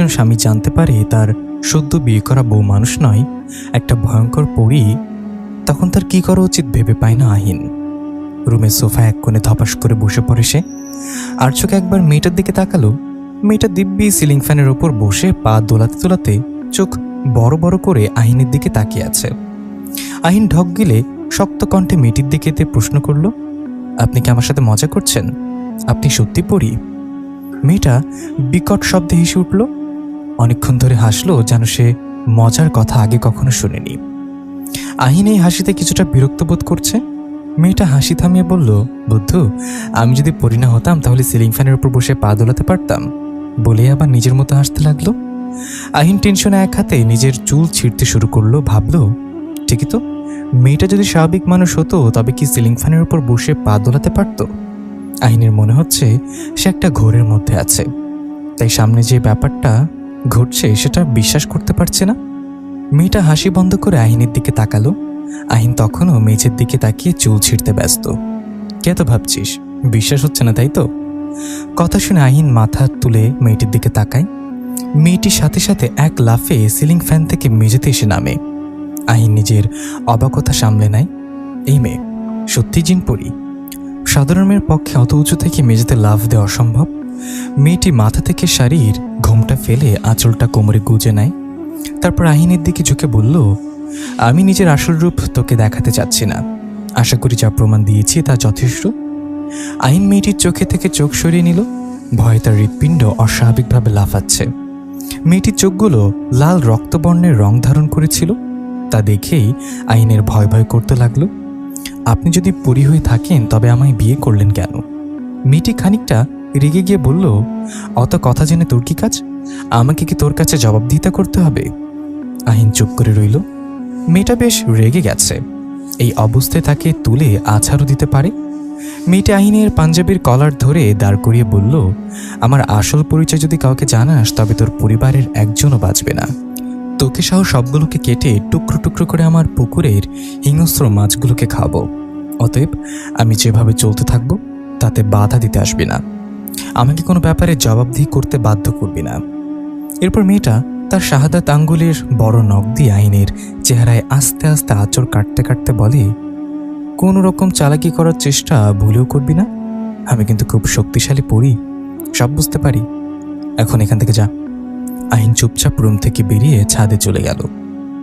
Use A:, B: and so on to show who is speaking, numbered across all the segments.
A: একজন স্বামী জানতে পারে তার সদ্য বিয়ে করা বউ মানুষ নয়, একটা ভয়ঙ্কর পরী, তখন তার কি করা উচিত ভেবে পায় না আহিন। রুমের সোফা এক কোণে ধপাস করে বসে পড়ে সে। আর চোখে একবার মেয়েটার দিকে তাকালো। মেয়েটা দিব্যি সিলিং ফ্যানের ওপর বসে পা দোলাতে দোলাতে চোখ বড় বড় করে আহিনের দিকে তাকিয়ে আছে। আহিন ঢক গিলে শক্ত কণ্ঠে মেয়েটির দিকে প্রশ্ন করল, আপনি কি আমার সাথে মজা করছেন? আপনি সত্যি পড়ি? মেয়েটা বিকট শব্দে হেসে উঠল। অনেকক্ষণ ধরে হাসলো, যেন সে মজার কথা আগে কখনো শুনেনি। আহিন এই হাসিতে কিছুটা বিরক্ত বোধ করছে। মেয়েটা হাসি থামিয়ে বলল, বুদ্ধু, আমি যদি পড়ি না হতাম তাহলে সিলিং ফ্যানের উপর বসে পা দোলাতে পারতাম, বলে আবার নিজের মতো হাসতে লাগলো। আহিন টেনশনে এক হাতে নিজের চুল ছিঁড়তে শুরু করলো। ভাবলো, ঠিকই তো, মেয়েটা যদি স্বাভাবিক মানুষ হতো তবে কি সিলিং ফ্যানের উপর বসে পা দোলাতে পারত? আহিনের মনে হচ্ছে সে একটা ঘোরের মধ্যে আছে, তাই সামনে যে ব্যাপারটা ঘটছে সেটা বিশ্বাস করতে পারছে না। মেয়েটা হাসি বন্ধ করে আহিনের দিকে তাকালো। আহিন তখনও মেঝের দিকে তাকিয়ে চুল ছিঁড়তে ব্যস্ত। কে তো ভাবছিস, বিশ্বাস হচ্ছে না তাই তো? কথা শুনে আহিন মাথা তুলে মেয়েটির দিকে তাকায়। মেয়েটির সাথে সাথে এক লাফে সিলিং ফ্যান থেকে মেঝেতে এসে নামে। আহিন নিজের অবাকতা সামলে নেয়। এই মেয়ে সত্যি জিনপরি। সাধারণ মেয়ের পক্ষে অত উঁচু থেকে মেঝেতে লাফ দেওয়া অসম্ভব। মেয়েটি মাথা থেকে শাড়ির ঘোমটা ফেলে আঁচলটা কোমরে গুজে নেয়। তারপর আহিনের দিকে ঝুঁকে বলল, আমি নিজের আসল রূপ তোকে দেখাতে চাচ্ছি না, আশা করি যা প্রমাণ দিয়েছি তা যথেষ্ট। আহিন মেয়েটির চোখে থেকে চোখ সরিয়ে নিল। ভয়ে তার হৃৎপিণ্ড অস্বাভাবিকভাবে লাফাচ্ছে। মেয়েটির চোখগুলো লাল রক্তবর্ণের রং ধারণ করেছিল। তা দেখেই আহিনের ভয় ভয় করতে লাগলো। আপনি যদি পরী হয়ে থাকেন তবে আমায় বিয়ে করলেন কেন? মেয়েটি খানিকটা রেগে গিয়ে বলল, অত কথা জেনে তোর কি কাজ? আমাকে কি তোর কাছে জবাবদিহিতা করতে হবে? আহিন চুপ করে রইল। মেয়েটা বেশ রেগে গেছে। এই অবস্থায় তাকে তুলে আছাড়ও দিতে পারে। মেয়েটা আহিনের পাঞ্জাবির কলার ধরে দাঁড় করিয়ে বলল, আমার আসল পরিচয় যদি কাউকে জানাস তবে তোর পরিবারের একজনও বাঁচবে না। তোকে সহ সবগুলোকে কেটে টুকরো টুকরো করে আমার পুকুরের হিংস্র মাছগুলোকে খাবো। অতএব আমি যেভাবে চলতে থাকবো তাতে বাধা দিতে আসবি না। আমাকে কোনো ব্যাপারে জবাবদিহি করতে বাধ্য করবি না। এরপর মেয়েটা তার শাহাদাত আঙ্গুলের বড় নখ দিয়ে আহিনের চেহারায় আস্তে আস্তে আঁচড় কাটতে কাটতে বলে, কোনো রকম চালাকি করার চেষ্টা ভুলেও করবি না। আমি কিন্তু খুব শক্তিশালী পড়ি, সব বুঝতে পারি। এখন এখান থেকে যা। আহিন চুপচাপ রুম থেকে বেরিয়ে ছাদে চলে গেল।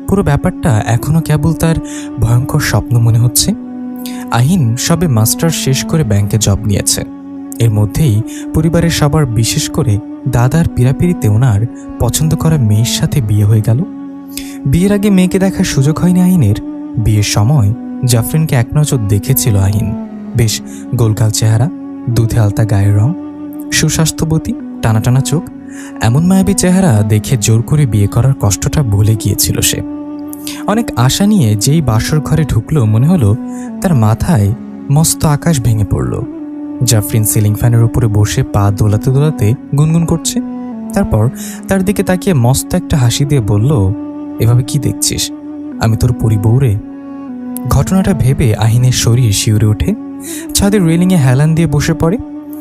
A: পুরো ব্যাপারটা এখনো কেবল তার ভয়ঙ্কর স্বপ্ন মনে হচ্ছে। আহিন সবে মাস্টার শেষ করে ব্যাংকে জব নিয়েছে। এর মধ্যেই পরিবারের সবার, বিশেষ করে দাদার পীড়াপিড়িতে ওনার পছন্দ করা মেয়ের সাথে বিয়ে হয়ে গেল। বিয়ের আগে মেয়েকে দেখার সুযোগ হয়নি আহিনের। বিয়ের সময় জাফরিনকে এক নজর দেখেছিল আহিন। বেশ গোলগাল চেহারা, দুধে আলতা গায়ের রং, সুস্বাস্থ্যবতী, টানা টানা চোখ। এমন মায়াবী চেহারা দেখে জোর করে বিয়ে করার কষ্টটা ভুলে গিয়েছিল সে। অনেক আশা নিয়ে যেই বাসর ঘরে ঢুকলো মনে হলো তার মাথায় মস্ত আকাশ ভেঙে পড়ল। জাফরিন সিলিং ফ্যানের উপরে বসে পা দোলাতে দোলাতে গুনগুন করছে। তারপর তার দিকে তাকিয়ে মস্ত একটা হাসি দিয়ে বলল, এভাবে কি দেখছিস? আমি তোর পরিবউরে। ঘটনাটা ভেবে আহিনের শরীর শিউরে ওঠে। ছাদের রেলিংয়ে হেলান দিয়ে বসে পড়ে।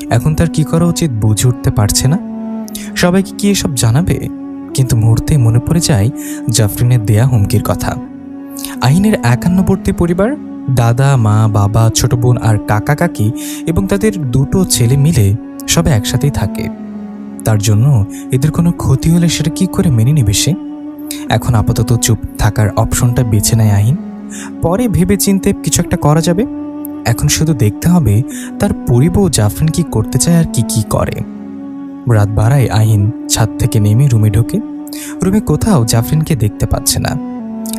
A: এখন তার কি করা উচিত বুঝে উঠতে পারছে না। সবাইকে কি এসব জানাবে? কিন্তু মুহূর্তে মনে পড়ে যায় জাফরিনের দেয়া হুমকির কথা। আহিনের একান্নবর্তী পরিবার, দাদা, মা, বাবা, ছোট বোন আর কাকা কাকি এবং তাদের দুটো ছেলে মিলে সবাই একসাথেই থাকে। তার জন্য এদের কোনো ক্ষতি হলে সেটা কি করে মেনে নেবে সে? এখন আপাতত চুপ থাকার অপশনটা বেছে নেয় আহিন। পরে ভেবে চিন্তে কিছু একটা করা যাবে। এখন শুধু দেখতে হবে তার পরিবউ জাফরিন কি করতে চায় আর কি কি করে। রাত বাড়ায় আহিন ছাদ থেকে নেমে রুমে ঢোকে। রুমে কোথাও জাফরিনকে দেখতে পাচ্ছে না।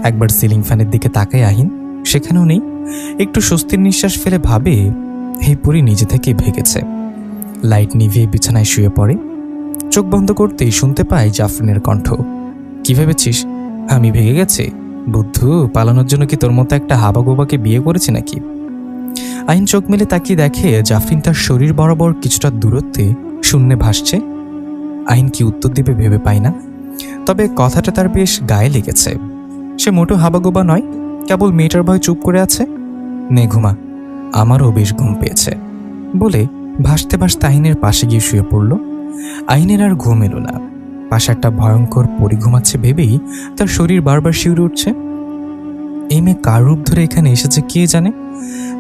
A: একবার সিলিং ফ্যানের দিকে তাকায় আহিন, সেখানেও নেই। একটু স্বস্তির নিঃশ্বাস ফেলে ভাবে, এই পরি নিজে থেকেই ভেগেছে। লাইট নিভিয়ে বিছানায় শুয়ে পড়ে। চোখ বন্ধ করতেই শুনতে পায় জাফরিনের কণ্ঠ, কি ভেবেছিস আমি ভেগে গেছি? বুদ্ধু, পালানোর জন্য কি তোর মতো একটা হাবাগোবাকে বিয়ে করেছে নাকি? আহিন চোখ মেলে তাকিয়ে দেখে জাফরিন তার শরীর বরাবর কিছুটা দূরত্বে শূন্যে ভাসছে। আহিন কি উত্তর দিবে ভেবে পায় না। তবে কথাটা তার বেশ গায়ে লেগেছে। সে মোটো হাবাগোবা নয়, কেবল মেয়েটার ভয় চুপ করে আছে। নে ঘুমা, আমারও বেশ ঘুম পেয়েছে বলে ভাসতে ভাসতে আহিনের পাশে গিয়ে শুয়ে পড়ল। আহিনের আর ঘুম এলো না। পাশে একটা ভয়ঙ্কর পরি ঘুমাচ্ছে ভেবেই তার শরীর বারবার শিউরে উঠছে। এই মেয়ে কার রূপ ধরে এখানে এসেছে কে জানে।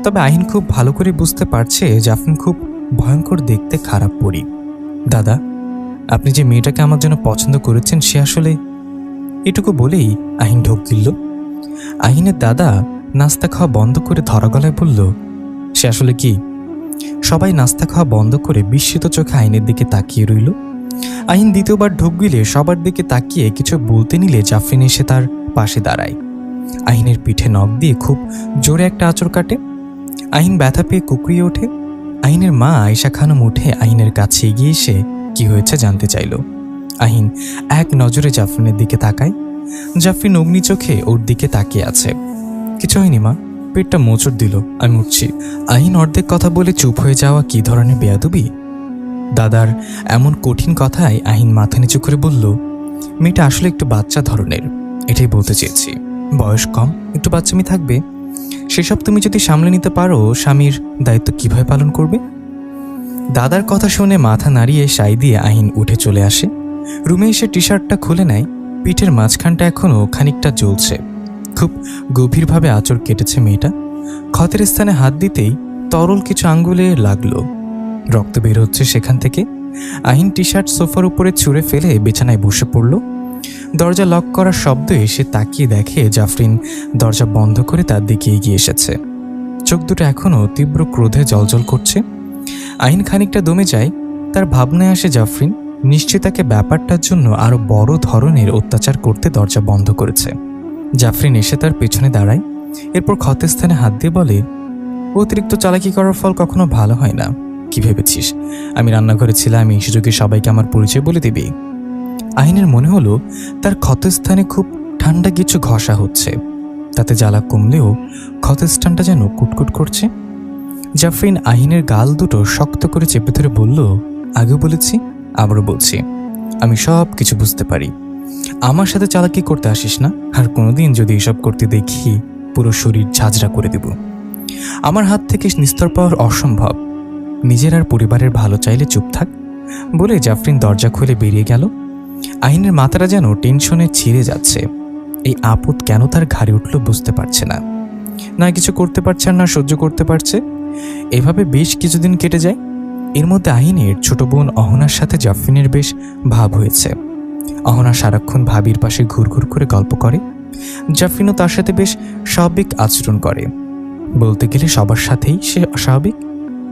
A: তবে আহিন খুব ভালো করে বুঝতে পারছে জাফরিন খুব ভয়ঙ্কর দেখতে খারাপ পরি। দাদা, আপনি যে মেয়েটাকে আমার জন্য পছন্দ করেছেন সে আসলে, এটুকু বলেই আহিন ঢোক গিলল। আহিনের দাদা নাস্তা খাওয়া বন্ধ করে ধরা গলায় বলল, সে আসলে কি? সবাই নাস্তা খাওয়া বন্ধ করে বিস্মিত চোখে আহিনের দিকে তাকিয়ে রইল। আহিন দ্বিতীয়বার ঢোক গিলে সবার দিকে তাকিয়ে কিছু বলতে নিলে জাফরিন এসে তার পাশে দাঁড়ায়। আহিনের পিঠে নখ দিয়ে খুব জোরে একটা আঁচড় কাটে। আহিন ব্যথা পেয়ে কুকড়িয়ে ওঠে। আহিনের মা আয়েশা খানম উঠে আহিনের কাছে এগিয়ে এসে কি হয়েছে জানতে চাইল। আহিন এক নজরে জাফরিনের দিকে তাকায়। জাফরিন অগ্নি চোখে ওর দিকে তাকিয়ে আছে। কিছু হয়নি মা, পেটটা মোচড় দিল, আমি উঠছি। আহিন অর্ধেক কথা বলে চুপ হয়ে যাওয়া কি ধরনের বেয়াদবি। দাদার এমন কঠিন কথায় আহিন মাথা নিচু করে বলল, মেয়েটা আসলে একটু বাচ্চা ধরনের, এটাই বলতে চেয়েছি। বয়স কম, একটু বাচ্চামি থাকবে। সেসব তুমি যদি সামলে নিতে পারো, স্বামীর দায়িত্ব কিভাবে পালন করবে? দাদার কথা শুনে মাথা নাড়িয়ে সাই দিয়ে আহিন উঠে চলে আসে। রুমে এসে টি শার্টটা খুলে নেয়। পিঠের মাঝখানটা এখনও খানিকটা জ্বলছে। খুব গভীরভাবে আঁচড় কেটেছে মেয়েটা। ক্ষতের স্থানে হাত দিতেই তরল কিছু আঙ্গুলে লাগলো। রক্ত বের হচ্ছে সেখান থেকে। আহিন টি শার্ট সোফার উপরে ছুঁড়ে ফেলে বিছানায় বসে পড়ল। দরজা লক করার শব্দ এসে তাকিয়ে দেখে জাফরিন দরজা বন্ধ করে তার দিকে এগিয়ে এসেছে। চোখ দুটো এখনও তীব্র ক্রোধে জ্বলজ্বল করছে। আহিন খানিকটা দমে যায়। তার ভাবনায় আসে জাফরিন নিশ্চয়ই তাকে ব্যাপারটার জন্য আরো বড় ধরনের অত্যাচার করতে দরজা বন্ধ করেছে। জাফরিন এসে তার পেছনে দাঁড়ায়। এরপর ক্ষতের স্থানে হাত দিয়ে বলে, অতিরিক্ত চালাকি করার ফল কখনো ভালো হয় না। কি ভেবেছিস আমি রান্নাঘরে ছিলাম, এই সুযোগে সবাইকে আমার পরিচয় বলে দিবি? আহিনের মনে হলো তার ক্ষতস্থানে খুব ঠান্ডা কিছু ঘষা হচ্ছে। তাতে জ্বালা কমলেও ক্ষতস্থানটা যেন কুটকুট করছে। জাফরিন আহিনের গাল দুটো শক্ত করে চেপে ধরে বলল, আগেও বলেছি, আবারও বলছি, আমি সব কিছু বুঝতে পারি। আমার সাথে চালাকি করতে আসিস না। আর কোনোদিন যদি এসব করতে দেখি, পুরো শরীর ঝাঁঝরা করে দেব। আমার হাত থেকে নিস্তার পাওয়ার অসম্ভব। নিজের আর পরিবারের ভালো চাইলে চুপ থাক বলে জাফরিন দরজা খুলে বেরিয়ে গেল। আহিনের মাথাটা যেন টেনশনে ছিঁড়ে যাচ্ছে। এই আপদ কেন তার ঘাড়ে উঠল বুঝতে পারছে না। না কিছু করতে পারছে না সহ্য করতে পারছে। এভাবে বেশ কিছুদিন কেটে যায়। এর মধ্যে আহিনের ছোট বোন অহনার সাথে জাফরিনের বেশ ভাব হয়েছে। অহনা সারাক্ষণ ভাবির পাশে ঘুরঘুর করে গল্প করে। জাফরিনও তার সাথে বেশ স্বাভাবিক আচরণ করে। বলতে গেলে সবার সাথেই সে অস্বাভাবিক।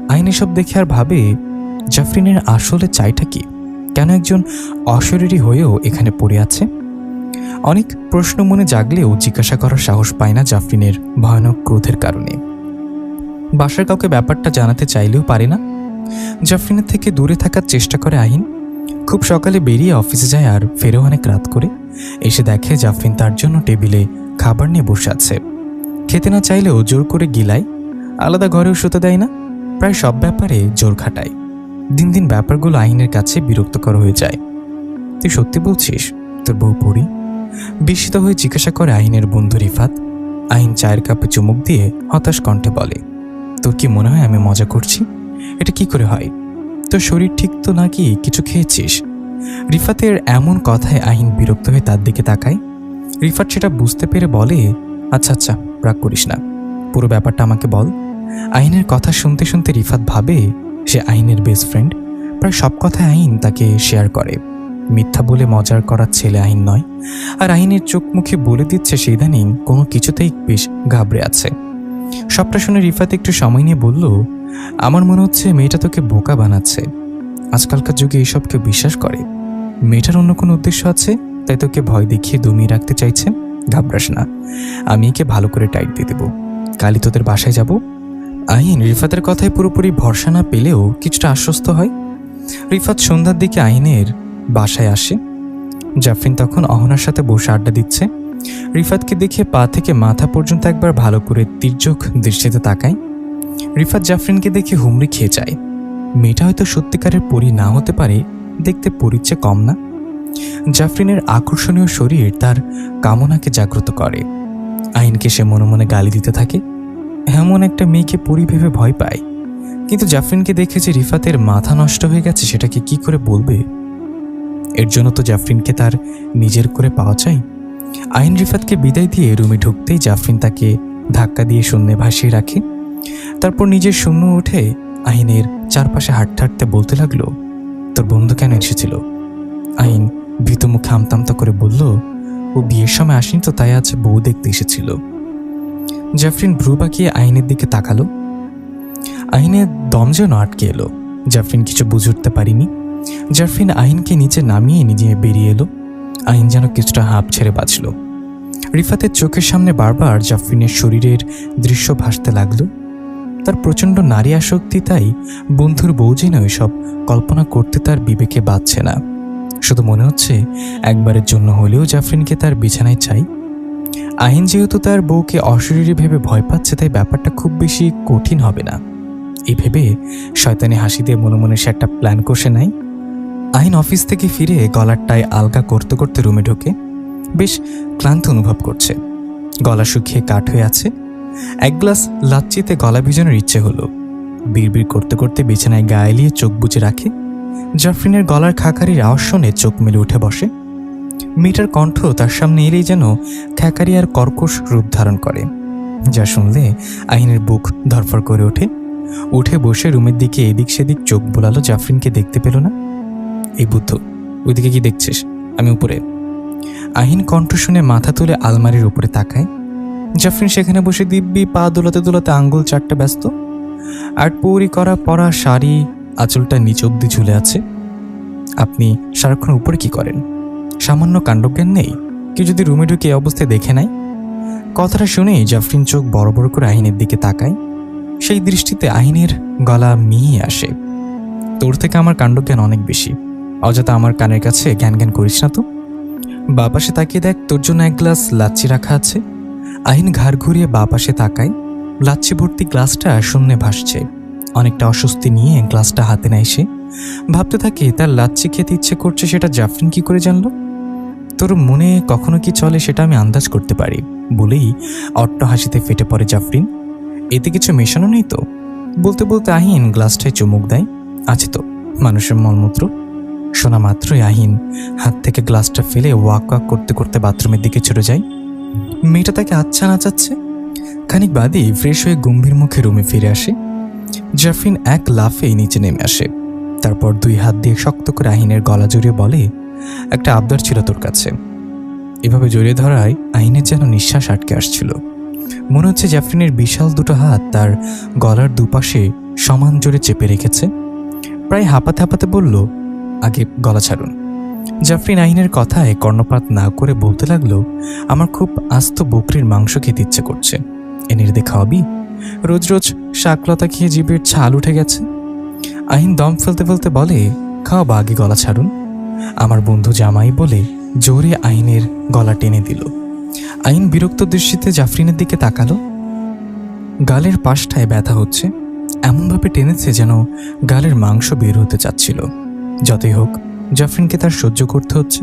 A: আহিন এসব দেখে আর ভাবে, জাফরিনের আসলে চাইটা কি? কেন একজন অশরীরী হয়েও এখানে পড়ে আছে? অনেক প্রশ্ন মনে জাগলেও জিজ্ঞাসা করার সাহস পায় না জাফরিনের ভয়ানক ক্রোধের কারণে। বাসার কাউকে ব্যাপারটা জানাতে চাইলেও পারে না। জাফরিনের থেকে দূরে থাকার চেষ্টা করে আহিন। খুব সকালে বেরিয়ে অফিসে যায় আর ফেরেও অনেক রাত করে। এসে দেখে জাফরিন তার জন্য টেবিলে খাবার নিয়ে বসে আছে। খেতে না চাইলেও জোর করে গিলায়। আলাদা ঘরেও শুতে দেয় না। প্রায় সব ব্যাপারে জোর খাটায়। দিন দিন ব্যাপারগুলো আহিনের কাছে বিরক্তকর হয়ে যায়। তুই সত্যি বলছিস তোর বউ পড়ি? বিস্মিত হয়ে জিজ্ঞাসা করে আহিনের বন্ধু রিফাত। আহিন চায়ের কাপে চুমুক দিয়ে হতাশ কণ্ঠে বলে, তোর কি মনে হয় আমি মজা করছি? এটা কি করে হয়? তোর শরীর ঠিক তো নাকি কিছু খেয়েছিস? রিফাতের এমন কথায় আহিন বিরক্ত হয়ে তার দিকে তাকায়। রিফাত সেটা বুঝতে পেরে বলে, আচ্ছা আচ্ছা রাগ করিস না, পুরো ব্যাপারটা আমাকে বল। আহিনের কথা শুনতে শুনতে রিফাত ভাবে সে আহিনের বেস্ট ফ্রেন্ড। প্রায় সব কথায় আহিন তাকে শেয়ার করে। মিথ্যা বলে মজার করার ছেলে আহিন নয়। আর আহিনের চোখ মুখে বলে দিচ্ছে সে ইদানিং কোনো কিছুতেই বেশ ঘাবড়ে আছে। সবটা শুনে রিফাত একটু সময় নিয়ে বলল, আমার মনে হচ্ছে মেয়েটা তোকে বোকা বানাচ্ছে। আজকালকার যুগে এইসব কেউ বিশ্বাস করে? মেয়েটার অন্য কোনো উদ্দেশ্য আছে, তাই তোকে ভয় দেখিয়ে দমিয়ে রাখতে চাইছে। ঘাবড়াস না, আমি একে ভালো করে টাইট দিয়ে দেবো। কালই তোদের বাসায় যাব। আহিন রিফাতের কথায় পুরোপুরি ভরসা না পেলেও কিছুটা আশ্বস্ত হয়। রিফাত সন্ধ্যার দিকে আহিনের বাসায় আসে। জাফরিন তখন অহনার সাথে বসে আড্ডা দিচ্ছে। রিফাতকে দেখে পা থেকে মাথা পর্যন্ত একবার ভালো করে তির্যক দৃষ্টিতে তাকায়। রিফাত জাফরিনকে দেখে হুমড়ি খেয়ে যায়। মেয়েটা হয়তো সত্যিকারের পরী না হতে পারে, দেখতে পরীর চেয়ে কম না। জাফরিনের আকর্ষণীয় শরীর তার কামনাকে জাগ্রত করে। আহিনকে সে মনে মনে গালি দিতে থাকে। এমন একটা মেয়েকে পরী ভেবে ভয় পায়। কিন্তু জাফরিনকে দেখে যে রিফাতের মাথা নষ্ট হয়ে গেছে সেটাকে কি করে বলবে? এর জন্য তো জাফরিনকে তার নিজের করে পাওয়া চাই। আহিন রিফাতকে বিদায় দিয়ে রুমে ঢুকতেই জাফরিন তাকে ধাক্কা দিয়ে শূন্যে ভাসিয়ে রাখে। তারপর নিজের শূন্য উঠে আহিনের চারপাশে হাঁটতে হাঁটতে বলতে লাগলো, তোর বন্ধু কেন এসেছিল? আহিন ভীত মুখে আমতামতা করে বলল, ও বিয়ের সময় আসেনি তো, তাই আজ বউ দেখতে এসেছিল। জাফরিন ভ্রু বাঁকিয়ে আহিনের দিকে তাকালো। আহিনের দম যেন আটকে এলো। জাফরিন কিছু বুঝে উঠতে পারিনি। জাফরিন আহিনকে নিচে নামিয়ে নিজে বেরিয়ে এলো। আহিন যেন কিছুটা হাঁপ ছেড়ে বাঁচল। রিফাতের চোখের সামনে বারবার জাফরিনের শরীরের দৃশ্য ভাসতে লাগলো। তার প্রচণ্ড নারী আসক্তি, তাই বন্ধুর বউ যেন এসব কল্পনা করতে তার বিবেকে বাঁচছে না। শুধু মনে হচ্ছে একবারের জন্য হলেও জাফরিনকে তার বিছানায় চাই। আহিন যেহেতু তার বউকে অশরীরী ভেবে ভয় পাচ্ছে, তাই ব্যাপারটা খুব বেশি কঠিন হবে না। এই ভেবে শয়তানি হাসি দিয়ে মনে মনে সে একটা প্ল্যান কষে নেয়। আহিন অফিস থেকে ফিরে গলার টাই আলগা করতে করতে রুমে ঢোকে। বেশ ক্লান্ত অনুভব করছে, গলা শুকিয়ে কাঠ হয়ে আছে। এক গ্লাস লাচ্চিতে গলা ভিজানোর ইচ্ছে হলো। বিড়বিড় করতে করতে বিছানায় গা এলিয়ে চোখ বুজে রাখে। জাফরিনের গলার খাকারির আওয়াজ শুনে চোখ মেলে উঠে বসে। মেয়েটার কণ্ঠ তার সামনে এলেই যেন খ্যাকারি আর কর্কশ রূপ ধারণ করে, যা শুনলে আহিনের বুক ধরফর করে ওঠে। উঠে বসে রুমের দিকে এদিক সেদিক চোখ বোলালো। জাফরিনকে দেখতে পেল না। এই বুদ্ধ, ওইদিকে কি দেখছিস? আমি উপরে। আহিন কণ্ঠ শুনে মাথা তুলে আলমারির উপরে তাকায়। জাফরিন সেখানে বসে দিব্যি পা দোলাতে দোলাতে আঙ্গুল চারটে ব্যস্ত। আর পৌরি করা পরা শাড়ি আঁচলটা নিচ অব্দি ঝুলে আছে। আপনি সারাক্ষণ উপরে কি করেন? সামান্য কাণ্ডজ্ঞান নেই? কেউ যদি রুমে ঢুকে এই অবস্থায় দেখে নেয়? কথাটা শুনেই জাফরিন চোখ বড় বড় করে আহিনের দিকে তাকায়। সেই দৃষ্টিতে আহিনের গলা মিয়ে আসে। তোর থেকে আমার কাণ্ডজ্ঞান অনেক বেশি। অযথা আমার কানের কাছে জ্ঞান জ্ঞান করিস না তো। বা পাশে তাকিয়ে দেখ, তোর জন্য এক গ্লাস লাচ্ছি রাখা আছে। আহিন ঘাড় ঘুরিয়ে বা পাশে তাকায়। লাচ্ছি ভর্তি গ্লাসটা শূন্যে ভাসছে। অনেকটা অস্বস্তি নিয়ে গ্লাসটা হাতে নেয় সে। ভাবতে থাকে তার লাচ্ছি খেতে ইচ্ছে করছে, সেটা জাফরিন কি করে জানলো? তোর মনে কখনো কি চলে সেটা আমি আন্দাজ করতে পারি বলেই অট্ট হাসিতে ফেটে পড়ে জাফরিন। এতে কিছু মেশানো নেই তো? বলতে বলতে আহিন গ্লাসটায় চুমুক দেয়। আছে তো, মানুষের মলমূত্র। শোনা মাত্রই আহিন হাত থেকে গ্লাসটা ফেলে ওয়াক ওয়াক করতে করতে বাথরুমের দিকে ছুটে যায়। মেয়েটা তাকে আচ্ছা নাচাচ্ছে। খানিক বাদেই ফ্রেশ হয়ে গম্ভীর মুখে রুমে ফিরে আসে। জাফরিন এক লাফে নিচে নেমে আসে। তারপর দুই হাত দিয়ে শক্ত করে আহিনের গলা জড়িয়ে বলে, একটা আবদার ছিল তোর কাছে। এভাবে জড়িয়ে ধরায় আহিনের যেন নিঃশ্বাস আটকে আসছিল। মনে হচ্ছে জাফরিনের বিশাল দুটো হাত তার গলার দুপাশে সমান জোরে চেপে রেখেছে। প্রায় হাঁপাতে হাঁপাতে বলল, আগে গলা ছাড়ুন। জাফরিন আহিনের কথায় কর্ণপাত না করে বলতে লাগলো, আমার খুব আস্ত বকরির মাংস খেতে ইচ্ছে করছে। এনে দে, খাওয়াবি? রোজ রোজ শাকলতা খেয়ে জিভের ছাল উঠে গেছে। আহিন দম ফেলতে ফেলতে বলে, খাওয়াবা, আগে গলা ছাড়ুন। আমার বন্ধু জামাই বলে জোরে আহিনের গলা টেনে দিল। আহিন বিরক্ত দৃষ্টিতে জাফরিনের দিকে তাকালো। গালের পাশটায় ব্যথা হচ্ছে। এমনভাবে টেনেছে যেন গালের মাংস বের হতে চাচ্ছিল। যতই হোক, জাফরিনকে তার সহ্য করতে হচ্ছে।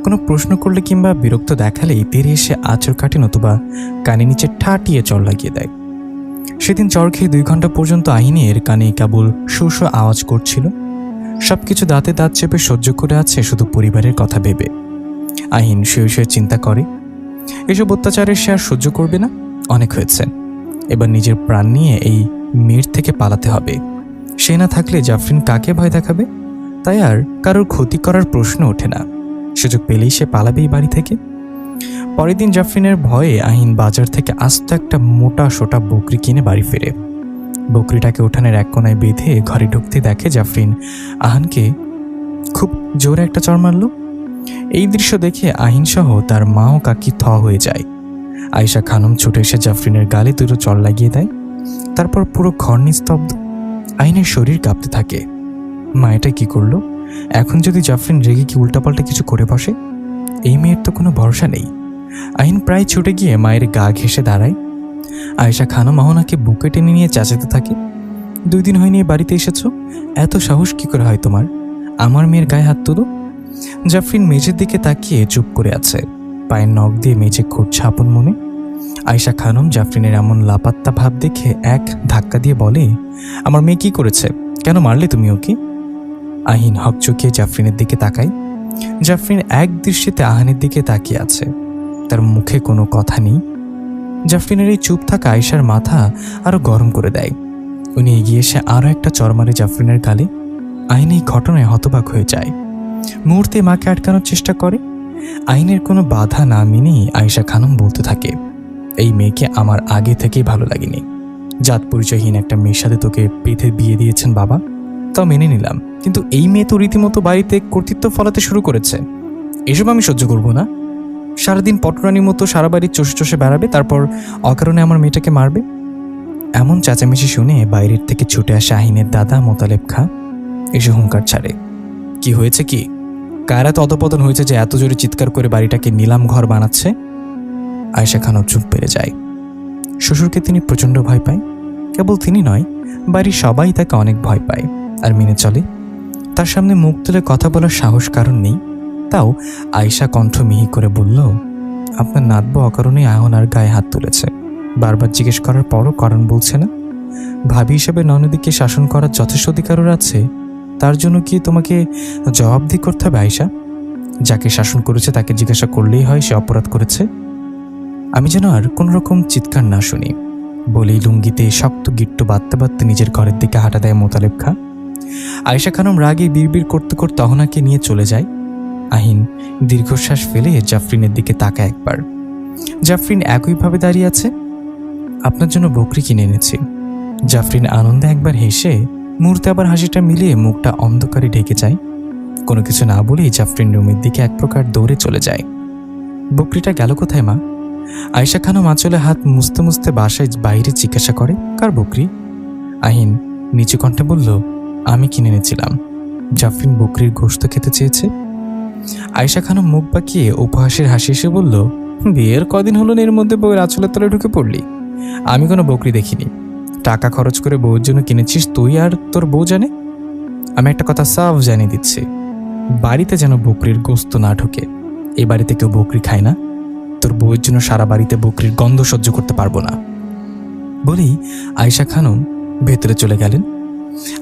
A: কোনো প্রশ্ন করলে কিংবা বিরক্ত দেখালেই তেরে এসে আঁচড় কাটে, নতুবা কানে নিচে ঠাটিয়ে চড় লাগিয়ে দেয়। সেদিন চড় খেয়ে 2 ঘন্টা পর্যন্ত আহিনের কানে কেবল শো শো আওয়াজ করছিল। সবকিছু দাঁতে দাঁত চেপে সহ্য করে আছে শুধু পরিবারের কথা ভেবে। আহিন শুয়ে শুয়ে চিন্তা করে, এসব অত্যাচারের সে আর সহ্য করবে না। অনেক হয়েছে। এবার নিজের প্রাণ নিয়ে এই মেয়ের থেকে পালাতে হবে। সে না থাকলে জাফরিন কাকে ভয় দেখাবে? তাই আর কারোর ক্ষতি করার প্রশ্ন ওঠে না। সুযোগ পেলেই সে পালাবেই বাড়ি থেকে। পরের দিন জাফরিনের ভয়ে আহিন বাজার থেকে আস্ত একটা মোটা সোটা বকরি কিনে বাড়ি ফেরে। বকরিটাকে উঠানের এক কোনায় বেঁধে ঘরে ঢুকতে দেখে জাফরিন আহানকে খুব জোরে একটা চড় মারল। এই দৃশ্য দেখে আহিন সহ তার মা ও কাকি থ হয়ে যায়। আয়েশা খানম ছুটে এসে জাফরিনের গালে দুটো চড় লাগিয়ে দেয়। তারপর পুরো ঘর নিস্তব্ধ। আহিনের শরীর কাঁপতে থাকে। মা এটা কি করলো? এখন যদি জাফরিন রেগে কি উল্টাপাল্টা কিছু করে বসে? এই মেয়ের তো কোনো ভরসা নেই। আহিন প্রায় ছুটে গিয়ে মায়ের গা ঘেঁষে দাঁড়ায়। আয়েশা খানম আহনাকে বুকে টেনে নিয়ে চেঁচাতে থাকে, 2 দিন হয়নি বাড়িতে এসেছো, এত সাহস কি করে হয় তোমার? আমার মেয়ের গায়ে হাত তুলো। জাফরিন মেঝের দিকে তাকিয়ে চুপ করে আছে। পায়ের নখ দিয়ে মেঝে খুঁড়ছে আপন মনে। আয়েশা খানম জাফরিনের এমন লাপাত্তা ভাব দেখে এক ধাক্কা দিয়ে বলে, আমার মেয়ে কি করেছে? কেন মারলে তুমি ওকে? আহিন হকচকিয়ে জাফরিনের দিকে তাকায়। জাফরিন এক দৃষ্টিতে আহানের দিকে তাকিয়ে আছে, তার মুখে কোনো কথা নেই। জাফরিনের এই চুপ থাকা আয়েশার মাথা আরো গরম করে দেয়। উনি এগিয়ে এসে আরো একটা চড় মারে জাফরিনের গালে। আইন এই ঘটনায় হতবাক হয়ে যায়, মুহূর্তে মাকে আটকানোর চেষ্টা করে। আইনের কোনো বাধা না মেনেই আয়েশা খানম বলতে থাকে, এই মেয়েকে আমার আগে থেকেই ভালো লাগেনি। জাত পরিচয়হীন একটা মেয়ের সাথে তোকে বেঁধে বিয়ে দিয়েছেন বাবা, তাও মেনে নিলাম, কিন্তু এই মেয়ে তো রীতিমতো বাড়িতে কর্তৃত্ব ফলাতে শুরু করেছে। এসব আমি সহ্য করব না। সারাদিন পটরানির মতো সারা বাড়ি চষে চষে বেড়াবে, তারপর অকারণে আমার মেয়েটাকে মারবে। এমন চেঁচামেচি শুনে বাইরের থেকে ছুটে আসে আহিনের দাদা মোতালেব খা। এসে হুঙ্কার ছাড়ে, কি হয়েছে কি? কারা তো অধপতন হয়েছে যে এত জোরে চিৎকার করে বাড়িটাকে নিলাম ঘর বানাচ্ছে? আয়েশা খানও চুপ পেরে যায়। শ্বশুরকে তিনি প্রচণ্ড ভয় পায়। কেবল তিনি নয়, বাড়ির সবাই তাকে অনেক ভয় পায় আর মেনে চলে। তার সামনে মুখ তুলে কথা বলার সাহস কারণ নেই। তাও আয়েশা কণ্ঠ মিহি করে বলল, আপনার নাতবো অকারণে আহনার গায়ে হাত তুলেছে। বারবার জিজ্ঞেস করার পরও কারণ বলছে না। ভাবি হিসেবে ননদীকে শাসন করার যথেষ্ট অধিকার আছে, তার জন্য কি তোমাকে জবাবদিহি করতে হবে আয়েশা? যাকে শাসন করেছে তাকে জিজ্ঞাসা করলেই হয় সে অপরাধ করেছে। আমি যেন আর কোনো রকম চিৎকার না শুনি বলেই লুঙ্গিতে শক্ত গিট্টু বাঁধতে বাঁধতে নিজের ঘরের দিকে হাঁটা দেয় মোতালেব খা। আয়েশা খানম রাগে বিড়বিড় করতে করতে অহনাকে নিয়ে চলে যায়। আহিন দীর্ঘশ্বাস ফেলে জাফরিনের দিকে তাকায় একবার। জাফরিন একইভাবে দাঁড়িয়ে আছে। আপনার জন্য বকরি কিনে এনেছি। জাফরিন আনন্দে একবার হেসে মুহূর্তে আবার হাসিটা মিলিয়ে মুখটা অন্ধকারে ঢেকে যায়। কোনো কিছু না বলেই জাফরিন রুমের দিকে এক প্রকার দৌড়ে চলে যায়। বকরিটা গেল কোথায় মা? আয়েশা খানম আঁচলে হাত মুছতে মুছতে বাসায় বাইরে জিজ্ঞাসা করে, কার বকরি? আহিন নিচু কণ্ঠে বলল, আমি কিনে এনেছিলাম। জাফরিন বকরির গোশত খেতে চেয়েছে। আয়েশা খানম মুখ বাঁকিয়ে উপহাসের হাসি এসে বলল, বিয়ের কদিন হলো এর মধ্যে বউয়ের আঁচলের তলে ঢুকে পড়লি? আমি কোনো বকরি দেখিনি। টাকা খরচ করে বউয়ের জন্য কিনেছিস তুই আর তোর বউ জানে। আমি একটা কথা সাফ জানিয়ে দিচ্ছি, বাড়িতে যেন বকরির গোস্ত না ঢোকে। এই বাড়িতে কেউ বকরি খায় না। তোর বউয়ের জন্য সারা বাড়িতে বকরির গন্ধ সহ্য করতে পারবো না। বলেই আয়েশা খানম ভেতরে চলে গেলেন।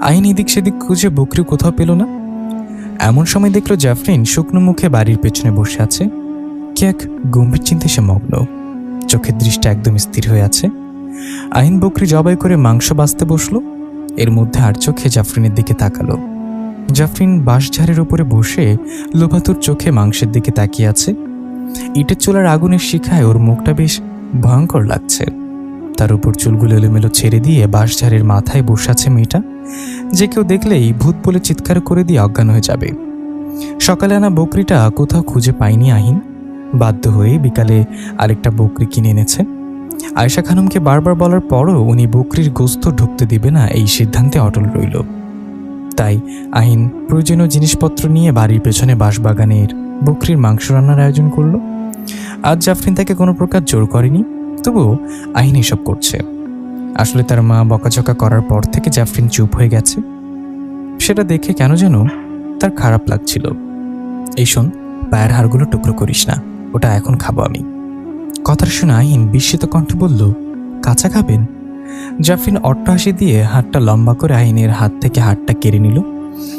A: আইন এদিক সেদিক খুঁজে বকরি কোথাও পেল না। এমন সময় দেখলো জাফরিন শুকনো মুখে বাড়ির পেছনে বসে আছে। কি এক গম্ভীর চিন্তায় সে মগ্ন, চোখের দৃষ্টি একদম স্থির হয়ে আছে। আইন বকরি জবাই করে মাংস বাছতে বসলো। এর মধ্যে আর চোখে জাফরিনের দিকে তাকালো। জাফরিন বাঁশঝাড়ের উপরে বসে লোভাতুর চোখে মাংসের দিকে তাকিয়ে আছে। ইটের চুলার আগুনের শিখায় ওর মুখটা বেশ ভয়ঙ্কর লাগছে। তার উপর চুলগুলো এলোমেলো ছেড়ে দিয়ে বাঁশঝাড়ের মাথায় বসে আছে মেয়েটা, যে কেউ দেখলেই ভূত বলে চিৎকার করে দিয়ে অজ্ঞান হয়ে যাবে। সকালে আনা বকরিটা কোথাও খুঁজে পায়নি আহিন। বাধ্য হয়ে বিকালে আরেকটা বকরি কিনে এনেছে। আয়েশা খানমকে বারবার বলার পরও উনি বকরির গোস্ত ঢুকতে দিবে না এই সিদ্ধান্তে অটল রইল। তাই আহিন প্রয়োজনীয় জিনিসপত্র নিয়ে বাড়ির পেছনে বাঁশবাগানের বকরির মাংস রান্নার আয়োজন করল। আজ জাফরিন তাকে কোনো প্রকার জোর করেনি, তবুও আহিন এসব করছে। আসলে তার মা বকাঝকা করার পর থেকে জাফরিন চুপ হয়ে গেছে। সেটা দেখে কেন যেন তার খারাপ লাগছিল। এই শোন, পায়ের হাড়গুলো টুকরো করিস না, ওটা এখন খাবো আমি। কথাটা শুনে আহিন বিস্মিত কণ্ঠে বলল, কাঁচা খাবেন? জাফরিন অট্টহাসি দিয়ে হাতটা লম্বা করে আহিনের হাত থেকে হাতটা কেড়ে নিল।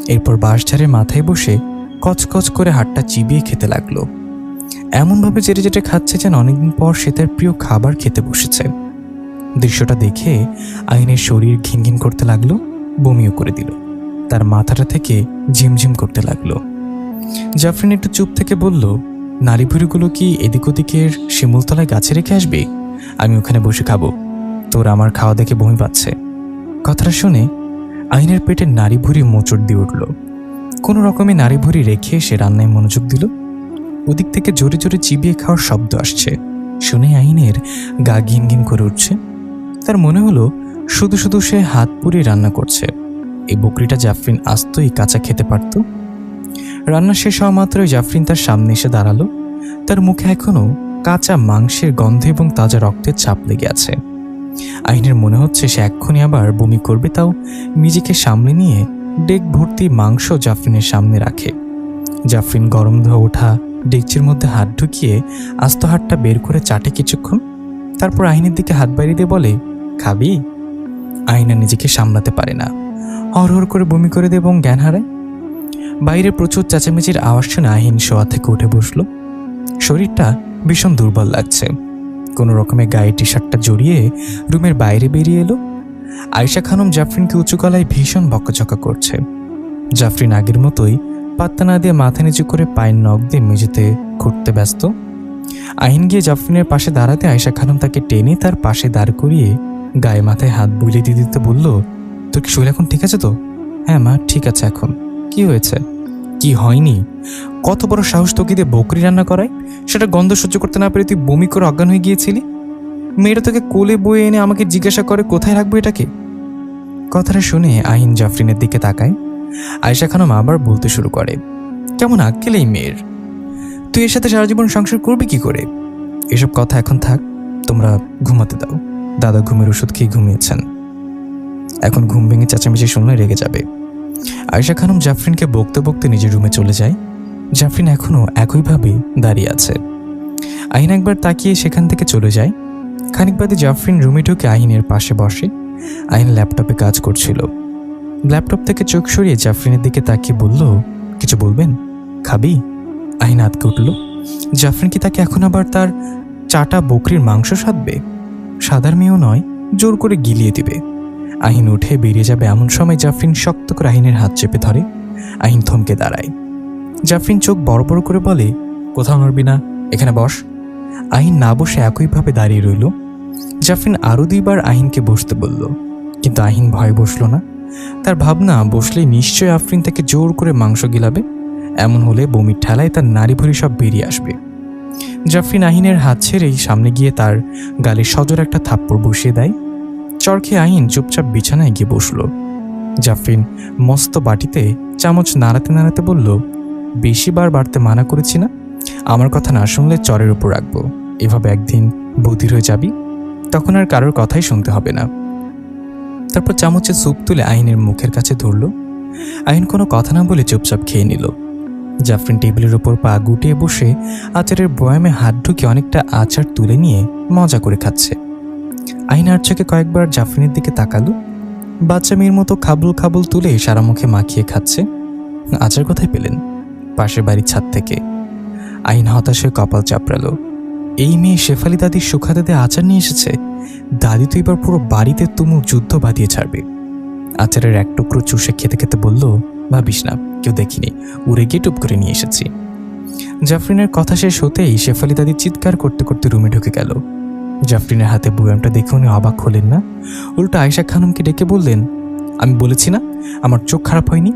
A: এরপর বাঁশঝাড়ের মাথায় বসে কচকচ করে হাতটা চিবিয়ে খেতে লাগলো। এমনভাবে চেটে চেটে খাচ্ছে যেন অনেকদিন পর সে তার প্রিয় খাবার খেতে বসেছে। দৃশ্যটা দেখে আহিনের শরীর ঘিনঘিন করতে লাগলো, বমিও করে দিল। তার মাথাটা থেকে ঝিমঝিম করতে লাগলো। জাফরিন একটু চুপ থেকে বলল, নারী ভুঁড়িগুলো কি এদিক ওদিকের শিমুলতলায় গাছে রেখে আসবে? আমি ওখানে বসে খাবো, তোর আমার খাওয়া দেখে বমি পাচ্ছে। কথাটা শুনে আহিনের পেটে নারী ভুঁড়ি মোচড় দিয়ে উঠল। কোনো রকমে নারী ভুঁড়ি রেখে সে রান্নায় মনোযোগ দিল। ওদিক থেকে জোরে জোরে চিবিয়ে খাওয়ার শব্দ আসছে। শুনে আহিনের গা ঘিন ঘিন করে উঠছে। তার মনে হলো শুধু শুধু সে হাত পুড়িয়ে রান্না করছে। এই বকরিটা জাফরিন আস্তই কাঁচা খেতে পারত। রান্না শেষ হওয়া মাত্রই জাফরিন তার সামনে এসে দাঁড়ালো। তার মুখে এখনো কাঁচা মাংসের গন্ধ এবং তাজা রক্তের ছাপ লেগে আছে। আহিনের মনে হচ্ছে সে এক্ষুনি আবার বমি করবে, তাও নিজেকে সামলে নিয়ে ডেক ভর্তি মাংস জাফরিনের সামনে রাখে। জাফরিন গরম ধোয়া ওঠা ডেকচির মধ্যে হাত ঢুকিয়ে আস্ত হাতটা বের করে চাটে কিছুক্ষণ, তারপর আহিনের দিকে হাত বাড়িয়ে দিয়ে বলে, খাবি? আহিনা নিজেকে সামলাতে পারে না, হর হর করে বমি করে দেয় এবং জ্ঞান হারায়। বাইরে প্রচুর চেঁচামেচির আওয়াজ শুনে আহিন শোয়া থেকে উঠে বসল। শরীরটা ভীষণ দুর্বল লাগছে। কোনো রকমে গায়ে টি শার্টটা জড়িয়ে রুমের বাইরে বেরিয়ে এলো। আয়েশা খানম জাফরিনকে উঁচু গলায় ভীষণ বকাঝকা করছে। জাফরিন আগের মতোই পাত্তা না দিয়ে মাথা নিচু করে পায়ের নখ দিয়ে মেঝেতে খুঁড়তে ব্যস্ত। আহিন গিয়ে জাফরিনের পাশে দাঁড়াতে আয়েশা খানম তাকে টেনে তার পাশে দাঁড় করিয়ে গায়ে মাথায় হাত বুলিয়ে দিতে দিতে বলল, তোর কি শরীর এখন ঠিক আছে তো? হ্যাঁ মা, ঠিক আছে। এখন কি হয়েছে? কি হয়নি? কত বড় সাহস তোকে দিয়ে বকরি রান্না করায়, সেটা গন্ধ সহ্য করতে না পেরে তুই বমি করে অজ্ঞান হয়ে গিয়েছিলি। মেয়েটা তোকে কোলে বয়ে এনে আমাকে জিজ্ঞাসা করে কোথায় রাখবো এটাকে। কথাটা শুনে আহিন জাফরিনের দিকে তাকায়। আয়েশা খানম আবার বলতে শুরু করে, কেমন আক্কেল এই মেয়ের, তুই এর সাথে সারা জীবন সংসার করবি কি করে? এসব কথা এখন থাক, তোমরা ঘুমাতে দাও। দাদা ঘুমের ওষুধ খেয়ে ঘুমিয়েছেন, এখন ঘুম ভেঙে চেঁচামেচি শুনলে রেগে যাবে। আয়েশা খানম জাফরিনকে বকতে বকতে নিজের রুমে চলে যায়। জাফরিন এখনও একইভাবে দাঁড়িয়ে আছে। আহিন একবার তাকিয়ে সেখান থেকে চলে যায়। খানিক বাদে জাফরিন রুমে ঢুকে আহিনের পাশে বসে। আহিন ল্যাপটপে কাজ করছিল। ল্যাপটপ থেকে চোখ সরিয়ে জাফরিনের দিকে তাকিয়ে বলল, কিছু বলবেন? খাবি? আহিন আতকে উঠল। জাফরিন কি তাকে এখন আবার তার চাটা বকরির মাংস সাধবে? সাদার মেয়েও নয়, জোর করে গিলিয়ে দিবে। আহিন উঠে বেরিয়ে যাবে এমন সময় জাফরিন শক্ত করে আহিনের হাত চেপে ধরে। আহিন থমকে দাঁড়ায়। জাফরিন চোখ বড় বড় করে বলে, কোথাও নড়বি না, এখানে বস। আহিন না বসে একইভাবে দাঁড়িয়ে রইল। জাফরিন আরও 2 বার আহিনকে বসতে বলল, কিন্তু আহিন ভয়ে বসল না। তার ভাবনা, বসলে নিশ্চয়ই আফরিন তাকে জোর করে মাংস গিলাবে। এমন হলে বমির ঠেলায় তার নারী ভুঁড়ি সব বেরিয়ে আসবে। জাফরিন আহিনের হাত ছেড়েই সামনে গিয়ে তার গালে সজোর একটা থাপ্পড় বসিয়ে দেয়। চরখে আহিন চুপচাপ বিছানায় গিয়ে বসল। জাফরিন মস্ত বাটিতে চামচ নাড়াতে নাড়াতে বলল, বেশি বার বাড়তে মানা করেছি না? আমার কথা না শুনলে চরের উপর রাখবো। এভাবে একদিন বধির হয়ে যাবি, তখন আর কারোর কথাই শুনতে হবে না। তারপর চামচে স্যুপ তুলে আহিনের মুখের কাছে ধরল। আহিন কোনো কথা না বলে চুপচাপ খেয়ে নিল। জাফরিন টেবিলের ওপর পা গুটিয়ে বসে আচারের বয়ামে হাত ঢুকে অনেকটা আচার তুলে নিয়ে মজা করে খাচ্ছে। আহিন আর চোখে কয়েকবার জাফরিনের দিকে তাকালো। বাচ্চা মেয়ের মতো খাবল খাবল তুলে সারা মুখে মাখিয়ে খাচ্ছে। আচার কোথায় পেলেন? পাশের বাড়ির ছাদ থেকে। আহিন হতাশ হয়ে কপাল চাপড়ালো। এই মেয়ে শেফালি দাদির সুখাদাদে আচার নিয়ে এসেছে। দাদি তো এবার পুরো বাড়িতে তুমুল যুদ্ধ বাঁধিয়ে ছাড়বে। আচারের এক টুকরো চুষে খেতে খেতে বলল, ভাবিস না, কেউ দেখিনি, উড়ে গিয়ে টুপ করে নিয়ে এসেছি। জাফরিনের কথা শেষ হতেই শেফালি দাদি চিৎকার করতে করতে রুমে ঢুকে গেল। জাফরিনের হাতে বয়ামটা দেখে উনি অবাক হলেন না, উল্টো আয়েশা খানমকে ডেকে বললেন, আমি বলেছি না আমার চোখ খারাপ হয়নি?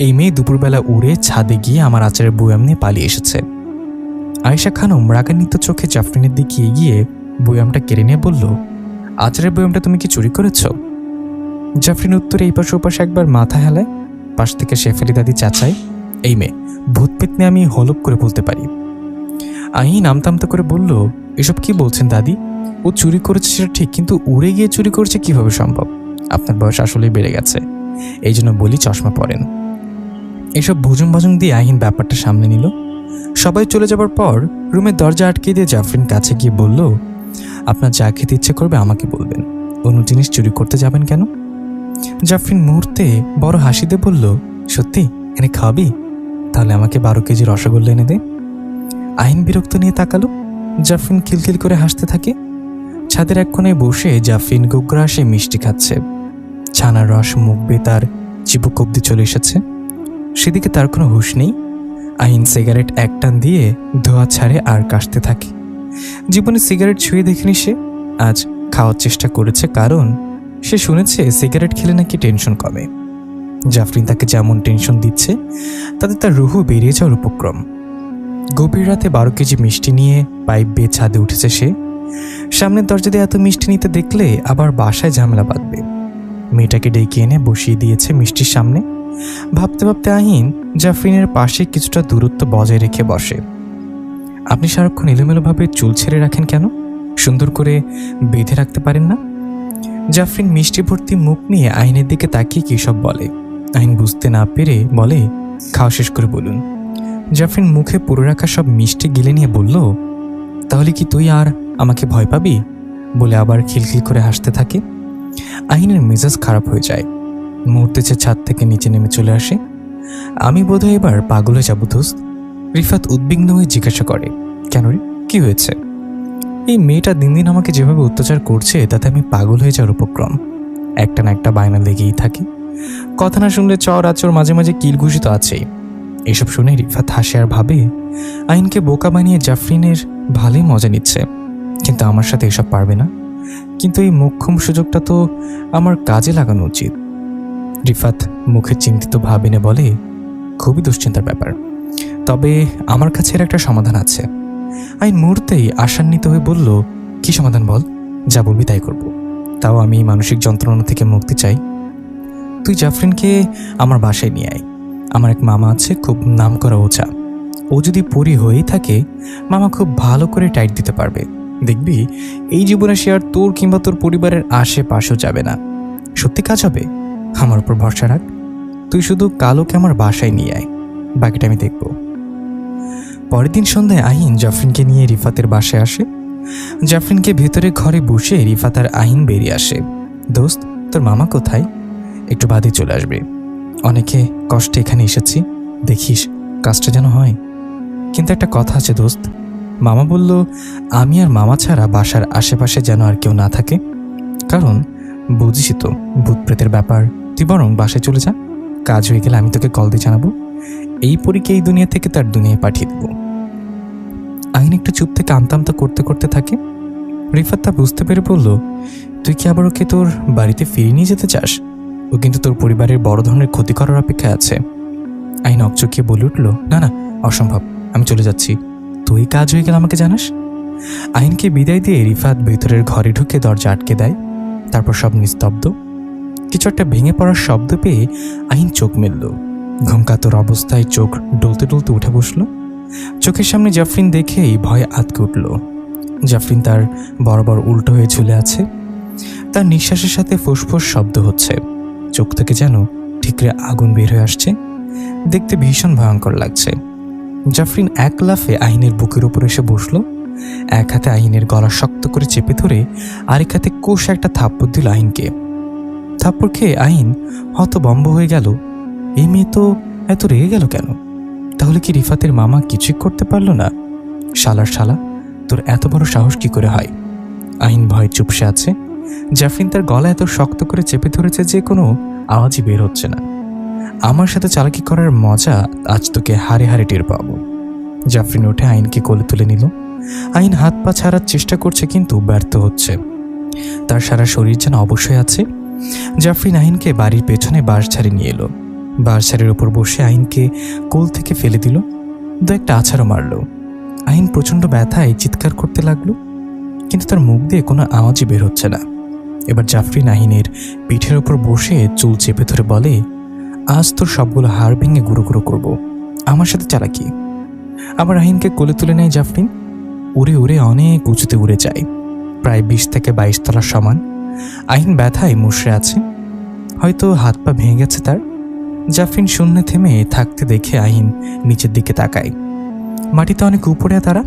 A: এই মেয়ে দুপুরবেলা উড়ে ছাদে গিয়ে আমার আচারের বয়াম নিয়ে পালিয়ে এসেছে। আয়েশা খানম রাগান্বিত চোখে জাফরিনের দিকে এগিয়ে বয়ামটা কেড়ে নিয়ে বলল, আচারের বয়ামটা তুমি কি চুরি করেছ? জাফরিন উত্তরে এই পাশে ওপাশে একবার মাথা হেলায়। পাশ থেকে শেফালি দাদি চাচাই, এই মেয়ে ভূত পেতনি আমি হলপ করে বলতে পারি। আহিন আমতামতা করে বলল, এসব কি বলছেন দাদি? ও চুরি করেছে সেটা ঠিক, কিন্তু উড়ে গিয়ে চুরি করেছে কিভাবে সম্ভব? আপনার বয়স আসলেই বেড়ে গেছে, এই জন্য বলি চশমা পরেন। এসব ভুজুম ভাজুম দিয়ে আহিন ব্যাপারটা সামনে নিল। সবাই চলে যাবার পর রুমের দরজা আটকে দিয়ে জাফরিন কাছে গিয়ে বলল, আপনার যা খেতে ইচ্ছে করবে আমাকে বলবেন, অন্য জিনিস চুরি করতে যাবেন কেন? জাফরিন মুহূর্তে বড় হাসি দিয়ে বলল, সত্যি এনে খাওয়াবি? তাহলে আমাকে 12 কেজি রসগোল্লা এনে দে। আহিন বিরক্ত নিয়ে তাকালো। জাফরিন খিলখিল করে হাসতে থাকে। ছাদের এক কোণায় বসে জাফরিন গোগ্রাসে মিষ্টি খাচ্ছে। ছানার রস মুখ বেয়ে তার চিবুক অব্দি চলে এসেছে। সেদিকে তার কোনো হুঁশ নেই। আহিন সিগারেট এক টান দিয়ে ধোয়া ছাড়ে আর কাশতে থাকে। জীবনে সিগারেট ছুঁয়ে দেখেনি সে, আজ খাওয়ার চেষ্টা করেছে, কারণ সে শুনেছে সিগারেট খেলে নাকি টেনশন কমে। জাফরিন তাকে যেমন টেনশন দিচ্ছে তাতে তার রুহু বেরিয়ে যাওয়ার উপক্রম। গভীর রাতে 12 কেজি মিষ্টি নিয়ে পাইপ বেয়ে ছাদে উঠেছে সে। সামনের দরজা দিয়ে এত মিষ্টি নিতে দেখলে আবার বাসায় ঝামেলা বাঁধবে। মেয়েটাকে ডেকে এনে বসিয়ে দিয়েছে মিষ্টির সামনে। ভাবতে ভাবতে আহিন জাফরিনের পাশে কিছুটা দূরত্ব বজায় রেখে বসে। আপনি সারাক্ষণ এলোমেলোভাবে চুল ছেড়ে রাখেন কেন? সুন্দর করে বেঁধে রাখতে পারেন না? জাফরিন মিষ্টি ভর্তি মুখ নিয়ে আহিনের দিকে তাকিয়ে কী সব বলে। আহিন বুঝতে না পেরে বলে, খাওয়া শেষ করে বলুন। জাফরিন মুখে পুরো রাখা সব মিষ্টি গিলে নিয়ে বলল, তাহলে কি তুই আর আমাকে ভয় পাবি? বলে আবার খিলখিল করে হাসতে থাকে। আহিনের মেজাজ খারাপ হয়ে যায়। মুহূর্তে সে ছাদ থেকে নিচে নেমে চলে আসে। আমি বোধহয় এবার পাগল হয়ে যাবো দোস্ত। রিফাত উদ্বিগ্ন হয়ে জিজ্ঞাসা করে, কেন রে, কি হয়েছে? এই মেয়েটা দিন দিন আমাকে যেভাবে অত্যাচার করছে তাতে আমি পাগল হয়ে যাওয়ার উপক্রম। একটা না একটা বায়না লেগেই থাকে। কথা না শুনলে চর আচর, মাঝে মাঝে কিলঘুষি তো আছেই। এসব শুনে রিফাত হাসে আর ভাবে আইনকে বোকা বানিয়ে জাফরিনের ভালোই মজা নিচ্ছে, কিন্তু আমার সাথে এসব পারবে না। কিন্তু এই মোক্ষম সুযোগটা তো আমার কাজে লাগানো উচিত। রিফাত মুখে চিন্তিত ভাব এনে বলে, খুবই দুশ্চিন্তার ব্যাপার, তবে আমার কাছে এর একটা সমাধান আছে। আইন মুহূর্তেই আশান্বিত হয়ে বলল, কি সমাধান বল, যা বলবি তাই করব। তাও আমি মানসিক যন্ত্রণা থেকে মুক্তি চাই। তুই জাফরিনকে আমার বাসায় নিয়ে আয়। আমার এক মামা আছে, খুব নামকরা ওঝা। ও যদি পরি হয়েই থাকে, মামা খুব ভালো করে টাইট দিতে পারবে। দেখবি এই জীবনে সে আর তোর কিংবা তোর পরিবারের আশেপাশেও যাবে না। সত্যি কাজ হবে, আমার উপর ভরসা রাখ। তুই শুধু কালোকে আমার বাসায় নিয়ে আয়, বাকিটা আমি দেখব। পরের দিন সন্ধ্যায় আহিন জাফরিনকে নিয়ে রিফাতের বাসায় আসে। জাফরিনকে ভেতরে ঘরে বসে রিফাত আর আহিন বেরিয়ে আসে। দোস্ত, তোর মামা কোথায়? একটু বাদে চলে আসবে। অনেকে কষ্টে এখানে এসেছি, দেখিস কাজটা যেন হয়। কিন্তু একটা কথা আছে দোস্ত, মামা বলল আমি আর মামা ছাড়া বাসার আশেপাশে যেন আর কেউ না থাকে। কারণ বুঝিসই তো ভূত প্রেতের ব্যাপার। তুই বরং বাসায় চলে যা, কাজ হয়ে গেলে আমি তোকে কল দিয়ে জানাবো। এই পরীকে এই দুনিয়া থেকে তার দুনিয়ায় পাঠিয়ে দেব। আইন একটু চুপ থেকে আমতা আমতা করতে করতে থাকে। রিফাত তা বুঝতে পেরে বলল, তুই কি আবার ওকে তোর বাড়িতে ফিরিয়ে নিয়ে যেতে চাস? ও কিন্তু তোর পরিবারের বড় ধরনের ক্ষতি করার অপেক্ষায় আছে। আইন অকচকিয়ে বলে উঠল, না না, অসম্ভব, আমি চলে যাচ্ছি। তুই কাজ হয়ে গেলে আমাকে জানাস। আইনকে বিদায় দিয়ে রিফাত ভেতরের ঘরে ঢুকে দরজা আটকে দেয়। তারপর সব নিস্তব্ধ। কিছু একটা ভেঙে পড়ার শব্দ পেয়ে আইন চোখ মেলল। ঘুমকাতর অবস্থায় চোখ ডলতে ডলতে উঠে বসল। চোখের সামনে জাফরিন দেখেই ভয়ে আঁতকে উঠল। জাফরিন তার বরাবর উল্টো হয়ে ঝুলে আছে। তার নিঃশ্বাসের সাথে ফুসফুস শব্দ হচ্ছে। চোখ থেকে যেন ঠিকরে আগুন বের হয়ে আসছে। দেখতে ভীষণ ভয়ঙ্কর লাগছে। জাফরিন এক লাফে আহিনের বুকের উপর এসে বসল। এক হাতে আহিনের গলা শক্ত করে চেপে ধরে আরেক হাতে কোষ একটা থাপ্পড় দিল আহিনকে। থাপ্পড় খেয়ে আহিন হতভম্ব হয়ে গেল। এই মেয়ে তো এত রেগে গেল কেন? তাহলে কি রিফাতের মামা কিছুই করতে পারল না? শালার শালা, তোর এত বড় সাহস কি করে হয়? আহিন ভয়ে চুপসে আছে। জাফরিন তার গলা এত শক্ত করে চেপে ধরেছে যে কোনো আওয়াজই বের হচ্ছে না। আমার সাথে চালাকি করার মজা আজ তোকে হারে হারে টের পাবো। জাফরিন উঠে আইনকে কোলে তুলে নিল। আইন হাত পা ছাড়ার চেষ্টা করছে, কিন্তু ব্যর্থ হচ্ছে। তার সারা শরীর যেন অবশ্যই আছে। জাফরিন আহিনকে বাড়ির পেছনে বাঁশঝাড়ে নিয়ে এলো। বাঁশঝাড়ের উপর বসে আহিনকে কোল থেকে ফেলে দিল। দু একটা আছাড়ও মারল। আহিন প্রচণ্ড ব্যথায় চিৎকার করতে লাগলো, কিন্তু তার মুখ দিয়ে কোনো আওয়াজই বের হচ্ছে না। এবার জাফরিন আহিনের পিঠের উপর বসে চুল চেপে ধরে বলে, আজ তোর সবগুলো হাড় ভেঙে গুঁড়ো গুঁড়ো করবো। আমার সাথে চালাকি। আবার আহিনকে কোলে তুলে নেয় জাফরিন। উড়ে উড়ে অনেক উঁচুতে উড়ে যায়, প্রায় 20 থেকে 22 তলার সমান। আহিন ব্যথায় মুষড়ে আছে, হয়তো হাত পা ভেঙে গেছে তার। জাফরিন শূন্যে থেমে থাকতে দেখে আহিন নিচের দিকে তাকায়। মাটিতে অনেক উপরে তারা।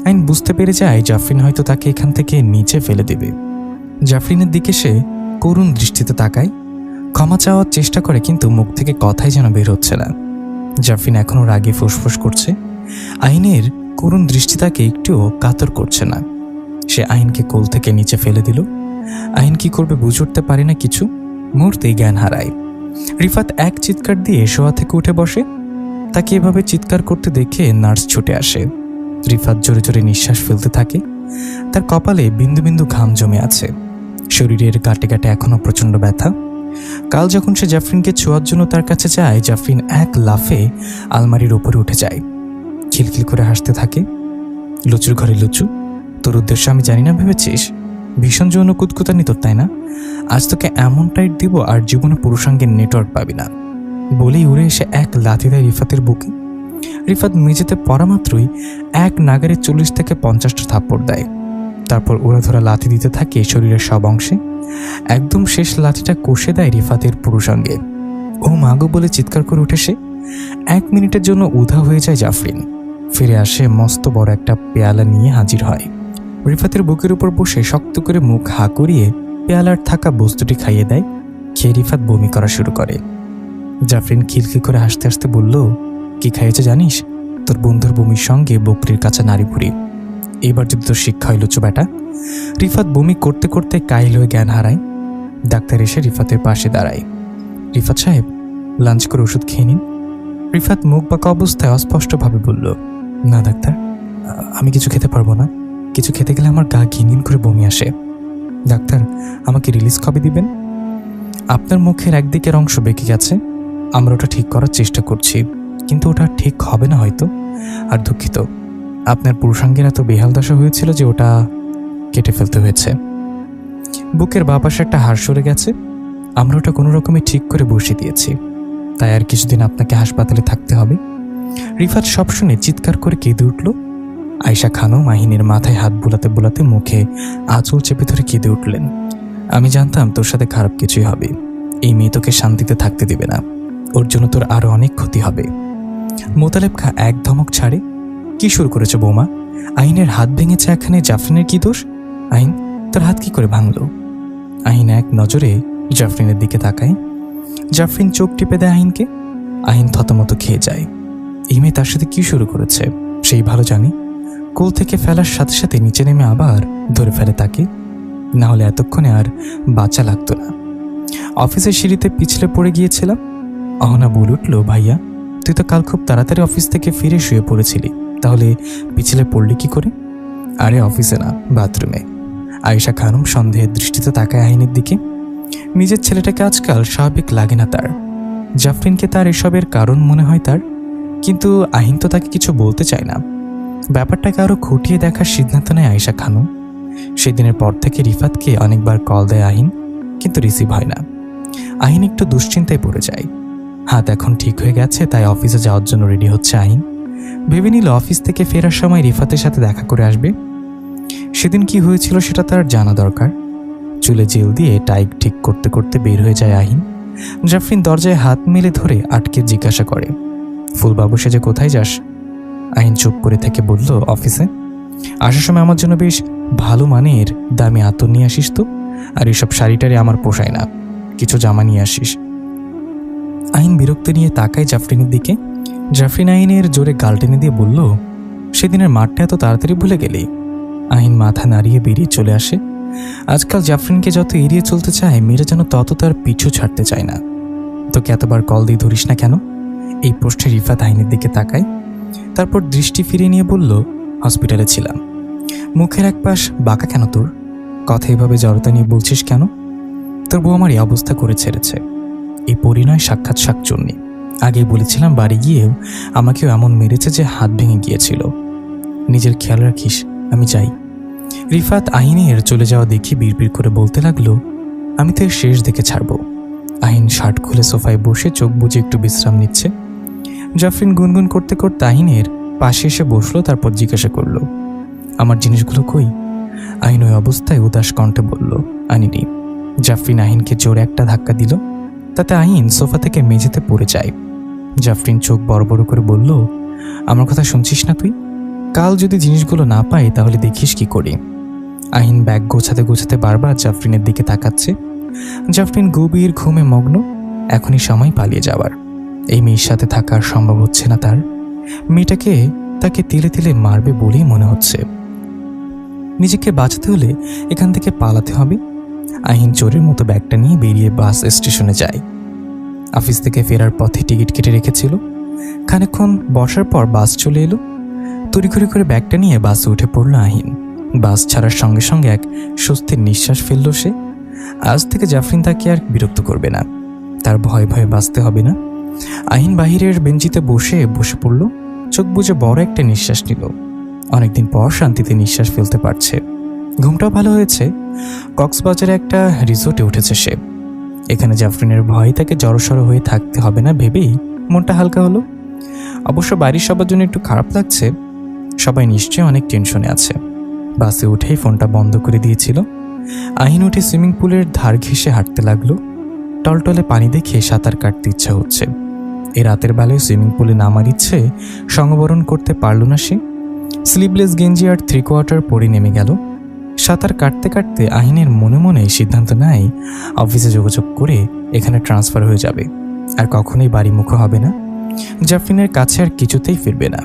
A: আহিন বুঝতে পেরে যায় জাফরিন হয়তো তাকে এখান থেকে নিচে ফেলে দেবে। জাফরিনের দিকে সে করুণ দৃষ্টিতে তাকায়, ক্ষমা চাওয়ার চেষ্টা করে, কিন্তু মুখ থেকে কথাই যেন বের হচ্ছে না। জাফরিন এখনও রাগে ফুসফুস করছে। আহিনের করুণ দৃষ্টি তাকে একটুও কাতর করছে না। সে আহিনকে কোল থেকে নিচে ফেলে দিল। আহিন কি করবে বুঝে উঠতে পারে না কিছু। মুহূর্তেই জ্ঞান হারায়। রিফাত এক চিৎকার দিয়ে শোয়া থেকে উঠে বসে। তাকে এভাবে চিৎকার করতে দেখে নার্স ছুটে আসে। রিফাত জোরে জোরে নিঃশ্বাস ফেলতে থাকে। তার কপালে বিন্দু বিন্দু ঘাম জমে আছে। শরীরের গাঁটে গাঁটে এখনো প্রচণ্ড ব্যথা। কাল যখন সে জাফরিনকে ছোঁয়ার জন্য তার কাছে যায়, জাফরিন এক লাফে আলমারির উপরে উঠে যায়। খিলখিল করে হাসতে থাকে। লুচুর ঘরে লুচু, তোর উদ্দেশ্য আমি জানি না ভেবেছিস? ভীষণ যৌন কুতকুতানি তোর, তাই না? আজ তোকে এমন টাইট দিব আর জীবনে পুরুষাঙ্গের নেটওয়ার্ক পাবি না। বলেই উড়ে এসে এক লাথি দেয় রিফাতের বুকে। রিফাত মেঝেতে পড়া মাত্রই এক নাগারে 40 থেকে 50টা থাপ্পড় দেয়। তারপর উড়াধরা লাথি দিতে থাকে শরীরের সব অংশে। একদম শেষ লাথিটা কষে দেয় রিফাতের পুরুষাঙ্গে। ও মাগো বলে চিৎকার করে উঠে সে। 1 মিনিটের জন্য উধাও হয়ে যায় জাফরিন। ফিরে আসে মস্ত বড় একটা পেয়ালা নিয়ে হাজির হয়। রিফাতের বুকের উপর বসে শক্ত করে মুখ হা করিয়ে পেয়ালার থাকা বস্তুটি খাইয়ে দেয়। খেয়ে রিফাত বমি করা শুরু করে। জাফরিন খিলখিল করে হাসতে হাসতে বলল, কি খাইয়েছে জানিস? তোর বন্ধুর বমির সঙ্গে বকরির কাছে নাড়ি ভুড়ি। এবার যদি তোর শিক্ষা হইল চো বেটা। রিফাত বমি করতে করতে কাইল হয়ে জ্ঞান হারায়। ডাক্তার এসে রিফাতের পাশে দাঁড়ায়। রিফাত সাহেব, লাঞ্চ করে ওষুধ খেয়ে নিন। রিফাত মুখ বাঁকা অবস্থায় অস্পষ্টভাবে বলল, না ডাক্তার, আমি কিছু খেতে পারবো না। কিছু খেতে গেলে আমার গা ঘিনঘিন করে বমি আসে। ডাক্তার, আমাকে রিলিজ কবে দিবেন? আপনার মুখের একদিকের অংশ বেঁকে গেছে, আমরা ওটা ঠিক করার চেষ্টা করছি, কিন্তু ওটা ঠিক হবে না হয়তো। আর দুঃখিত, আপনার পুরুষাঙ্গের এত বেহাল দশা হয়েছিল যে ওটা কেটে ফেলতে হয়েছে। বুকের বাঁ পাশে একটা হাড় সরে গেছে, আমরা ওটা কোনো রকমে ঠিক করে বসিয়ে দিয়েছি, তাই আর কিছুদিন আপনাকে হাসপাতালে থাকতে হবে। রিফাত সব শুনে চিৎকার করে কেঁদে উঠল। আয়েশা খানও মাহিনের মাথায় হাত বোলাতে বোলাতে মুখে আঁচল চেপে ধরে কেঁদে উঠলেন। আমি জানতাম তোর সাথে খারাপ কিছুই হবে। এই মেয়ে তোকে শান্তিতে থাকতে দেবে না, ওর জন্য তোর আরো অনেক ক্ষতি হবে। মোতালেব খা এক ধমক ছাড়ে, কি শুরু করেছে বৌমা? আহিনের হাত ভেঙেছে এখানে, জাফরিনের কি দোষ? আহিন, তোর হাত কি করে ভাঙলো? আহিন এক নজরে জাফরিনের দিকে তাকায়। জাফরিন চোখ টিপে দেয় আহিনকে। আহিন থতমত খেয়ে যায়। এই মেয়ে তার সাথে কি শুরু করেছে সেই ভালো জানি। কোল থেকে ফেলার সাথে সাথে নিচে নেমে আবার ধরে ফেলে তাকে, না হলে এতক্ষণে আর বাঁচা লাগতো না। অফিসের সিঁড়িতে পিছলে পড়ে গিয়েছিলাম। অহনা বলে উঠল, ভাইয়া তুই তো কাল খুব তাড়াতাড়ি অফিস থেকে ফিরে শুয়ে পড়েছিলি, তাহলে পিছলে পড়লি কি করে? আরে অফিসে না, বাথরুমে। আয়েশা খানম সন্দেহের দৃষ্টিতে তাকায় আহিনের দিকে। নিজের ছেলেটাকে আজকাল স্বাভাবিক লাগে না তার। জাফরিনকে তার এসবের কারণ মনে হয় তার, কিন্তু আহিন তো তাকে কিছু বলতে চায় না। ব্যাপারটাকে আরও খুঁটিয়ে দেখার সিদ্ধান্ত নেয় আয়েশা খানম। সেদিনের পর থেকে রিফাতকে অনেকবার কল দেয় আহিন, কিন্তু রিসিভ হয় না। আহিন একটু দুশ্চিন্তায় পড়ে যায়। হাত এখন ঠিক হয়ে গেছে, তাই অফিসে যাওয়ার জন্য রেডি হচ্ছে আহিন। ভেবে নিল অফিস থেকে ফেরার সময় রিফাতের সাথে দেখা করে আসবে। সেদিন কি হয়েছিল সেটা তার জানা দরকার। চুলে জেল দিয়ে টাই ঠিক করতে করতে বের হয়ে যায় আহিন। জাফরিন দরজায় হাত মেলে ধরে আটকে জিজ্ঞাসা করে, ফুলবাবু সেজে কোথায় যাস? আহিন চুপ করে থেকে বলল, অফিসে। আসার সময় আমার জন্য বেশ ভালো মানের দামি আতর নিয়ে আসিস তো, আর এসব শাড়িটারে আমার পোষায় না, কিছু জামা নিয়ে আসিস। আহিন বিরক্ত নিয়ে তাকায় জাফরিনের দিকে। জাফরিন আহিনের জোরে গাল টেনে দিয়ে বলল, সেদিনের মাঠটা এত তাড়াতাড়ি ভুলে গেলি? আহিন মাথা নাড়িয়ে বেরিয়ে চলে আসে। আজকাল জাফরিনকে যত এড়িয়ে চলতে চায়, মেয়েরা যেন তত তার পিছু ছাড়তে চায় না। তোকে এতবার কল দিয়ে ধরিস না কেন? এই প্রশ্নে রিফাত আহিনের দিকে তাকায়, তারপর দৃষ্টি ফিরিয়ে নিয়ে বলল, হসপিটালে ছিলাম। মুখের এক পাশ বাঁকা কেন তোর? কথা এভাবে জড়তা নিয়ে বলছিস কেন? তোর বউ আমার এই অবস্থা করে ছেড়েছে। এই পরিণয় সাক্ষাৎ শাকচুন্নি। আগে বলেছিলাম, বাড়ি গিয়েও আমাকেও এমন মেরেছে যে হাত ভেঙে গিয়েছিল। নিজের খেয়াল রাখিস, আমি যাই। রিফাত আহিনের চলে যাওয়া দেখি বিড়বিড় করে বলতে লাগলো, আমি তো এর শেষ দেখে ছাড়ব। আহিন শার্ট খুলে সোফায় বসে চোখ বুজে একটু বিশ্রাম নিচ্ছে। জাফরিন গুনগুন করতে করতে আহিনের পাশে এসে বসলো, তারপর জিজ্ঞাসা করলো, আমার জিনিসগুলো কই? আহিন ওই অবস্থায় উদাস কণ্ঠে বলল, আনিনি। জাফরিন আহিনকে জোরে একটা ধাক্কা দিল, তাতে আহিন সোফা থেকে মেঝেতে পড়ে যায়। জাফরিন চোখ বড় বড় করে বলল, আমার কথা শুনছিস না তুই? কাল যদি জিনিসগুলো না পাই তাহলে দেখিস কি করি। আহিন ব্যাগ গোছাতে গোছাতে বারবার জাফরিনের দিকে তাকাচ্ছে। জাফরিন গভীর ঘুমে মগ্ন। এখনই সময় পালিয়ে যাওয়ার। এই মেয়ের সাথে থাকার সম্ভব হচ্ছে না তার। মেয়েটাকে তাকে তিলে তিলে মারবে বলেই মনে হচ্ছে। নিজেকে বাঁচাতে হলে এখান থেকে পালাতে হবে। আহিন চোরের মতো ব্যাগটা নিয়ে বেরিয়ে বাস স্টেশনে যায়। অফিস থেকে ফেরার পথে টিকিট কেটে রেখেছিল। খানিকক্ষণ বসার পর বাস চলে এলো। তড়িঘড়ি করে ব্যাগটা নিয়ে বাসে উঠে পড়ল আহিন। বাস ছাড়ার সঙ্গে সঙ্গে এক স্বস্তির নিঃশ্বাস ফেলল সে। আজ থেকে জাফরিন তাকে আর বিরক্ত করবে না, তার ভয়ে ভয়ে বাঁচতে হবে না। আহিন বাহিরের বেঞ্চিতে বসে পড়ল। চোখ বুজে বড় একটা নিঃশ্বাস নিল। অনেকদিন পর শান্তিতে নিঃশ্বাস ফেলতে পারছে। ঘুমটাও ভালো হয়েছে। কক্সবাজারে একটা রিসোর্টে উঠেছে সে। এখানে জাফরিনের ভয় তাকে জড়সড় হয়ে থাকতে হবে না ভেবেই মনটা হালকা হলো। অবশ্য বাড়ির সবার জন্য একটু খারাপ লাগছে। সবাই নিশ্চয়ই অনেক টেনশনে আছে। বাসে উঠেই ফোনটা বন্ধ করে দিয়েছিল। আহিন উঠে সুইমিং পুলের ধার ঘেঁষে হাঁটতে লাগলো। টলটলে পানি দেখে সাঁতার কাটতে ইচ্ছা হচ্ছে। এ রাতের বেলায় সুইমিং পুলে নামার ইচ্ছে সংবরণ করতে পারল না সে। স্লিভলেস গেঞ্জি আর 3/4 পরে নেমে গেল। সাঁতার কাটতে কাটতে আহিনের মনে মনে সিদ্ধান্ত নেয় অফিসে যোগাযোগ করে এখানে ট্রান্সফার হয়ে যাবে। আর কখনোই বাড়িমুখো হবে না, জাফরিনের কাছে আর কিছুতেই ফিরবে না।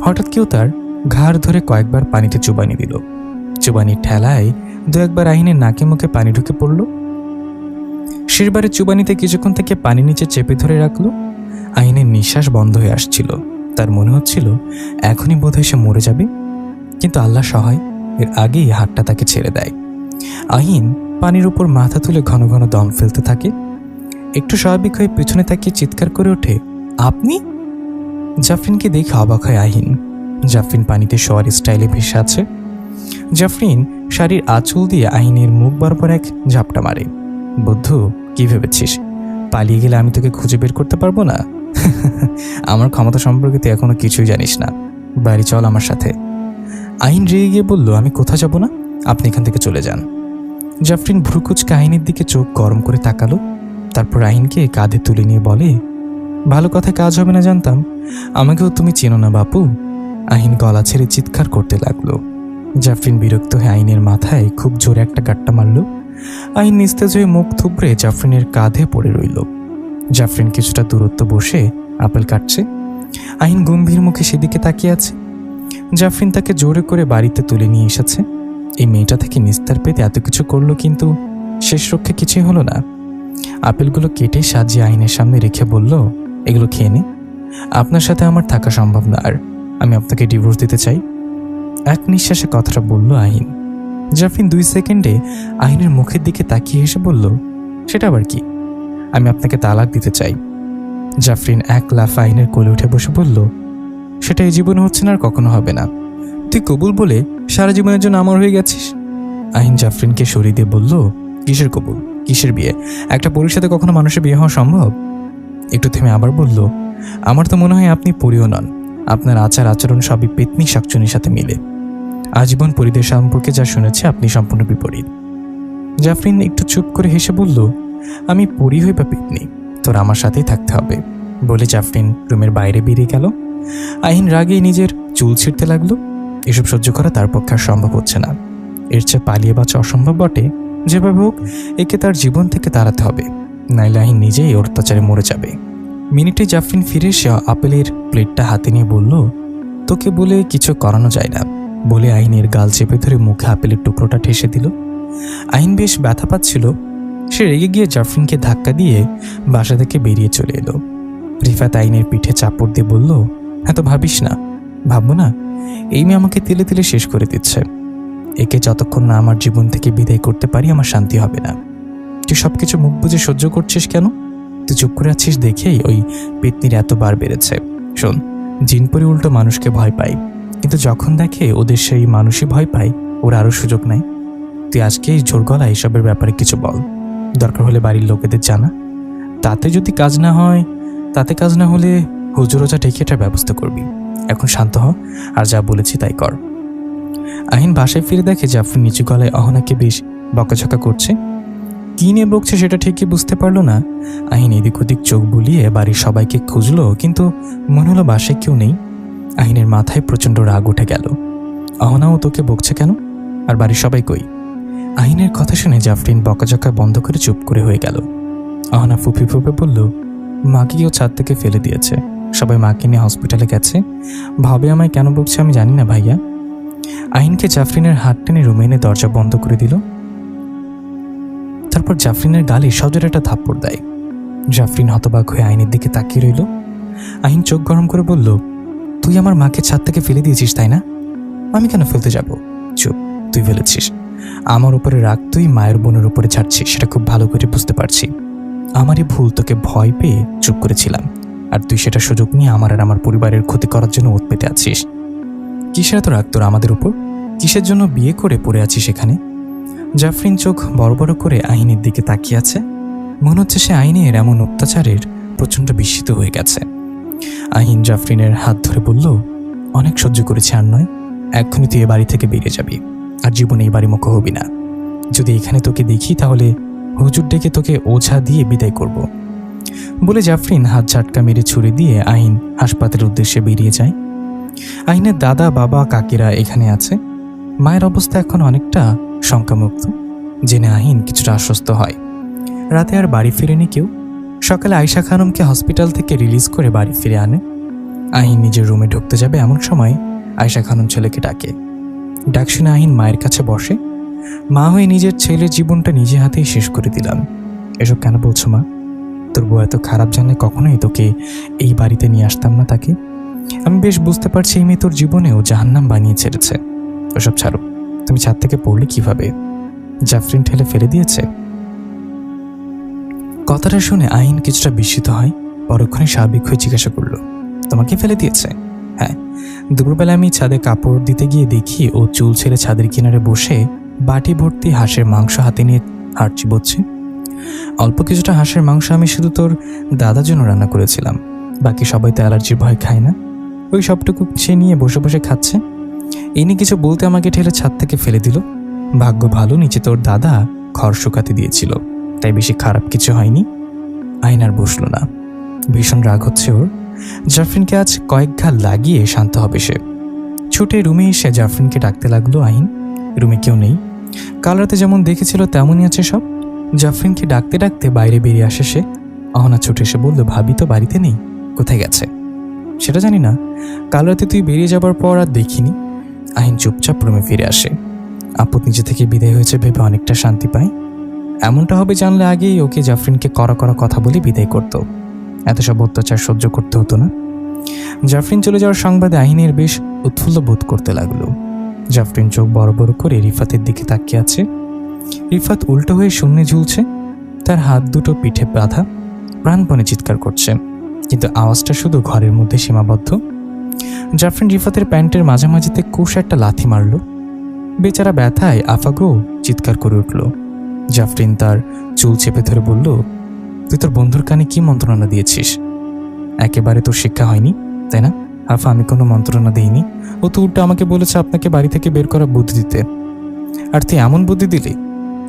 A: হঠাৎ কেউ তার ঘাড় ধরে কয়েকবার পানিতে চুবানি দিল। চুবানির ঠেলায় দু একবার আহিনের নাকে মুখে পানি ঢুকে পড়ল। শেষবারের চুবানিতে কিছুক্ষণ থেকে পানি নিচে চেপে ধরে রাখলো। আহিনের নিঃশ্বাস বন্ধ হয়ে আসছিল। তার মনে হচ্ছিল এখনই বোধহয় সে মরে যাবে, কিন্তু আল্লাহ সহায়, এর আগেই হাতটা তাকে ছেড়ে দেয়। আহিন পানির উপর মাথা তুলে ঘন ঘন দম ফেলতে থাকে। একটু স্বাভাবিক হয়ে পেছনে তাকিয়ে চিৎকার করে ওঠে, আপনি? জাফরিনকে দেখে অবাক হয় আহিন। জাফরিন পানিতে শোয়ার স্টাইলে ভেসে আছে। জাফরিন শাড়ির আঁচল দিয়ে আহিনের মুখ বরাবর এক ঝাপটা মারে। বুদ্ধু, কি ভেবেছিস পালিয়ে গেলে আমি তোকে খুঁজে বের করতে পারবো না? আমার ক্ষমতা সম্পর্কে তুই এখনো কিছুই জানিস না। বাড়ি চল আমার সাথে। আহিন রেগে গিয়ে বলল, আমি কোথাও যাব না, আপনি এখান থেকে চলে যান। জাফরিন ভ্রুকুচকে আহিনের দিকে চোখ গরম করে তাকালো। তারপর আহিনকে কাঁধে তুলে নিয়ে বলে, ভালো কথায় কাজ হবে না জানতাম, আমাকেও তুমি চেনো না বাপু। আহিন গলা ছেড়ে চিৎকার করতে লাগলো। জাফরিন বিরক্ত হয়ে আহিনের মাথায় খুব জোরে একটা গাট্টা মারল। আহিন নিস্তেজ হয়ে মুখ থুবড়ে জাফরিনের কাঁধে পড়ে রইল। জাফরিন কিছুটা দূরত্ব বসে আপেল কাটছে। আহিন গম্ভীর মুখে সেদিকে তাকিয়ে আছে। জাফরিন তাকে জোরে করে বাড়িতে তুলে নিয়ে এসেছে। এই মেয়েটা থেকে নিস্তার পেতে এত কিছু করলো, কিন্তু শেষ রক্ষে কিছুই হলো না। আপেলগুলো কেটে সাজিয়ে আহিনের সামনে রেখে বলল, এগুলো খেয়ে নে, আপনার সাথে আমার থাকা সম্ভব না, আর আমি আপনাকে ডিভোর্স দিতে চাই। এক নিঃশ্বাসে কথাটা বলল আহিন। জাফরিন 2 সেকেন্ডে আহিনের মুখের দিকে তাকিয়ে হেসে বলল, সেটা আবার কি? আমি আপনাকে তালাক দিতে চাই। জাফরিন এক লাফ আহিনের কোলে উঠে বসে বলল, সেটা এই জীবনে হচ্ছে না, আর কখনো হবে না। তুই কবুল বলে সারা জীবনের জন্য আমার হয়ে গেছিস। আহিন জাফরিনকে সরিয়ে দিয়ে বলল, কিসের কবুল, কিসের বিয়ে? একটা পরীর সাথে কখনো মানুষের বিয়ে হওয়া সম্ভব? একটু থেমে আবার বলল, আমার তো মনে হয় আপনি পরীও নন, আপনার আচার আচরণ সবই পেতনি শাকচুনির সাথে মিলে। আজীবন পরিদের সম্পর্কে যা শুনেছি আপনি সম্পূর্ণ বিপরীত। জাফরিন একটু চুপ করে হেসে বলল, আমি পরী হই বা পেতনি, তোর আমার সাথেই থাকতে হবে। বলে জাফরিন রুমের বাইরে বেরিয়ে গেল। আহিন রাগে নিজের চুল ছিঁড়তে লাগলো। এসব সহ্য করা তার পক্ষে আর সম্ভব হচ্ছে না। এর চেয়ে পালিয়ে বাঁচা অসম্ভব বটে। যেভাবে হোক একে তার জীবন থেকে তাড়াতে হবে, নাইলে আহিন নিজেই ওর অত্যাচারে মরে যাবে। মিনিটে জাফরিন ফিরে এসে আপেলের প্লেটটা হাতে নিয়ে বলল, তোকে বলে কিছু করানো যায় না। বলে আহিনের গাল চেপে ধরে মুখে আপেলের টুকরোটা ঠেসে দিল। আহিন বেশ ব্যথা পাচ্ছিল। সে রেগে গিয়ে জাফরিনকে ধাক্কা দিয়ে বাসা থেকে বেরিয়ে চলে এলো। রিফাত আহিনের পিঠে চাপড় দিয়ে বলল, এত ভাবিস না। ভাববো না? এই মেয়ে আমাকে তিলে তিলে শেষ করে দিচ্ছে। একে যতক্ষণ না আমার জীবন থেকে বিদায় করতে পারি আমার শান্তি হবে না। তুই সবকিছু মুখ বুঝে সহ্য করছিস কেন? তুই চুপ করে আছিস দেখেই ওই পেতনির এত বার বেড়েছে। শোন, জিনপরি উল্টো মানুষকে ভয় পায়, কিন্তু যখন দেখে ওদের সেই মানুষই ভয় পায়, ওর আরও সুযোগ নাই। তুই আজকে জোর গলা এসবের ব্যাপারে কিছু বল। দরকার হলে বাড়ির লোকেদের জানা। তাতে যদি কাজ না হয়, তাতে কাজ না হলে হুজুরোজা ডেকে এটার ব্যবস্থা করবি। এখন শান্ত হ, আর যা বলেছি তাই কর। আহিন বাসায় ফিরে দেখে জাফরিন নিচু গলায় অহনাকে বেশ বকাঝকা করছে। কি নিয়ে বকছে সেটা ঠিকই বুঝতে পারল না। আহিন এদিক ওদিক চোখ বুলিয়ে বাড়ির সবাইকে খুঁজলো, কিন্তু মনে হলো বাসায় কেউ নেই। আহিনের মাথায় প্রচণ্ড রাগ উঠে গেল। অহনাও তোকে বকছে কেন? আর বাড়ির সবাই কই? আহিনের কথা শুনে জাফরিন বকাঝকা বন্ধ করে চুপ করে হয়ে গেল। অহনা ফুপি ফুপে বলল, মাকে কেউ ছাদ থেকে ফেলে দিয়েছে, সবাই মাকে নিয়ে হসপিটালে গেছে। ভাবে আমায় কেন বকছে আমি জানি না ভাইয়া। আহিনকে জাফরিনের হাত টেনে রুমে এনে দরজা বন্ধ করে দিল। তারপর জাফরিনের গালে সজোরে একটা থাপ্পড় দেয়। জাফরিন হতবাক হয়ে আহিনের দিকে তাকিয়ে রইল। আহিন চোখ গরম করে বলল, তুই আমার মাকে ছাদ থেকে ফেলে দিয়েছিস তাই না? আমি কেন ফেলতে যাব? চুপ, তুই ফেলেছিস। আমার উপরে রাগ তুই মায়ের বোনের উপরে ছাড়ছিস, সেটা খুব ভালো করে বুঝতে পারছি। আমারই ভুল, তোকে ভয় পেয়ে চুপ করেছিলাম, আর তুই সেটা সুযোগ নিয়ে আমার আর আমার পরিবারের ক্ষতি করার জন্য ওত পেতে আছিস। কিসের এত রাগ তোর আমাদের উপর? কিসের জন্য বিয়ে করে পড়ে আছিস এখানে? জাফরিন চোখ বড় বড় করে আহিনের দিকে তাকিয়ে আছে। মনে হচ্ছে সে আইনের এমন অত্যাচারের প্রচণ্ড বিস্মিত হয়ে গেছে। আহিন জাফরিনের হাত ধরে বলল, অনেক সহ্য করেছি, আর নয়। এক্ষুনি তুই এ বাড়ি থেকে বেরিয়ে যাবি, আর জীবনে এই বাড়ি মুখ হবি না। যদি এখানে তোকে দেখি তাহলে হুজুর ডেকে তোকে ওঝা দিয়ে বিদায় করব। বলে জাফরিন হাত ঝাটকা মেরে ছুড়ে দিয়ে আহিন হাসপাতালের উদ্দেশ্যে বেরিয়ে যায়। আহিনের দাদা বাবা কাকিরা এখানে আছে। মায়ের অবস্থা এখন অনেকটা শঙ্কামুক্ত জেনে আহিন কিছুটা আশ্বস্ত হয়। রাতে আর বাড়ি ফিরেনি কেউ। সকালে আয়শা খানমকে হসপিটাল থেকে রিলিজ করে বাড়ি ফিরে আনে। আহিন নিজের রুমে ঢুকতে যাবে এমন সময় আয়শা খানম ছেলেকে ডাকে। ডাক শুনে আহিন মায়ের কাছে বসে। মা হয়ে নিজের ছেলের জীবনটা নিজে হাতেই শেষ করে দিলাম। এসব কেন বলছো মা? তোর বউ এত খারাপ জানলে কখনোই তোকে এই বাড়িতে নিয়ে আসতাম না তাকে। আমি বেশ বুঝতে পারছি এই মেয়ে তোর জীবনেও জাহান্নাম বানিয়ে ছেড়েছে। ওসব ছাড়ো, তুমি ছাদ থেকে পড়লে কিভাবে? জাফরিন ঠেলে ফেলে দিয়েছে? কথাটা শুনে আহিন কিছুটা বিস্মিত হয়। পরক্ষণে স্বাভাবিক হয়ে জিজ্ঞাসা করলো, তোমাকে ফেলে দিয়েছে? হ্যাঁ, দুপুরবেলা আমি ছাদে কাপড় দিতে গিয়ে দেখি ও চুল ছেড়ে ছাদের কিনারে বসে বাটি ভর্তি হাঁসের মাংস হাতে নিয়ে হাড় চিবোচ্ছে। অল্প কিছুটা হাঁসের মাংস আমি শুধু তোর দাদার জন্য রান্না করেছিলাম, বাকি সবাই তো অ্যালার্জির ভয় খায় না। ওই সবটুকু সে নিয়ে বসে বসে খাচ্ছে। এই নিয়ে কিছু বলতে আমাকে ঠেলে ছাদ থেকে ফেলে দিল। ভাগ্য ভালো নিচে তোর দাদা খড় শুকাতে দিয়েছিল, তাই বেশি খারাপ কিছু হয়নি। আহিন আর বসল না। ভীষণ রাগ হচ্ছে ওর। জাফরিনকে আজ কয়েক ঘা লাগিয়ে শান্ত হবে সে। ছুটে রুমে এসে জাফরিনকে ডাকতে লাগলো আহিন। রুমে কেউ নেই। কাল রাতে যেমন দেখেছিল তেমনই আছে সব। জাফরিনকে ডাকতে ডাকতে বাইরে বেরিয়ে আসে সে। অহনা ছুটে এসে বলল, ভাবি তো বাড়িতে নেই, কোথায় গেছে? সেটা জানি না, কাল রাতে তুই বেরিয়ে যাবার পর আর দেখিনি। আহিন চুপচাপ রুমে ফিরে আসে। আপদ নিজে থেকে বিদায় হয়েছে ভেবে অনেকটা শান্তি পায়। এমনটা হবে জানলে আগেই ওকে জাফরিনকে কড়া কড়া কথা বলে বিদায় করত। এত সব অত্যাচার সহ্য করতে হতো না। জাফরিন চলে যাওয়ার সংবাদে আহিনের বেশ উৎফুল্ল বোধ করতে লাগলো। জাফরিন চোখ বড় বড় করে রিফাতের দিকে তাকিয়ে আছে। রিফাত উল্টো হয়ে শূন্যে ঝুলছে। তার হাত দুটো পিঠে বাঁধা, প্রাণপণে চিৎকার করছে, কিন্তু আওয়াজটা শুধু ঘরের মধ্যে সীমাবদ্ধ। জাফরিন রিফাতের প্যান্টের মাঝামাঝিতে কষে একটা লাথি মারল। বেচারা ব্যথায় আফাগো চিৎকার করে উঠল। জাফরিন তার চুল চেপে ধরে বলল, তুই তোর বন্ধুর কানে কি মন্ত্রণা দিয়েছিস? একেবারে তোর শিক্ষা হয়নি, তাই না? আফা, আমি কোনো মন্ত্রণা দিইনি। ও তো উল্টা আমাকে বলেছে আপনাকে বাড়ি থেকে বের করা বুদ্ধি দিতে। আর তুই এমন বুদ্ধি দিলি?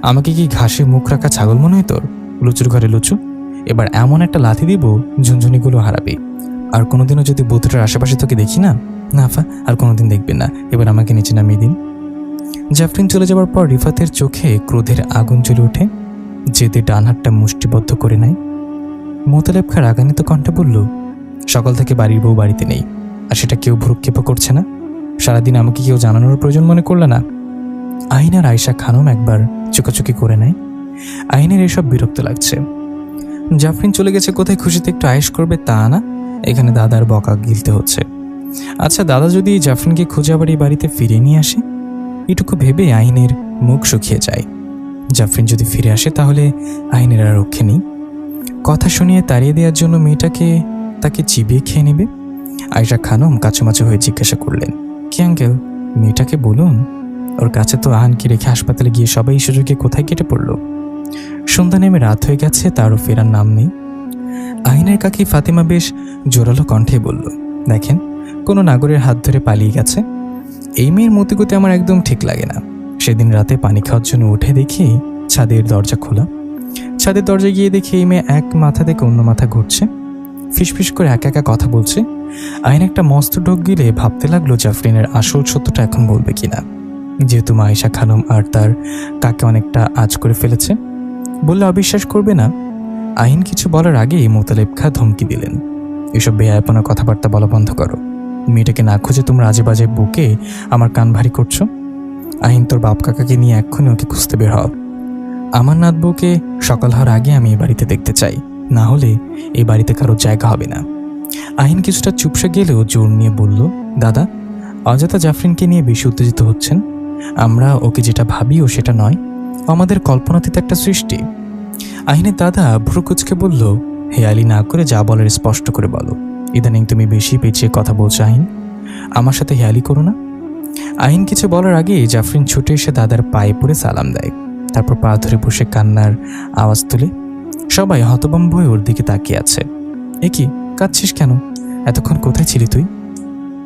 A: আমাকে কি ঘাসে মুখ রাখা ছাগল মনে হয় তোর? লুচুর ঘরে লুচু। এবার এমন একটা লাথি দিব ঝুনঝুনিগুলো হারাবি। আর কোনোদিনও যদি বুদ্ধটার আশেপাশে তোকে দেখি না, না আফা, আর কোনোদিন দেখবেন না। এবার আমাকে নিচে নামিয়ে দিন। জাফরিন চলে যাওয়ার পর রিফাতের চোখে ক্রোধের আগুন জ্বলে ওঠে। জেদে ডান হাতটা মুষ্টিবদ্ধ করে নেয়। মোতালেব খা রাগান্বিত কণ্ঠে বলল, সকাল থেকে বাড়ির বউ বাড়িতে নেই, আর সেটা কেউ ভ্রুক্ষেপ করছে না? সারাদিন আমাকে কেউ জানানোর প্রয়োজন মনে করলে না? আহিন আর আয়শা খানম একবার চোকাচুকি করে নেয়। আহিনের এসব বিরক্ত লাগছে। জাফরিন চলে গেছে কোথায় খুশিতে একটু আয়েশ করবে তা না, এখানে দাদার বকা গিলতে হচ্ছে। আচ্ছা, দাদা যদি জাফরিনকে খুঁজে আবার এই বাড়িতে ফিরিয়ে নিয়ে আসে? এটুকু ভেবে আহিনের মুখ শুকিয়ে যায়। জাফরিন যদি ফিরে আসে তাহলে আহিনের আর রক্ষে নেই। কথা শুনিয়ে তাড়িয়ে দেওয়ার জন্য মেয়েটাকে তাকে চিবিয়ে খেয়ে নেবে। আয়শা খানম কাছুমাছু হয়ে জিজ্ঞাসা করলেন, কি আঙ্কেল, মেয়েটাকে বলুন। ওর কাছে তো আহানকে রেখে হাসপাতালে গিয়ে সবাই সুযোগে কোথায় কেটে পড়ল। সন্ধ্যা নেমে রাত হয়ে গেছে, তারও ফেরার নাম নেই। আহিনের কাকি ফাতিমা বেশ জোরালো কণ্ঠে বলল, দেখেন, কোনো নাগরের হাত ধরে পালিয়ে গেছে। এই মেয়ের মতিগতি আমার একদম ঠিক লাগে না। সেদিন রাতে পানি খাওয়ার জন্য উঠে দেখি ছাদের দরজা খোলা। ছাদের দরজা গিয়ে দেখি এই মেয়ে এক মাথা থেকে অন্য মাথা ঘুরছে, ফিসফিস করে একা একা কথা বলছে। আহিন একটা মস্ত ঢোক গিলে ভাবতে লাগলো জাফরিনের আসল সত্যটা এখন বলবে কিনা, যেহেতু আয়শা খানম আর তার কাকে অনেকটা আজ করে ফেলেছে। বললে অবিশ্বাস করবে না। আহিন কিছু বলার আগেই মোতালেব খা ধমকি দিলেন, এসব বেয়াপনা কথাবার্তা বলা বন্ধ করো। মেয়েটাকে না খুঁজে তোমরা আজে বাজে বুকে আমার কান ভারী করছো। আহিন, তোর বাপ কাকাকে নিয়ে এক্ষুনি ওকে খুঁজতে বের হও। আমার নাত বউকে সকাল হওয়ার আগে আমি এই বাড়িতে দেখতে চাই, না হলে এই বাড়িতে কারোর জায়গা হবে না। আহিন কিছুটা চুপসে গেলেও জোর নিয়ে বলল, দাদা, অযথা জাফরিনকে নিয়ে বেশি উত্তেজিত হচ্ছেন। আমরা ওকে যেটা ভাবি ও সেটা নয়, আমাদের কল্পনাতীত একটা সৃষ্টি। আহিনের দাদা ভ্রু কুচকে বলল, হেয়ালি না করে যা বলার স্পষ্ট করে বলো। ইদানিং তুমি বেশি পেঁচিয়ে কথা বলছো আহিন, আমার সাথে হেয়ালি করো না। আহিন কিছু বলার আগে জাফরিন ছুটে এসে দাদার পায়ে পড়ে সালাম দেয়, তারপর পা ধরে বসে কান্নার আওয়াজ তুলে। সবাই হতভম্ব হয়ে ওর দিকে তাকিয়ে আছে। এ কি, কাঁদছিস কেন? এতক্ষণ কোথায় ছিলি তুই?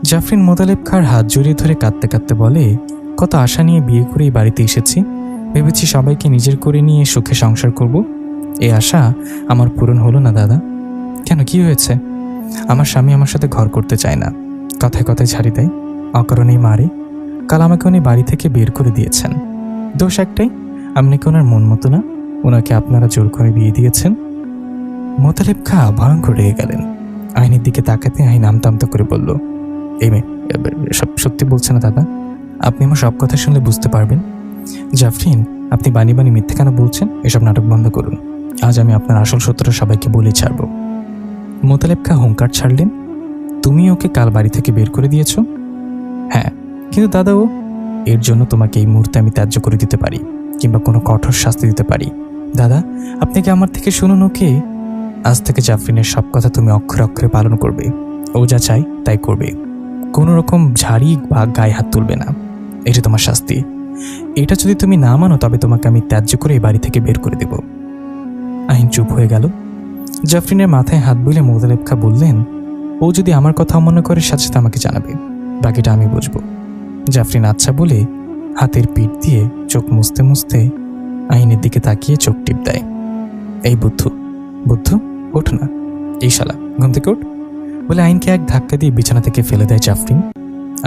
A: জাফরিন মোতালেব খার হাত জড়িয়ে ধরে কাঁদতে কাঁদতে বলে, কত আশা নিয়ে বিয়ে করে এই বাড়িতে এসেছি, ভেবেছি সবাইকে নিজের করে নিয়ে সুখে সংসার করব। এই আশা আমার পূরণ হলো না দাদা। কেন, কি হয়েছে? আমার স্বামী আমার সাথে ঘর করতে চায় না, কথায় কথায় ছাড়ি দেয়, অকারণেই মারে। কাল আমাকে উনি বাড়ি থেকে বের করে দিয়েছেন। দোষ একটাই, আপনি কি ওনার মন মতো না, ওনাকে আপনারা জোর করে বিয়ে দিয়েছেন। মোতালেব খা ভয়ঙ্কর রেগে গেলেন। আইনের দিকে তাকাতে আইন আমতা আমতা করে বলল, এই মেয়ে সব সত্যি বলছে না দাদা? আপনি আমার সব কথা শুনলে বুঝতে পারবেন। জাফরিন, আপনি বানি বানি মিথ্যে কেন বলছেন? এসব নাটক বন্ধ করুন। আজ আমি আপনার আসল সত্যটা সবাইকে বলে ছাড়ব। মোতালেব খা হুঙ্কার ছাড়লেন, তুমি ওকে কাল বাড়ি থেকে বের করে দিয়েছ? হ্যাঁ, কিন্তু দাদা এর জন্য তোমাকে এই মুহূর্তে আমি ত্যায্য করে দিতে পারি, কিংবা কোনো কঠোর শাস্তি দিতে পারি। দাদা, আপনি কি আমার থেকে শুনুন ওকে। আজ থেকে জাফরিনের সব কথা তুমি অক্ষরে অক্ষরে পালন করবে। ও যা চাই তাই করবে। কোনো রকম ঝাড়ি বা গায়ে হাত তুলবে না। এটা তোমার শাস্তি। এটা যদি তুমি না মানো তবে তোমাকে আমি ত্যায্য করে এই বাড়ি থেকে বের করে দেব। আহিন চুপ হয়ে গেল। জাফরিনের মাথায় হাত বুলে মোতালেব খা বললেন, ও যদি আমার কথা অমান্য করে সাথে সাথে আমাকে জানাবে, বাকিটা আমি বুঝবো। জাফরিন আচ্ছা বলে হাতের পিঠ দিয়ে চোখ মুছতে মুছতে আহিনের দিকে তাকিয়ে চোখ টিপ দেয়। এই বুদ্ধু বুদ্ধু, ওঠ না। এই শালা, ঘুম থেকে ওঠ বলে আহিনকে এক ধাক্কা দিয়ে বিছানা থেকে ফেলে দেয় জাফরিন।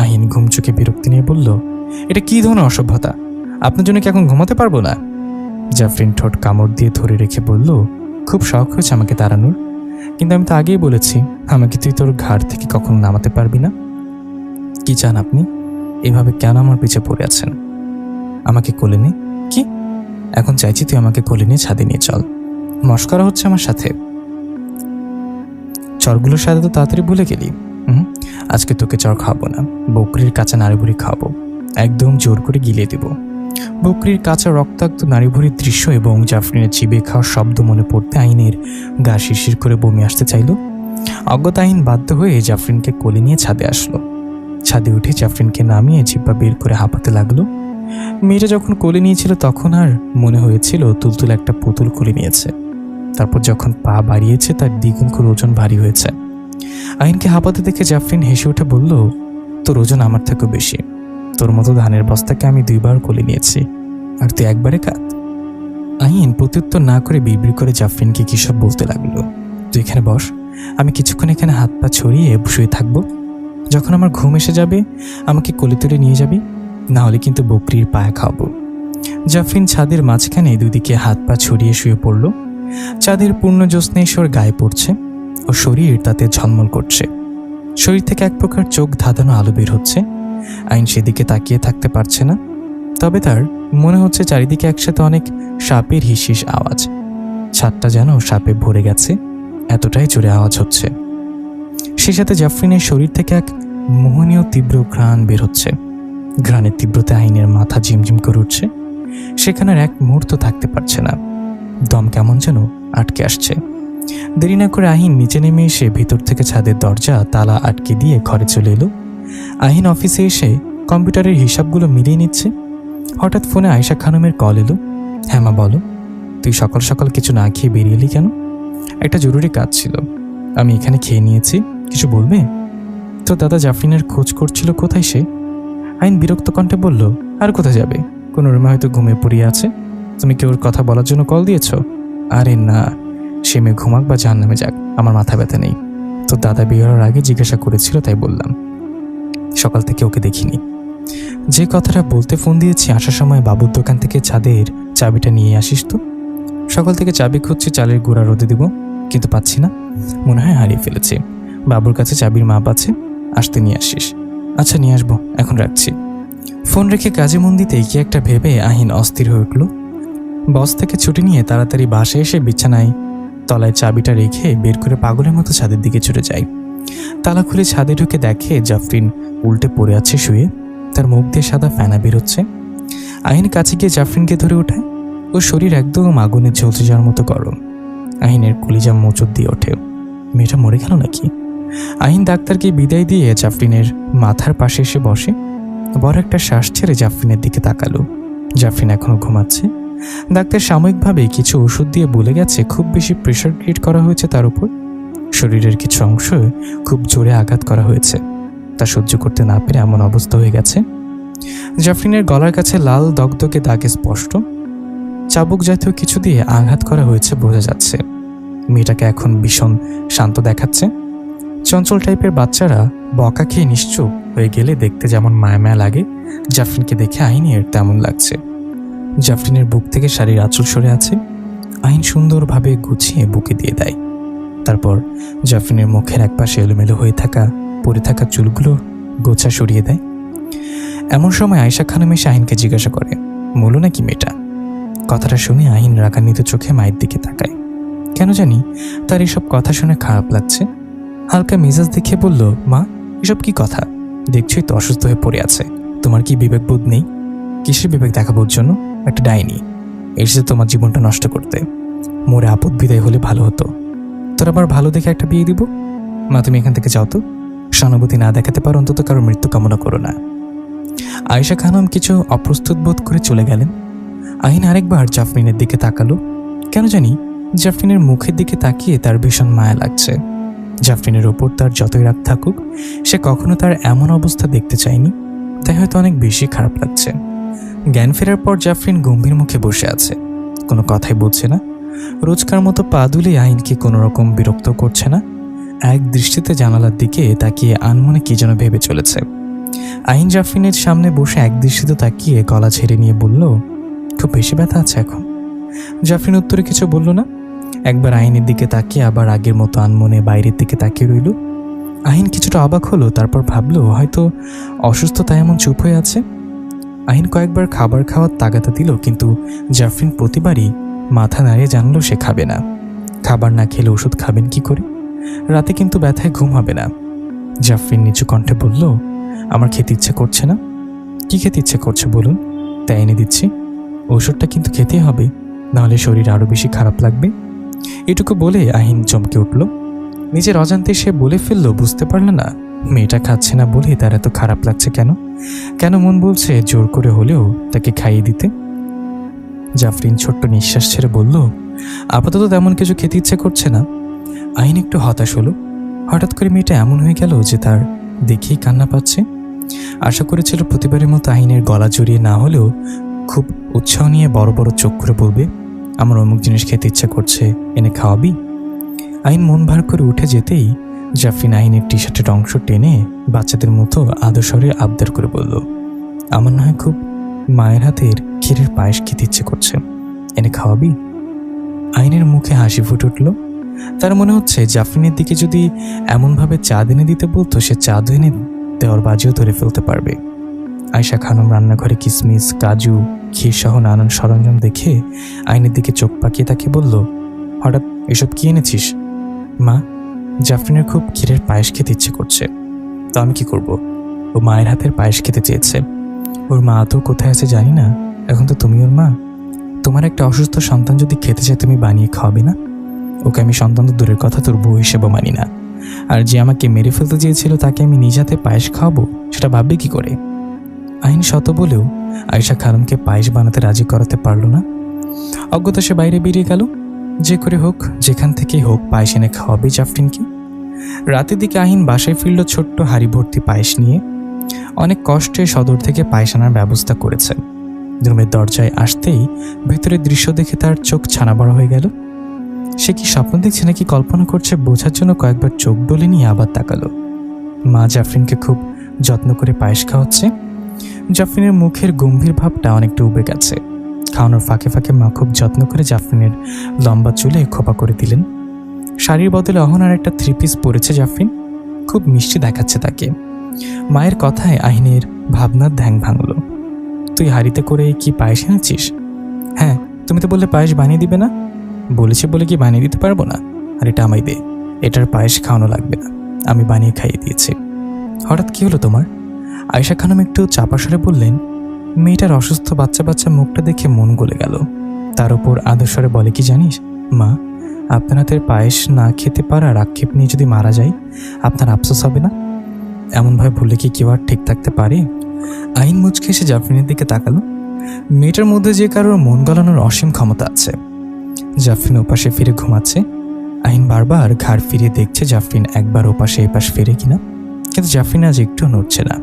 A: আহিন ঘুম চোখে বিরক্তি নিয়ে বলল, এটা কি ধরনের অসভ্যতা? আপনার জন্য কি এখন ঘুমাতে পারবো না? জাফরিন ঠোঁট কামড় দিয়ে ধরে রেখে বলল, খুব শখ হয়েছে আমাকে তাড়ানোর, কিন্তু আমি তো আগেই বলেছি আমাকে তুই তোর ঘাড় থেকে কখনো নামাতে পারবি না। কি চান আপনি? এভাবে কেন আমার পিছে পড়ে আছেন? আমাকে কোলে নে। কি? এখন চাইছি তুই আমাকে কোলে নিয়ে ছাদে নিয়ে চল। মস্করা হচ্ছে আমার সাথে? চরগুলোর সাথে তো তাড়াতাড়ি ভুলে গেলি। আজকে তোকে চর খাওয়াবো না, বকরির কাঁচা নাড়িভুড়ি খাওয়াবো। একদম জোর করে গিলিয়ে দেব। বকরির কাঁচা রক্তাক্ত নাড়িভুড়ির দৃশ্য এবং জাফরিনের চিবে খাওয়ার শব্দ মনে পড়তে আইনের গা শিরশির করে বমি আসতে চাইল। অজ্ঞতা আইন বাধ্য হয়ে জাফরিনকে কোলে নিয়ে ছাদে আসলো। ছাদে উঠে জাফরিনকে নামিয়ে জিব্বা বের করে হাঁপাতে লাগলো। মেয়েটা যখন কোলে নিয়েছিল তখন আর মনে হয়েছিল তুলতুল একটা পুতুল কোলে নিয়েছে। তারপর যখন পা বাড়িয়েছে তার দ্বিগুণ করে ওজন ভারী হয়েছে। আইনকে হাঁপাতে দেখে জাফরিন হেসে উঠে বলল, তোর ওজন আমার থেকেও বেশি। তোর মতো ধানের বস্তাকে আমি 2 বার কোলে নিয়েছি, আর তুই একবারে কাঁদ। আইন প্রত্যুত্তর না করে বিড়বিড় করে জাফরিনকে কী সব বলতে লাগলো। তুই এখানে বস, আমি কিছুক্ষণ এখানে হাত পা ছড়িয়ে শুয়ে থাকবো। যখন আমার ঘুম এসে যাবে আমাকে কোলে তুলে নিয়ে যাবি, না হলে কিন্তু বকরির পায়ে খাওয়াবো। জাফরিন ছাদের মাঝখানে দুদিকে হাত পা ছড়িয়ে শুয়ে পড়ল। চাঁদের পূর্ণ জ্যোৎস্না এসে ওর গায়ে পড়ছে ও শরীর তাতে ঝলমল করছে। শরীর থেকে এক প্রকার চোখ ধাঁধানো আলো বের হচ্ছে। আইন সেদিকে তাকিয়ে থাকতে পারছে না, তবে তার মনে হচ্ছে চারিদিকে একসাথে অনেক সাপের হিসিস আওয়াজ। ছাদটা যেন সাপে ভরে গেছে, এতটাই জোরে আওয়াজ হচ্ছে। সে সাথে জাফরিনের শরীর থেকে এক মোহনীয় তীব্র ঘ্রাণ বের হচ্ছে। ঘ্রাণের তীব্রতা আইনের মাথা ঝিমঝিম করে উঠছে। সেখানে আর এক মুহূর্ত থাকতে পারছে না। দম কেমন যেন আটকে আসছে। দেরি না করে আহিন নিচে নেমে এসে ভিতর থেকে ছাদের দরজা তালা আটকে দিয়ে ঘরে চলে এলো। আহিন অফিসে এসে কম্পিউটারের হিসাবগুলো মিলিয়ে নিচ্ছে। হঠাৎ ফোনে আয়েশা খানমের কল এলো। হ্যাঁ মা বলো, তুই সকাল সকাল কিছু না খেয়ে বেরিয়ে এলি কেন? একটা জরুরি কাজ ছিল, আমি এখানে খেয়ে নিয়েছি। কিছু বলবে? তো দাদা জাফরিনের খোঁজ করছিল, কোথায় সে? আইন বিরক্ত কণ্ঠে বলল, আর কোথায় যাবে? কোনো রুমে হয়তো ঘুমিয়ে পড়িয়ে আছে। তুমি কি ওর কথা বলার জন্য কল দিয়েছ? আরে না, সে মেয়ে ঘুমাক বা জাহান্নামে যাক, আমার মাথা ব্যথা নেই। তো দাদা বেরোর আগে জিজ্ঞাসা করেছিল তাই বললাম। সকাল থেকে ওকে দেখিনি। যে কথাটা বলতে ফোন দিয়েছি আসার সময় বাবুর দোকান থেকে ছাদের চাবিটা নিয়ে আসিস তো। সকাল থেকে চাবি খুঁজছি, চালের গুঁড়া রোদে দিব, কিন্তু পাচ্ছি না। মনে হয় হারিয়ে ফেলেছি। বাবুর কাছে চাবির মাপ আছে, আসতে নিয়ে আসিস। আচ্ছা নিয়ে আসবো, এখন রাখছি। ফোন রেখে কাজে মন দিতে কি একটা ভেবে আহিন অস্থির হয়ে উঠল। বস থেকে ছুটি নিয়ে তাড়াতাড়ি বাসায় এসে বিছানায় তলায় চাবিটা রেখে বের করে পাগলের মতো ছাদের দিকে ছুটে যায়। তালা খুলে ছাদে ঢুকে দেখে জাফরিন উল্টে পড়ে আছে শুয়ে, তার মুখ দিয়ে সাদা ফেনা বেরোচ্ছে। আহিন কাছে গিয়ে জাফরিনকে ধরে ওঠায়। ওর শরীর একদম আগুনে ঝলসে যাওয়ার মতো গরম। আহিনের কলিজা মোচড় দিয়ে ওঠে। মেয়েটা মরে গেল নাকি? আহিন ডাক্তারকে বিদায় দিয়ে জাফরিনের মাথার পাশে এসে বসে। বড় একটা শ্বাস ছেড়ে জাফরিনের দিকে তাকালো। জাফরিন এখনো ঘুমাচ্ছে। ডাক্তার সাময়িকভাবে কিছু ওষুধ দিয়ে বলে গেছে খুব বেশি প্রেশার ক্রিয়েট করা হয়েছে তার উপর। শরীরের কিছু অংশ খুব জোরে আঘাত করা হয়েছে, তা সহ্য করতে না পেরে এমন অবস্থা হয়ে গেছে। জাফরিনের গলার কাছে লাল দগদগে দাগে স্পষ্ট। চাবুক জাতীয় কিছু দিয়ে আঘাত করা হয়েছে বোঝা যাচ্ছে। মেয়েটাকে এখন ভীষণ শান্ত দেখাচ্ছে। চঞ্চল টাইপের বাচ্চারা বকা খেয়ে নিশ্চুপ হয়ে গেলে দেখতে যেমন মায়া মায়া লাগে, জাফরিনকে দেখে আহিনের তেমন লাগছে। জাফরিনের বুক থেকে শাড়ির আঁচল সরে আছে। আহিন সুন্দরভাবে গুছিয়ে বুকে দিয়ে দেয়। তারপর জাফরিনের মুখের একপাশে এলোমেলো হয়ে থাকা পড়ে থাকা চুলগুলো গোছা সরিয়ে দেয়। এমন সময় আয়েশা খানম এসে আহিনকে জিজ্ঞাসা করে, মূল নাকি মেয়েটা? কথাটা শুনে আহিন রাগান্বিত চোখে মায়ের দিকে তাকায়। কেন জানি তার এসব কথা শুনে খারাপ লাগছে। হালকা মেজাজ দেখিয়ে বলল, মা, এসব কি কথা? দেখছই তো অসুস্থ হয়ে পড়ে আছে। তোমার কি বিবেকবোধ নেই? কিসের বিবেক দেখাবোর জন্য? একটা ডাইনি এসেছে তোমার জীবনটা নষ্ট করতে। মোরে আপদ বিদায় হলে ভালো হতো। তোর আবার ভালো দেখে একটা বিয়ে দিব। মা, তুমি এখান থেকে যাও তো। সহানুভূতি না দেখাতে পারো অন্তত কারোর মৃত্যু কামনা করো না। আয়েশা খানম কিছু অপ্রস্তুত বোধ করে চলে গেলেন। আহিন আরেকবার জাফরিনের দিকে তাকালো। কেন জানি জাফরিনের মুখের দিকে তাকিয়ে তার ভীষণ মায়া লাগছে। জাফরিনের ওপর তার যতই রাগ থাকুক, সে কখনো তার এমন অবস্থা দেখতে চায়নি, তাই হয়তো অনেক বেশি খারাপ লাগছে। জ্ঞান ফেরার পর জাফরিন গম্ভীর মুখে বসে আছে, কোনো কথাই বলছে না। রোজকার মতো পা দুলে আহিনকে কোনো রকম বিরক্ত করছে না। এক দৃষ্টিতে জানালার দিকে তাকিয়ে আনমনে কি যেন ভেবে চলেছে। আহিন জাফরিনের সামনে বসে এক দৃষ্টিতে তাকিয়ে গলা ছেড়ে নিয়ে বলল, খুব বেশি ব্যথা আছে এখন? জাফরিন উত্তরে কিছু বলল না। একবার আহিনের দিকে তাকিয়ে আবার আগের মতো আনমনে বাইরের দিকে তাকিয়ে রইল। আহিন কিছুটা অবাক হলো, তারপর ভাবল হয়তো অসুস্থতা এমন চুপ হয়ে আছে। আহিন কয়েকবার খাবার খাওয়ার তাগাদা দিল, কিন্তু জাফরিন প্রতিবারই মাথা নাড়িয়ে জানলো সে খাবে না। খাবার না খেলে ওষুধ খাবেন কি করে? রাতে কিন্তু ব্যথায় ঘুম হবে না। জাফরিন নিচু কণ্ঠে বলল, আমার খেতে ইচ্ছে করছে না। কি খেতে ইচ্ছে করছে বলুন, তাই এনে দিচ্ছি। ওষুধটা কিন্তু খেতেই হবে, নাহলে শরীর আরও বেশি খারাপ লাগবে। এটুকু বলে আহিন চমকে উঠল। নিজের অজান্তে সে বলে ফেলল, বুঝতে পারল না মেয়েটা খাচ্ছে না বলে তার এত খারাপ লাগছে কেন। কেন মন বলছে জোর করে হলেও তাকে খাইয়ে দিতে। জাফরিন ছোট্ট নিঃশ্বাস ছেড়ে বলল, আপাতত তেমন কিছু খেতে ইচ্ছে করছে না। আহিন একটু হতাশ হলো। হঠাৎ করে মেয়েটা এমন হয়ে গেল যে তার দেখেই কান্না পাচ্ছে। আশা করেছিল প্রতিবারের মতো আহিনের গলা জড়িয়ে না হলেও খুব উৎসাহ নিয়ে বড় বড় চোখ করে বলবে, আমার অমুক জিনিস খেতে ইচ্ছে করছে, এনে খাওয়াবি। আহিন মন ভার করে উঠে যেতেই জাফরিন আহিনের টি শার্টের অংশ টেনে বাচ্চাদের মতো আদর্শরে আবদার করে বলল, আমার না হয় খুব মায়ের হাতের ক্ষীরের পায়েস খেতে ইচ্ছে করছে, এনে খাওয়াবি। আহিনের মুখে হাসি ফুটে উঠল। তার মনে হচ্ছে জাফরিনের দিকে যদি এমনভাবে চাঁদ এনে দিতে বলতো, সে চাঁদ এনে দেওয়ার বাজিও ধরে ফেলতে পারবে। আয়েশা খানম রান্নাঘরে কিশমিশ, কাজু, ক্ষীর সহ নানান সরঞ্জাম দেখে আহিনের দিকে চোখ পাকিয়ে তাকে বলল, হঠাৎ এসব কি এনেছিস? মা, জাফরিনের খুব ক্ষীরের পায়েস খেতে ইচ্ছে করছে, তো আমি কি করব? ও মায়ের হাতের পায়েস খেতে চেয়েছে। ওর মা তো কোথায় আছে জানি না, এখন তো তুমি ওর মা। তোমার একটা অসুস্থ সন্তান যদি খেতে চায় তুমি বানিয়ে খাওয়াবে না? ওকে আমি সন্তান তো দূরের কথা, তোর বউ হিসেবে মানি না। আর যে আমাকে মেরে ফেলতে চেয়েছিল তাকে আমি নিজ হাতে পায়েস খাওয়াবো, সেটা ভাববে কি করে? আহিন শত বলেও আয়েশা খানমকে পায়েস বানাতে রাজি করাতে পারল না। অজ্ঞতা সে বাইরে বেরিয়ে গেল। যে করে হোক, যেখান থেকেই হোক, পায়েস এনে খাওয়াবে জাফরিনকে। রাতের দিকে আহিন বাসায় ফিরল ছোট্ট হাঁড়ি ভর্তি পায়েস নিয়ে। অনেক কষ্টে সদর থেকে পায়েস আনার ব্যবস্থা করেছে। রুমের দরজায় আসতেই ভেতরের দৃশ্য দেখে তার চোখ ছানা বড় হয়ে গেল। সে কি স্বপ্ন দেখছে নাকি কল্পনা করছে বোঝার জন্য কয়েকবার চোখ ডলে নিয়ে আবার তাকালো। মা জাফরিনকে খুব যত্ন করে পায়েস খাওয়াচ্ছে। জাফরিনের মুখের গম্ভীর ভাবটা অনেকটা উবে গেছে। খাওয়ানোর ফাঁকে ফাঁকে মা খুব যত্ন করে জাফরিনের লম্বা চুলে খোপা করে দিলেন। শাড়ির বদলে অহনার একটা 3 পিস পরেছে জাফরিন, খুব মিষ্টি দেখাচ্ছে তাকে। মায়ের কথায় আহিনের ভাবনার ধ্যান ভাঙল। তুই হাঁড়িতে করে কি পায়েস এনেছিস? হ্যাঁ, তুমি তো বললে পায়েস বানিয়ে দিবে না। বলেছি বলে কি বানিয়ে দিতে পারবো না? আর এটা আমায় দে, এটার পায়েস খাওয়ানো লাগবে না, আমি বানিয়ে খাইয়ে দিয়েছি। হঠাৎ কি হলো তোমার? আয়েশা খানম একটু চাপা স্বরে বললেন। মেয়েটার অসুস্থ বাচ্চা বাচ্চা মুখটা দেখে মন গলে গেল। তার উপর আদর্শরে বলে, কি জানিস মা, আপনার হাতের পায়েস না খেতে পারার আক্ষেপ নিয়ে যদি মারা যায় আপনার আফসোস হবে না? এমনভাবে ভুলে কি কেউ আর ঠিক থাকতে পারে? আহিন মুচকে এসে জাফরিনের দিকে তাকালো। মেয়েটার মধ্যে যে কারোর মন গলানোর অসীম ক্ষমতা আছে। জাফরিন ওপাশে ফিরে ঘুমাচ্ছে। আহিন বারবার ঘাড় ফিরিয়ে দেখছে জাফরিন একবার ওপাশে এপাশ ফিরে কিনা, কিন্তু জাফরিন আজ একটু নড়ছে না।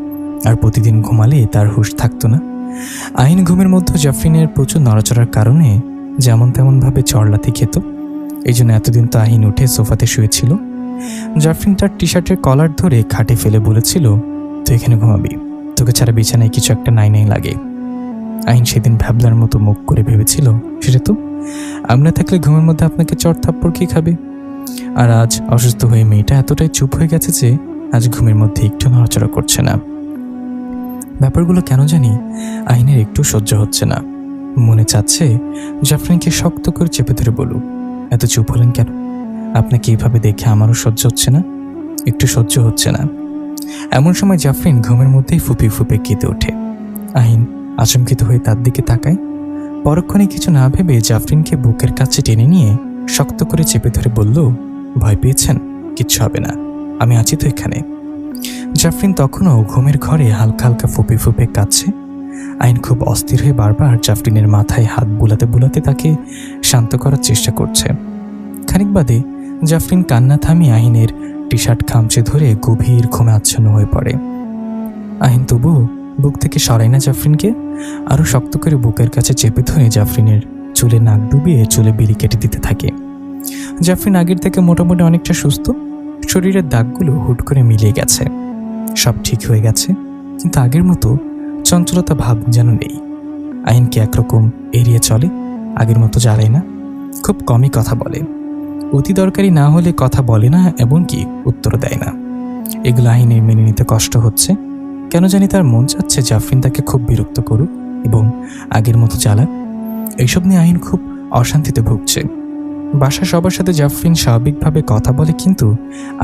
A: আর প্রতিদিন ঘুমালে তার হুঁশ থাকতো না। আহিন ঘুমের মধ্যে জাফরিনের প্রচুর নড়াচড়ার কারণে যেমন তেমনভাবে চড়লাথি খেত। এই জন্য এতদিন তো আহিন উঠে সোফাতে শুয়েছিল। জাফরিন তার টি শার্টের কলার ধরে খাটে ফেলে বলেছিল, তুই এখানে ঘুমাবি, তোকে ছাড়া বিছানায় কিছু একটা নাই নাই লাগে। আহিন সেদিন ভ্যাবলার মতো মুখ করে ভেবেছিল, সেটা তো আমরা থাকলে ঘুমের মধ্যে আপনাকে চড় থাপ্পড় কি খাবে। আর আজ অসুস্থ হয়ে মেয়েটা এতটাই চুপ হয়ে গেছে যে আজ ঘুমের মধ্যে একটু নড়াচড়া করছে না। ব্যাপারগুলো কেন জানি আহিনের একটু সহ্য হচ্ছে না। মনে চাচ্ছে জাফরিনকে শক্ত করে চেপে ধরে বলুক, এত চুপ হলেন কেন? আপনাকে এইভাবে দেখে আমারও সহ্য হচ্ছে না, একটু সহ্য হচ্ছে না। এমন সময় জাফরিন ঘুমের মধ্যেই ফুপে ফুপে কেঁদে ওঠে। আহিন আচমকিত হয়ে তার দিকে তাকায়। পরক্ষণে কিছু না ভেবে জাফরিনকে বুকের কাছে টেনে নিয়ে শক্ত করে চেপে ধরে বলল, ভয় পেয়েছেন? কিচ্ছু হবে না, আমি আছি তো এখানে। জাফরিন তখনও ঘুমের ঘরে হালকা হালকা ফুপে ফুপে কাঁদছে। আহিন খুব অস্থির হয়ে বারবার জাফরিনের মাথায় হাত বুলাতে বুলাতে তাকে শান্ত করার চেষ্টা করছে। খানিক বাদে জাফরিন কান্না থামিয়ে আহিনের টি শার্ট খামচে ধরে গভীর ঘুমে আচ্ছন্ন হয়ে পড়ে। আহিন তবু বুক থেকে সরায় না জাফরিনকে, আরো শক্ত করে বুকের কাছে চেপে ধরে জাফরিনের চুলে নাক ডুবিয়ে চুলে বিড়ি কেটে দিতে থাকে। জাফরিন আগের থেকে মোটামুটি অনেকটা সুস্থ, শরীরের দাগগুলো হুট করে মিলিয়ে গেছে, সব ঠিক হয়ে গেছে, কিন্তু আগের মতো চঞ্চলতা ভাব যেন নেই। আহিনকে একরকম এড়িয়ে চলে, আগের মতো জ্বালায় না, খুব কমই কথা বলে, অতি দরকারি না হলে কথা বলে না, এমনকি উত্তর দেয় না। এগুলো আহিনের মেনে নিতে কষ্ট হচ্ছে। কেন জানি তার মন চাচ্ছে জাফরিন তাকে খুব বিরক্ত করুক এবং আগের মতো জ্বালাক। এইসব নিয়ে আহিন খুব অশান্তিতে ভুগছে। বাসার সবার সাথে জাফরিন স্বাভাবিকভাবে কথা বলে, কিন্তু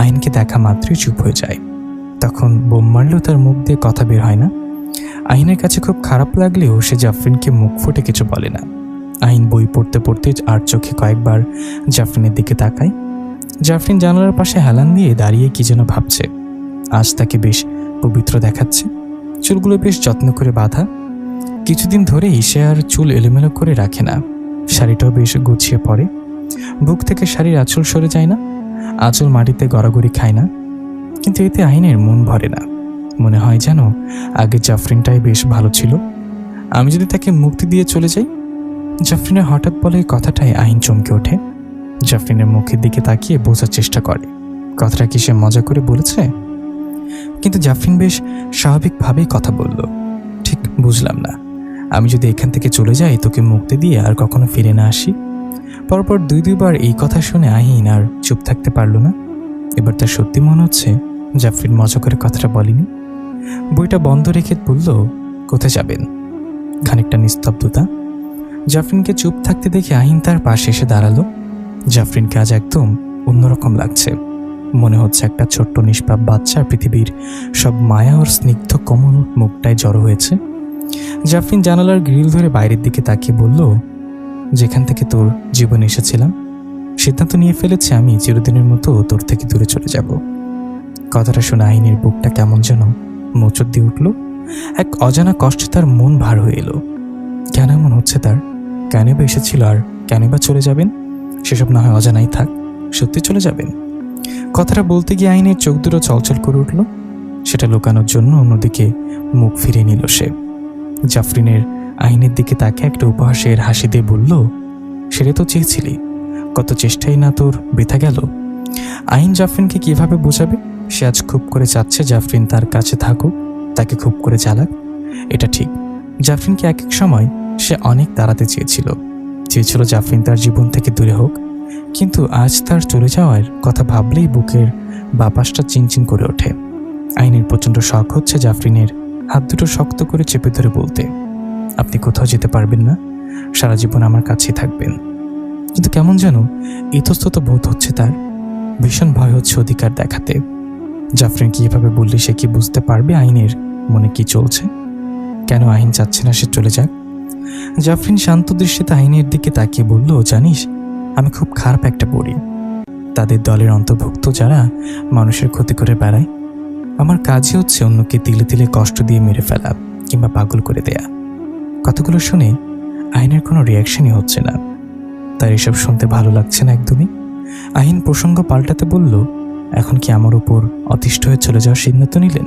A: আহিনকে দেখা মাত্রই চুপ হয়ে যায়। তখন বোম মারলেও তার মুখ দিয়ে কথা বের হয় না। আহিনের কাছে খুব খারাপ লাগলেও সে জাফরিনকে মুখ ফুটে কিছু বলে না। আহিন বই পড়তে পড়তে আর চোখে কয়েকবার জাফরিনের দিকে তাকায়। জাফরিন জানালার পাশে হেলান দিয়ে দাঁড়িয়ে কি যেন ভাবছে। আজ তাকে বেশ পবিত্র দেখাচ্ছে, চুলগুলো বেশ যত্ন করে বাঁধা। কিছুদিন ধরেই সে আর চুল এলোমেলো করে রাখে না, শাড়িটাও বেশ গুছিয়ে পড়ে। বুক থেকে শাড়ির আঁচল সরে যায় না, আঁচল মাটিতে গড়াগড়ি খায় না। কিন্তু এতে আহিনের মন ভরে না, মনে হয় যেন আগে জাফরিনটাই বেশ ভালো ছিল। আমি যদি তাকে মুক্তি দিয়ে চলে যাই। জাফরিনের হঠাৎ বলে কথাটাই আহিন চমকে ওঠে। জাফরিনের মুখের দিকে তাকিয়ে বোঝার চেষ্টা করে কথাটা কি সে মজা করে বলেছে, কিন্তু জাফরিন বেশ স্বাভাবিকভাবেই কথা বলল, ঠিক বুঝলাম না, আমি যদি এখান থেকে চলে যাই, তোকে মুক্তি দিয়ে আর কখনো ফিরে না আসি। পরপর দুইবার এই কথা শুনে আহিন আর চুপ থাকতে পারল না। এবার তার সত্যি মনে হচ্ছে জাফরিন মজা করে কথাটা বলেনি। বইটা বন্ধ রেখে বলল, কোথায় যাবেন? খানিকটা নিস্তব্ধতা। জাফরিনকে চুপ থাকতে দেখে আহিন তার পাশে এসে দাঁড়ালো। জাফরিনকে আজ একদম অন্যরকম লাগছে, মনে হচ্ছে একটা ছোট্ট নিষ্পাপ বাচ্চা পৃথিবীর সব মায়া ওর স্নিগ্ধ কোমল মুখটায় জড়ো হয়েছে। জাফরিন জানালার গ্রিল ধরে বাইরের দিকে তাকিয়ে বলল, যেখান থেকে তোর জীবনে এসেছিলাম, সিদ্ধান্ত নিয়ে ফেলেছি আমি চিরদিনের মতো তোর থেকে দূরে চলে যাব। কথাটা শুনে আহিনের বুকটা কেমন যেন মোচড় দিয়ে উঠল। এক অজানা কষ্টে তার মন ভার হয়ে এলো। কেন এমন হচ্ছে তার? কেন বা এসেছিল আর কেন বা চলে যাবেন? সেসব না হয় অজানাই থাক, সত্যি চলে যাবেন। কথাটা বলতে গিয়ে আহিনের চোখ দুটো চলচল করে উঠল। সেটা লুকানোর জন্য অন্যদিকে মুখ ফিরিয়ে নিল সে। জাফরিনের আহিনের দিকে তাকে একটা উপহাসের হাসি দিয়ে বলল, সেটা তো চেয়েছিলি, কত চেষ্টাই না তোর বৃথা গেল। আহিন জাফরিনকে কিভাবে বোঝাবে? সে আজ খুব করে চাচ্ছে জাফরিন তার কাছে থাকুক, তাকে খুব করে জ্বালাক। এটা ঠিক, জাফরিনকে এক এক সময় সে অনেক তাড়াতে চেয়েছিল জাফরিন তার জীবন থেকে দূরে হোক। কিন্তু আজ তার চলে যাওয়ার কথা ভাবলেই বুকের বাপাসটা চিনচিন করে ওঠে। আহিনের প্রচণ্ড শখ হচ্ছে জাফরিনের হাত দুটো শক্ত করে চেপে ধরে বলতে, আপনি কোথাও যেতে পারবেন না, সারা জীবন আমার কাছেই থাকবেন। কিন্তু কেমন যেন ইতস্তত বোধ হচ্ছে তার, ভীষণ ভয় হচ্ছে অধিকার দেখাতে। জাফরিন কি এভাবে বললে সে কি বুঝতে পারবে আহিনের মনে কি চলছে? কেন আহিন চাচ্ছে না সে চলে যাক? জাফরিন শান্ত দৃষ্টিতে আহিনের দিকে তাকিয়ে বলল, জানিস, আমি খুব খারাপ একটা পড়ি, তাদের দলের অন্তর্ভুক্ত যারা মানুষের ক্ষতি করে বেড়ায়। আমার কাজই হচ্ছে অন্যকে তিলে তিলে কষ্ট দিয়ে মেরে ফেলা কিংবা পাগল করে দেয়া। কথাগুলো শুনে আহিনের কোনো রিয়াকশনই হচ্ছে না, তার এসব শুনতে ভালো লাগছে না একদমই। আহিন প্রসঙ্গ পাল্টাতে বলল, এখন কি আমার উপর অতিষ্ঠ হয়ে চলে যাওয়ার সিদ্ধান্ত নিলেন?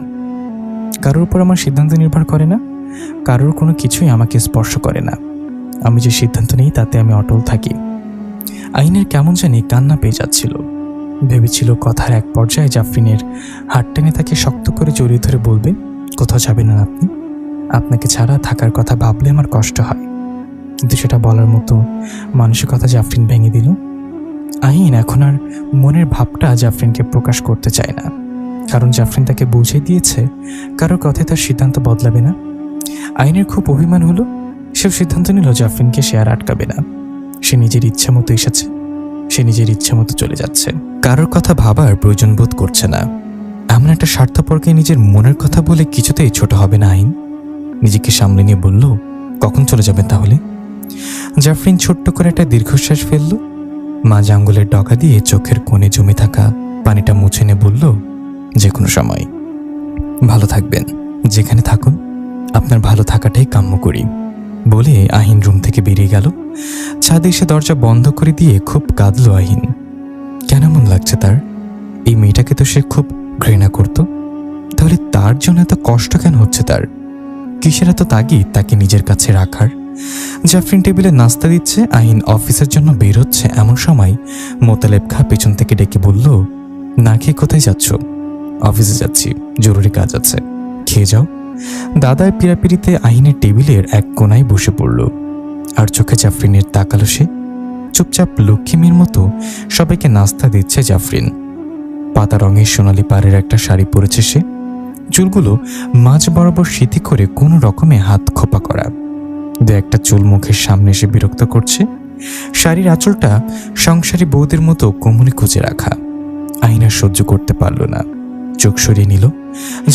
A: কারোর উপর আমার সিদ্ধান্ত নির্ভর করে না, কারোর কোনো কিছুই আমাকে স্পর্শ করে না। আমি যে সিদ্ধান্ত নিই তাতে আমি অটল থাকি। আহিনের কেমন জানি কান্না পেয়ে যাচ্ছিল। ভেবেছিল কথার এক পর্যায়ে জাফরিনের হাত টেনে তাকে শক্ত করে জড়িয়ে ধরে বলবে, কোথাও যাবেন না আপনি, আপনাকে ছাড়া থাকার কথা ভাবলে আমার কষ্ট হয়। কিন্তু সেটা বলার মতো মানসিকতা জাফরিন ভেঙে দিল। আহিন এখন আর মনের ভাবটা জাফরিনকে প্রকাশ করতে চায় না, কারণ জাফরিন তাকে বুঝিয়ে দিয়েছে কারোর কথায় তার সিদ্ধান্ত বদলাবে না। আহিনের খুব অভিমান হলো, সেও সিদ্ধান্ত নিল জাফরিনকে সে আর আটকাবে না। সে নিজের ইচ্ছা মতো এসেছে, সে নিজের ইচ্ছা মতো চলে যাচ্ছে, কারোর কথা ভাবার প্রয়োজন বোধ করছে না। এমন একটা স্বার্থপরকে নিজের মনের কথা বলে কিছুতেই ছোট হবে না আহিন। নিজেকে সামলে নিয়ে বলল, কখন চলে যাবেন তাহলে? জাফরিন ছোট্ট করে একটা দীর্ঘশ্বাস ফেলল, মাঝ আঙ্গুলের ডগা দিয়ে চোখের কোণে জমে থাকা পানিটা মুছে নিয়ে বলল, যে কোনো সময়। ভালো থাকবেন, যেখানে থাকুন আপনার ভালো থাকাটাই কাম্য করি। বলে আহিন রুম থেকে বেরিয়ে গেল। ছাদে এসে দরজা বন্ধ করে দিয়ে খুব কাঁদল আহিন। কেন এমন লাগছে তার? এই মেয়েটাকে তো সে খুব ঘৃণা করত, তাহলে তার জন্য এত কষ্ট কেন হচ্ছে তার? কিসের এত তাগিদ তাকে নিজের কাছে রাখার? জাফরিন টেবিলে নাস্তা দিচ্ছে, আহিন অফিসের জন্য বের হচ্ছে, এমন সময় মোতালেব খা পেছন থেকে ডেকে বলল, না খেয়ে কোথায় যাচ্ছ? অফিসে যাচ্ছি, জরুরি কাজ আছে, খেয়ে যাও। দাদার পিড়াপিড়িতে আহিনের টেবিলের এক কোনায় বসে পড়ল, আর চোখে জাফরিনের তাকালো সে। চুপচাপ লক্ষ্মীমের মতো সবাইকে নাস্তা দিচ্ছে জাফরিন। পাতা রঙের সোনালি পাড়ের একটা শাড়ি পরেছে সে, চুলগুলো মাঝ বরাবর সিথি করে কোনো রকমে হাত খোপা করা। দু একটা চুল মুখের সামনে এসে বিরক্ত করছে। শাড়ির আঁচলটা সংসারী বউদের মতো কোমরে কুচে রাখা। আহিনা সহ্য করতে পারল না, চোখ সরিয়ে নিল।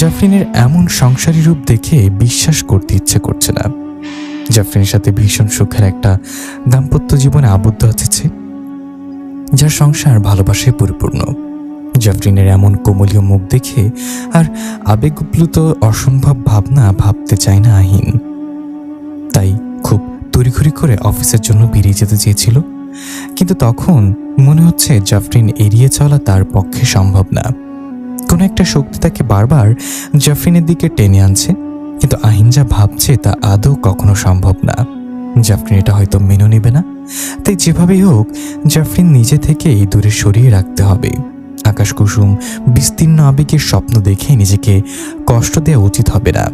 A: জাফরিনের এমন সংসারী রূপ দেখে বিশ্বাস করতে ইচ্ছে করছে না। জাফরিনের সাথে ভীষণ সুখের একটা দাম্পত্য জীবনে আবদ্ধ আছে, যার সংসার ভালোবাসায় পরিপূর্ণ। জাফরিনের এমন কোমলীয় মুখ দেখে আর আবেগপ্লুত অসম্ভব ভাবনা ভাবতে চায় না আহিন। তাই খুব তড়িঘড়ি করে অফিসের জন্য বেরিয়ে যেতে চেয়েছিল, কিন্তু তখন মনে হচ্ছে জাফরিন এড়িয়ে চলা তার পক্ষে সম্ভব না। কোনো একটা শক্তি তাকে বারবার জাফরিনের দিকে টেনে আনছে, কিন্তু আহিন যা ভাবছে তা আদৌ কখনো সম্ভব না। জাফরিন এটা হয়তো মেনে নেবে না, তাই যেভাবেই হোক জাফরিন নিজে থেকেই দূরে সরিয়ে রাখতে হবে। আকাশ কুসুম বিস্তীর্ণ আবেগের স্বপ্ন দেখে নিজেকে কষ্ট দেওয়া উচিত হবে না,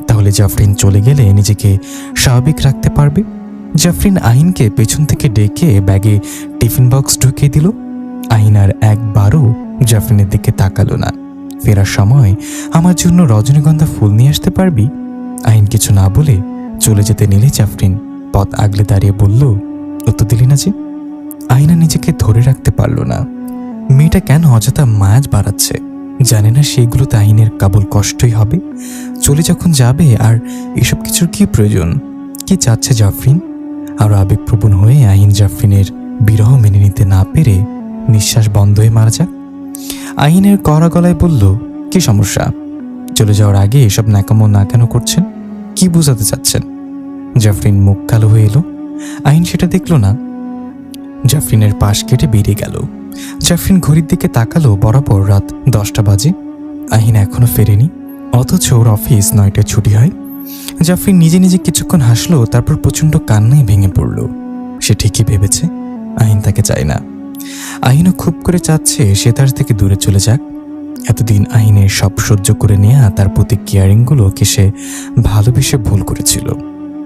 A: তাহলে জাফরিন চলে গেলে নিজেকে স্বাভাবিক রাখতে পারবে। জাফরিন আহিনকে পেছন থেকে ডেকে ব্যাগে টিফিন বক্স ঢুকিয়ে দিল। আহিন আর একবারও জাফরিনের দিকে তাকালো না। ফেরার সময় আমার জন্য রজনীগন্ধা ফুল নিয়ে আসতে পারবি? আহিন কিছু না বলে চলে যেতে নিলে জাফরিন পথ আগলে দাঁড়িয়ে বলল, উত্তর দিলি না যে? আহিনা নিজেকে ধরে রাখতে পারল না। মেয়েটা কেন অযথা মায়াজ বাড়াচ্ছে? জানে না সেইগুলোতে আহিনের কেবল কষ্টই হবে। চলে যখন যাবে আর এসব কিছুর কি প্রয়োজন? কি চাচ্ছে জাফরিন? আরো আবেগপ্রবণ হয়ে আহিন জাফরিনের বিরহ মেনে নিতে না পেরে নিঃশ্বাস বন্ধ হয়ে মারা যাক। আহিনের কড়া গলায় বলল, কি সমস্যা? চলে যাওয়ার আগে এসব ন্যাকামো না কেন করছেন? কি বোঝাতে চাচ্ছেন? জাফরিন মুখ কালো হয়ে এলো। আহিন সেটা দেখল না। জাফরিনের পাশ কেটে বেরিয়ে গেল। জাফরিন ঘড়ির দিকে তাকালো, বরাবর রাত 10টা বাজে। আহিন এখনো ফেরেনি, অথচ ওর অফিস 9টায় ছুটি হয়। জাফরিন নিজে নিজে কিছুক্ষণ হাসলো, তারপর প্রচণ্ড কান্নায় ভেঙে পড়ল। সে ঠিকই ভেবেছে আহিন তাকে চায় না। আহিনও খুব করে চাচ্ছে সে তার থেকে দূরে চলে যাক। এতদিন আহিনের সব সহ্য করে নেয়া তার প্রতি কেয়ারিংগুলোকে সে ভালোবেসে ভুল করেছিল।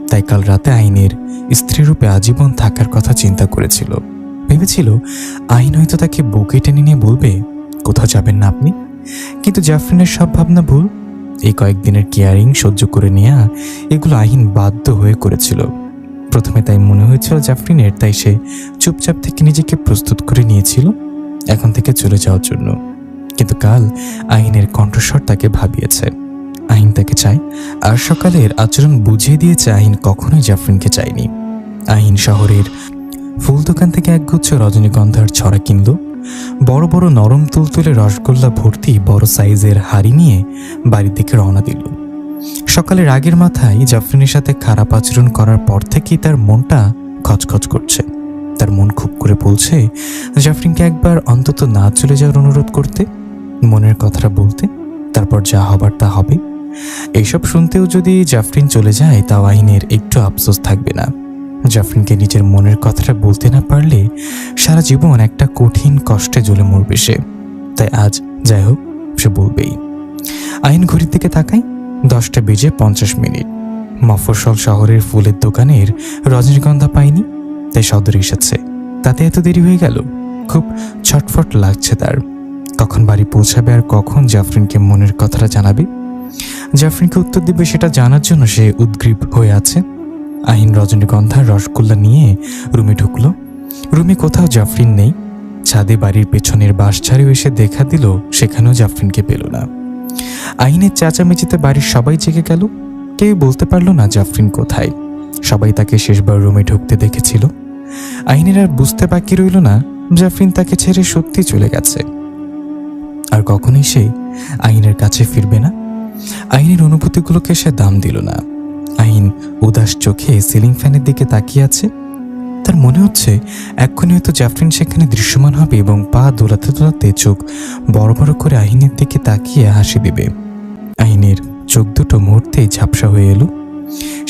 A: তাই কাল রাতে আহিনের স্ত্রীরূপে আজীবন থাকার কথা চিন্তা করেছিল। ভেবেছিল আহিন হয়তো তাকে বুকে টেনে নিয়ে বলবে, কোথাও যাবেন না আপনি। কিন্তু জাফরিনের সব ভাবনা ভুল। এই কয়েকদিনের কেয়ারিং সহ্য করে নেয়া, এগুলো আহিন বাধ্য হয়ে করেছিল। প্রথমে তাই মনে হয়েছিল জাফরিনের, তাই সে চুপচাপ থেকে নিজেকে প্রস্তুত করে নিয়েছিল এখন থেকে চলে যাওয়ার জন্য। কিন্তু কাল আহিনের কণ্ঠস্বর তাকে ভাবিয়েছে। আহিন তাকে চায়, আর সকালের আচরণ বুঝিয়ে দিয়েছে আহিন কখনোই জাফরিনকে চায়নি। আহিন শহরের ফুল দোকান থেকে একগুচ্ছ রজনীগন্ধার ছড়া কিনল। বড় বড় নরম তুলতুলে রসগোল্লা ভর্তি বড় সাইজের হাড়ি নিয়ে বাড়ির দিকে রওনা দিল। সকালের আগের মাথায় জাফরিনের সাথে খারাপ আচরণ করার পর থেকেই তার মনটা খচখচ করছে। তার মন খুব করে বলছে জাফরিনকে একবার অন্তত না চলে যাওয়ার অনুরোধ করতে, মনের কথাটা বলতে, তারপর যা হবার তা হবে। এইসব শুনতেও যদি জাফরিন চলে যায়, তাও আহিনের একটু আফসোস থাকবে না। জাফরিনকে নিজের মনের কথাটা বলতে না পারলে সারা জীবন একটা কঠিন কষ্টে জ্বলে মরবে সে। তাই আজ যাই হোক সে বলবেই। আহিন ঘড়ির দিকে তাকায়, 10:50। মফস্বল শহরের ফুলের দোকানের রজনীগন্ধা পায়নি, তাই সদরে এসেছে। তাতে এত দেরি হয়ে গেল। খুব ছটফট লাগছে তার। কখন বাড়ি পৌঁছাবে আর কখন জাফরিনকে মনের কথাটা জানাবে, জাফরিনকে উত্তর দিবে সেটা জানার জন্য সে উদ্গ্রীব হয়ে আছে। আহিন রজনীগন্ধার রসগোল্লা নিয়ে রুমে ঢুকলো। রুমে কোথাও জাফরিন নেই। ছাদে বাড়ির পেছনের বাঁশঝাড়েও এসে দেখা দিল, সেখানেও জাফরিনকে পেল না। আহিনের চেঁচামেচিতে বাড়ির সবাই জেগে গেল। কেউ বলতে পারল না জাফরিন কোথায়। সবাই তাকে শেষবার রুমে ঢুকতে দেখেছিল। আহিনের আর বুঝতে বাকি রইল না জাফরিন তাকে ছেড়ে সত্যি চলে গেছে, আর কখনোই সে আহিনের কাছে ফিরবে না। আহিনের অনুভূতিগুলোকে সে দাম দিল না। আহিন উদাস চোখে সিলিং ফ্যানের দিকে তাকিয়ে আছে। তার মনে হচ্ছে এক্ষুনি হয়তো জাফরিন সেখানে দৃশ্যমান হবে এবং পা দোলাতে দোলাতে চোখ বড় বড় করে আহিনের দিকে তাকিয়ে হাসি দেবে। আহিনের চোখ দুটো মুহূর্তেই ঝাপসা হয়ে এলো।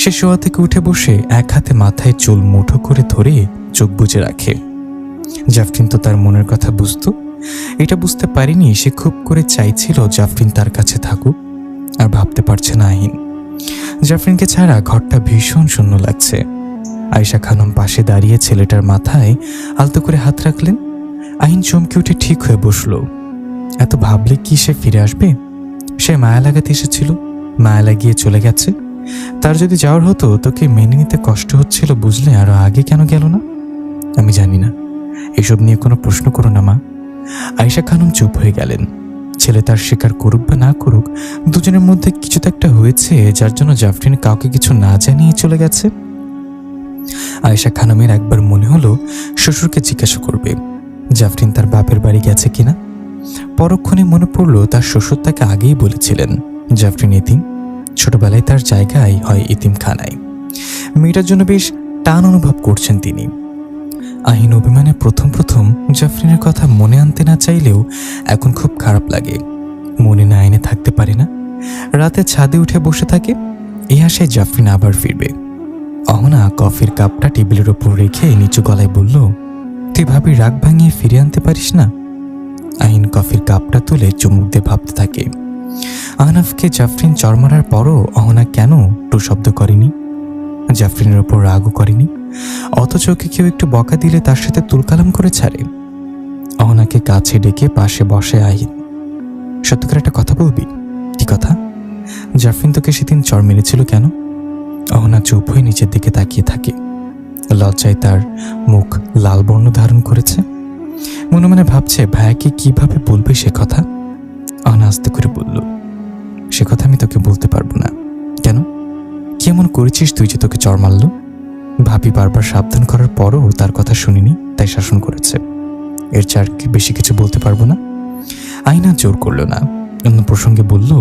A: সে শোয়া থেকে উঠে বসে এক হাতে মাথায় চুল মুঠো করে ধরে চোখ বুজে রাখে। জাফরিন তো তার মনের কথা বুঝতো। এটা বুঝতে পারেনি সে খুব করে চাইছিল জাফরিন তার কাছে থাকুক, আর ভাবতে পারছে না আহিন। জাফরিনকে ছাড়া ঘরটা ভীষণ শূন্য লাগছে। আয়েশা খানম পাশে দাঁড়িয়ে ছেলেটার মাথায় আলতো করে হাত রাখলেন। আহিন চমকে উঠে ঠিক হয়ে বসলো। এত ভাবলে কি সে ফিরে আসবে? সে মায়া লাগাতে এসেছিল, মায়া লাগিয়ে চলে গেছে। তার যদি যাওয়ার হতো তোকে মেনে নিতে কষ্ট হচ্ছিল বুঝলে আরো আগে কেন গেল না? আমি জানি না, এসব নিয়ে কোনো প্রশ্ন করো না মা। আয়েশা খানম চুপ হয়ে গেলেন। ছেলে তার স্বীকার করুক বা না করুক, দুজনের মধ্যে কিছু তো একটা হয়েছে যার জন্য জাফরিন কাউকে কিছু না জানিয়ে চলে গেছে। আয়েশা খানমের একবার মনে হলো শ্বশুরকে জিজ্ঞাসা করবে জাফরিন তার বাপের বাড়ি গেছে কিনা। পরক্ষণে মনে পড়ল তার শ্বশুর তাকে আগেই বলেছিলেন জাফরিন এতিম, ছোটবেলায় তার জায়গায় হয় এতিমখানায়। মেয়েটার জন্য বেশ টান অনুভব করছেন তিনি। আহিন অভিমানে প্রথম প্রথম জাফরিনের কথা মনে আনতে না চাইলেও এখন খুব খারাপ লাগে। মনে না এনে থাকতে পারে না। রাতে ছাদে উঠে বসে থাকে, এই আশায় জাফরিন আবার ফিরবে। অহনা কফির কাপটা টেবিলের ওপর রেখে নিচু গলায় বলল, তুই ভাবি রাগ ভাঙিয়ে ফিরে আনতে পারিস না? আহিন কফির কাপটা তুলে চুমুক দিয়ে ভাবতে থাকে। আহনাফকে জাফরিন চর মারার পরও অহনা কেন টু শব্দ করেনি? জাফরিনের ওপর রাগও করেনি, অথচ ওকে কেউ একটু বকা দিলে তার সাথে তুলকালাম করে ছাড়ে। অহনাকে কাছে ডেকে পাশে বসে আহিন, সত্যি করে একটা কথা বলবি? কি কথা? জাফরিন তোকে সেদিন চর মেরেছিল কেন? অহনা চুপ হয়ে নিচের দিকে তাকিয়ে থাকে। লজ্জায় তার মুখ লাল বর্ণ ধারণ করেছে। মনে মনে ভাবছে ভাইয়াকে কিভাবে বলবে সে কথা। অহনা আস্তে করে বলল, সে কথা আমি তোকে বলতে পারবো না। কেন? কি এমন করেছিস তুই যে তোকে চর মারল? ভাবি বারবার সাবধান করার পরও তার কথা শুনিনি, তাই শাসন করেছে। এর চার বেশি কিছু বলতে পারবো না। আইনা জোর করল না, অন্য প্রসঙ্গে বলল,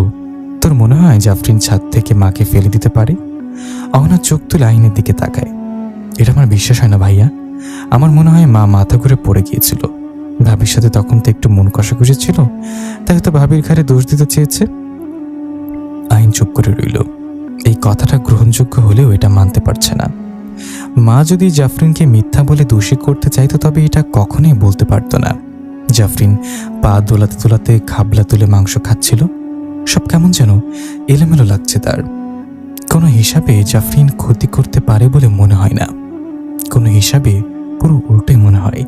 A: তোর মনে হয় জাফরিন ছাদ থেকে মাকে ফেলে দিতে পারে? অহনা চোখ তুলে আইনের দিকে তাকায়। এটা আমার বিশ্বাস হয় না ভাইয়া। আমার মনে হয় মা মাথা ঘুরে পড়ে গিয়েছিল। ভাবির সাথে তখন তো একটু মন কষাকষি ছিল, তাই তো ভাবির ঘাড়ে দোষ দিতে চেয়েছে। আইন চুপ করে রইল। এই কথাটা গ্রহণযোগ্য হলেও এটা মানতে পারছে না। মা যদি জাফরিনকে মিথ্যা বলে দোষী করতে চাইতো তবে এটা কখনোই বলতে পারতো না। জাফরিন পা দোলাতে দোলাতে খাবলা তুলে মাংস খাচ্ছিল। সব কেমন যেন এলোমেলো লাগছে তার। কোনো হিসাবে জাফরিন ক্ষতি করতে পারে বলে মনে হয় না, কোনো হিসাবে পুরো উল্টোই মনে হয়।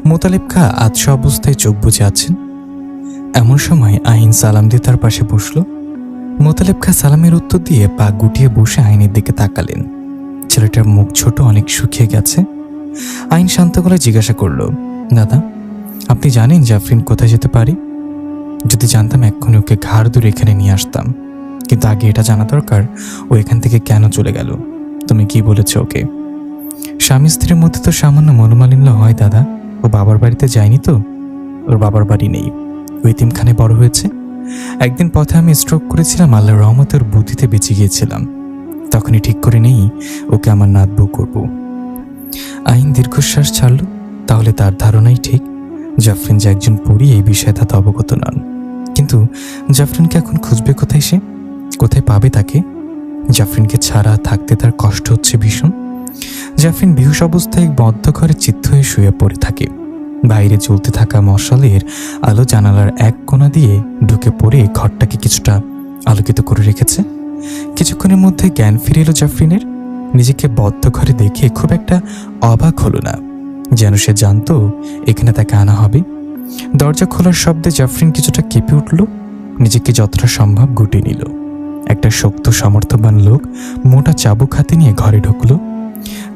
A: মোতালেব খা আধশো অবস্থায় চোখ বুজে আছেন। এমন সময় আহিন সালাম দিয়ে তার পাশে বসল। মোতালেব খা সালামের উত্তর দিয়ে পা গুটিয়ে বসে আইনের দিকে তাকালেন। ছেলেটার মুখ ছোট, অনেক শুকিয়ে গেছে। আইন শান্ত গলায় জিজ্ঞাসা করল, দাদা আপনি জানেন জাফরিন কোথায় যেতে পারে? যদি জানতাম এক্ষুনি ওকে ঘাড় ধরে এখানে নিয়ে আসতাম, কিন্তু আগে এটা জানা দরকার ও এখান থেকে কেন চলে গেল। তুমি কি বলেছ ওকে? স্বামী স্ত্রীর মধ্যে তো সামান্য মনোমালিন্য হয় দাদা। ও বাবার বাড়িতে যায়নি তো? ওর বাবার বাড়ি নেই, ওই এতিমখানে বড় হয়েছে। একদিন পথে আমি স্ট্রোক করেছিলাম, আল্লাহর রহমতে ওর বুদ্ধিতে বেঁচে গিয়েছিলাম। তখনই ঠিক করে নেই ওকে আমার নাত বউ করবো। আইন দীর্ঘশ্বাস ছাড়ল। তাহলে তার ধারণাই ঠিক, জাফরিন যে একজন পরী এই বিষয়ে তাতে অবগত নন। কিন্তু জাফরিনকে এখন খুঁজবে কোথায়? সে কোথায় পাবে তাকে? জাফরিনকে ছাড়া থাকতে তার কষ্ট হচ্ছে ভীষণ। জাফরিন বেহুশ অবস্থায় বদ্ধ ঘরে চিত্ত হয়ে শুয়ে পড়ে থাকে। বাইরে জ্বলতে থাকা মশালের আলো জানালার এক কোণা দিয়ে ঢুকে পড়ে ঘরটাকে কিছুটা আলোকিত করে রেখেছে। কিছুক্ষণের মধ্যে জ্ঞান ফিরে এলো জাফরিনের। নিজেকে বদ্ধ ঘরে দেখে খুব একটা অবাক হলো না। যেন সে জানতো এখানে তাকে আনা হবে। দরজা খোলার শব্দে জাফরিন কিছুটা কেঁপে উঠল, নিজেকে যতটা সম্ভব গুটিয়ে নিল। একটা শক্ত সামর্থ্যবান লোক মোটা চাবুক হাতে নিয়ে ঘরে ঢুকল।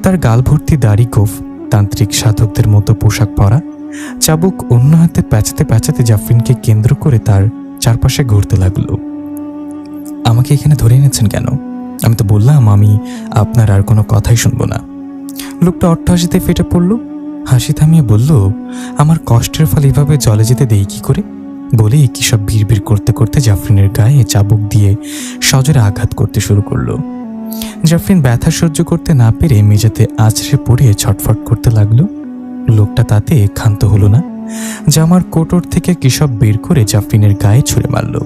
A: তার গাল ভর্তি দাড়ি, গোঁফ, তান্ত্রিক সাধকদের মতো পোশাক পরা। চাবুক অন্য হাতে প্যাঁচাতে প্যাঁচাতে জাফরিনকে কেন্দ্র করে তার চারপাশে ঘুরতে লাগলো। আমাকে এখানে ধরে এনেছেন কেন? আমি তো বললাম আমি আপনার আর কোনো কথাই শুনবো না। লোকটা অট্টহাসিতে ফেটে পড়ল। হাসি থামিয়ে বলল, আমার কষ্টের ফল এভাবে জলে যেতে দেই কি করে? বলেই কি সব বিড়বিড় করতে করতে জাফরিনের গায়ে চাবুক দিয়ে সজোরে আঘাত করতে শুরু করলো। জাফরিন ব্যথা সহ্য করতে না পেরে মেঝেতে আছড়ে পড়ে ছটফট করতে লাগলো। লোকটা তাতে ক্ষান্ত হলো না। জামার কোটর থেকে কি সব বের করে জাফরিনের গায়ে ছুঁড়ে মারল।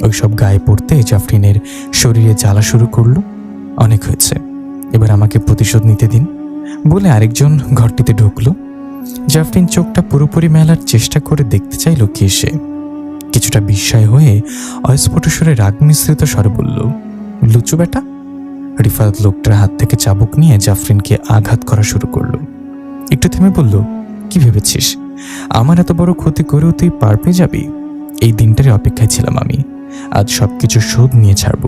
A: ওইসব গায়ে পড়তে জাফরিনের শরীরে জ্বালা শুরু করলো। অনেক হয়েছে, এবার আমাকে প্রতিশোধ নিতে দিন বলে আরেকজন ঘরটিতে ঢুকলো। জাফরিন চোখটা পুরোপুরি মেলার চেষ্টা করে দেখতে চাইল কে সে। কিছুটা বিস্ময় হয়ে অস্ফুট সুরে রাগ মিশ্রিত স্বরে বলল, লুচু বেটা। রিফাত লোকটার হাত থেকে চাবুক নিয়ে জাফরিনকে আঘাত করা শুরু করলো। একটু থেমে বলল, কি ভেবেছিস আমার এত বড় ক্ষতি করেও তুই পার পেয়ে যাবি? এই দিনটারই অপেক্ষায় ছিলাম আমি। আজ সবকিছু শোধ নিয়ে ছাড়ব।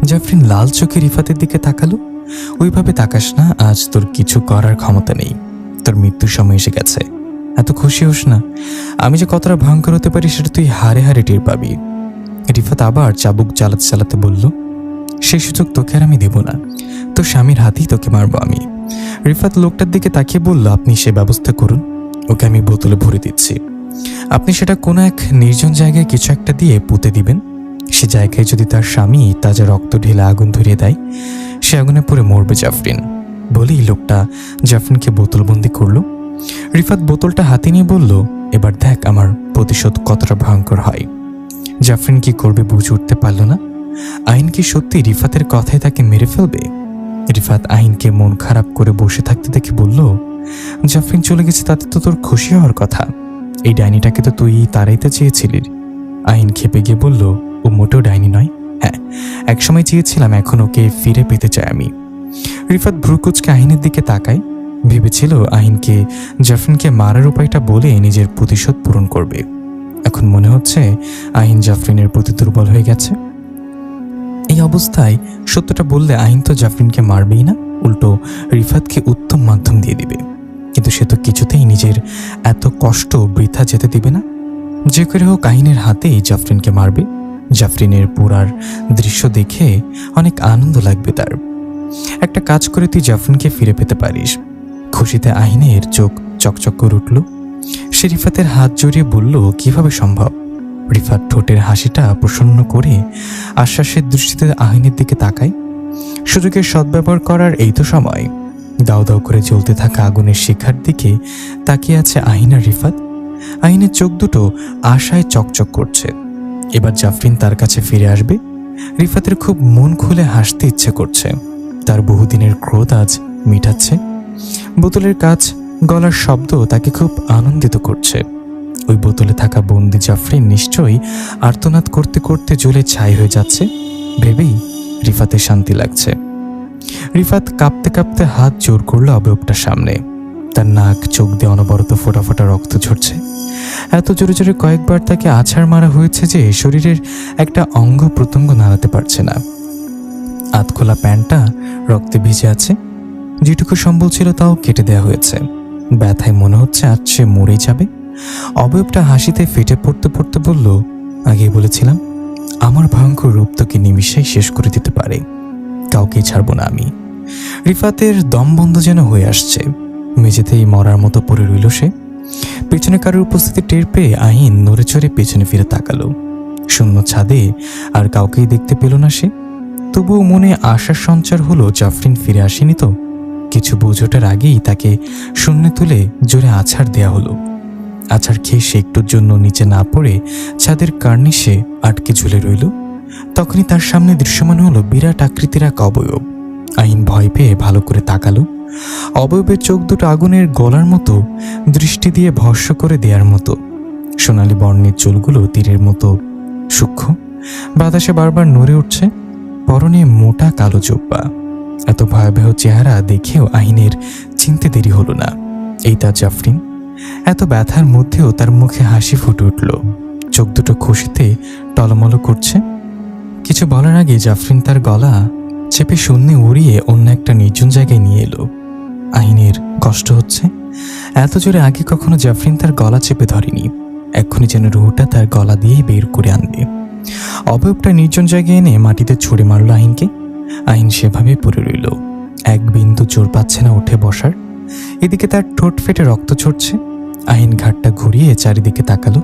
A: জাফরিন লাল চোখে রিফাতের দিকে তাকালো। ওইভাবে তাকাস না, আজ তোর কিছু করার ক্ষমতা নেই। তোর মৃত্যুর সময় এসে গেছে। এত খুশি হোস না, আমি যে কতটা ভয়ঙ্কর হতে পারি সেটা তুই হারে হারে টের পাবি। রিফাত আবার চাবুক চালাতে চালাতে বলল, সেই সুযোগ তোকে আর আমি দেব না। তোর স্বামীর হাতেই তোকে মারবো আমি। রিফাত লোকটার দিকে তাকিয়ে বলল, আপনি সে ব্যবস্থা করুন, ওকে আমি বোতলে ভরে দিচ্ছি। আপনি সেটা কোনো এক নির্জন জায়গায় কিছু একটা দিয়ে পুঁতে দিবেন। সে জায়গায় যদি তার স্বামী তাজা রক্ত ঢেলে আগুন ধরিয়ে দেয়, সে আগুনে পড়ে মরবে জাফরিন। বলেই লোকটা জাফরিনকে বোতলবন্দি করলো। রিফাত বোতলটা হাতে নিয়ে বলল, এবার দেখ আমার প্রতিশোধ কতটা ভয়ঙ্কর হয়। জাফরিন কি করবে বুঝে উঠতে পারল না। আইন কি সত্যি রিফাতের কথায় তাকে মেরে ফেলবে? রিফাত আইনকে মন খারাপ করে বসে থাকতে দেখে বলল, জাফরিন চলে গেছে তাতে তো তোর খুশি হওয়ার কথা। এই ডাইনিটাকে তো তুই তাড়াইতে চেয়েছিলি। আইন খেপে গিয়ে বলল, ও মোটেও ডাইনি নয়। হ্যাঁ, একসময় চেয়েছিলাম, এখন ওকে ফিরে পেতে চাই আমি। রিফাত ভ্রুকুচকে আহিনের দিকে তাকায়। ভেবেছিল আহিনকে জাফরিনকে মারার উপায়টা বলে নিজের প্রতিশোধ পূরণ করবে। এখন মনে হচ্ছে আহিন জাফরিনের প্রতি দুর্বল হয়ে গেছে। এই অবস্থায় সত্যটা বললে আহিন তো জাফরিনকে মারবেই না, উল্টো রিফাতকে উত্তম মাধ্যম দিয়ে দিবে। কিন্তু সে তো কিছুতেই নিজের এত কষ্ট বৃথা যেতে দিবে না। যে করে হোক আহিনের হাতেই জাফরিনকে মারবে। জাফরিনের পুরার দৃশ্য দেখে অনেক আনন্দ লাগবে তার। একটা কাজ করে তুই জাফরিনকে ফিরে পেতে পারিস। খুশিতে আহিনের চোখ চকচক করে উঠল। সে রিফাতের হাত জড়িয়ে বলল, কিভাবে সম্ভব? রিফাত ঠোঁটের হাসিটা প্রসন্ন করে আশ্বাসের দৃষ্টিতে আহিনের দিকে তাকায়। সুযোগের সদ্ব্যবহার করার এই তো সময়। দাউ দাউ করে জ্বলতে থাকা আগুনের শিখার দিকে তাকিয়ে আছে আহিন আর রিফাত। আহিনের চোখ দুটো আশায় চকচক করছে। এবার জাফরিন তার কাছে ফিরে আসবে। রিফাতের খুব মন খুলে হাসতে ইচ্ছে করছে। তার বহুদিনের ক্রোধ আজ মিটাচ্ছে। বোতলের কাজ গলার শব্দ তাকে খুব আনন্দিত করছে। ওই বোতলে থাকা বন্দি জাফরিন নিশ্চয়ই আর্তনাদ করতে করতে জ্বলে ছাই হয়ে যাচ্ছে ভেবেই রিফাতের শান্তি লাগছে। রিফাত কাঁপতে কাঁপতে হাত জোর করলো অবয়বটার সামনে। তার নাক, চোখ দিয়ে অনবরত ফোটা ফোটা রক্ত ঝরছে। এত জোরে জোরে কয়েকবার তাকে আছাড় মারা হয়েছে যে শরীরের একটা অঙ্গ প্রত্যঙ্গ নাড়াতে পারছে না। আধখোলা প্যান্টটা রক্তে ভিজে আছে। যেটুকু সম্বল ছিল তাও কেটে দেওয়া হয়েছে। ব্যথায় মনে হচ্ছে আজ সে মরেই যাবে। অবয়বটা হাসিতে ফেটে পড়তে পড়তে বলল, আগেই বলেছিলাম আমার ভয়ঙ্কর রূপ তোকে নিমিষেই শেষ করে দিতে পারে। কাউকেই ছাড়বো না আমি। রিফাতের দম বন্ধ যেন হয়ে আসছে। মেঝেতেই মরার মতো পড়ে রইল সে। পেছনে কারোর উপস্থিতি টের পেয়ে আহিন নড়ে চড়ে পেছনে ফিরে তাকালো। শূন্য ছাদে আর কাউকেই দেখতে পেল না সে। তবুও মনে আশার সঞ্চার হলো, জাফরিন ফিরে আসেনি তো। কিছু বোঝোটার আগেই তাকে শূন্যে তুলে জোরে আছাড় দেয়া হলো। আছাড় খেয়ে সে একটুর জন্য নিচে না পড়ে ছাদের কার্নিশে আটকে ঝুলে রইল। তখনই তার সামনে দৃশ্যমান হলো বিরাট আকৃতির এক অবয়ব। আহিন ভয় পেয়ে ভালো করে তাকালো। অবয়বের চোখ দুটো আগুনের গলার মতো, দৃষ্টি দিয়ে ভস্য করে দেওয়ার মতো। সোনালি বর্ণের চুলগুলো তীরের মতো সূক্ষ্ম, বাতাসে বারবার নড়ে উঠছে। পরনে মোটা কালো জোব্বা, এত ভয়াবহ চেহারা দেখেও আহিনের চিনতে দেরি হলো না। এই তার জাফরিন। এত ব্যথার মধ্যেও তার মুখে হাসি ফুটে উঠল, চোখ দুটো খুশিতে টলমল করছে। কিছু বলার আগে জাফরিন তার গলা চেপে শূন্যে উড়িয়ে অন্য একটা নির্জন জায়গায় নিয়ে এলো। আহিনের কষ্ট হচ্ছে। এত জোরে আগে কখনো জাফরিন তার গলা চেপে ধরেনি। এক্ষুনি যেন রুহুটা তার গলা দিয়ে বের করে আনবে। অবয়বটা নির্জন জায়গায় এনে মাটিতে ছুঁড়ে মারল আহিনকে। আহিন সেভাবে পড়ে রইল, এক বিন্দু জোর পাচ্ছে না উঠে বসার। এদিকে তার ঠোঁট ফেটে রক্ত ঝরছে। আহিন ঘাটটা ঘুরিয়ে চারিদিকে তাকালো।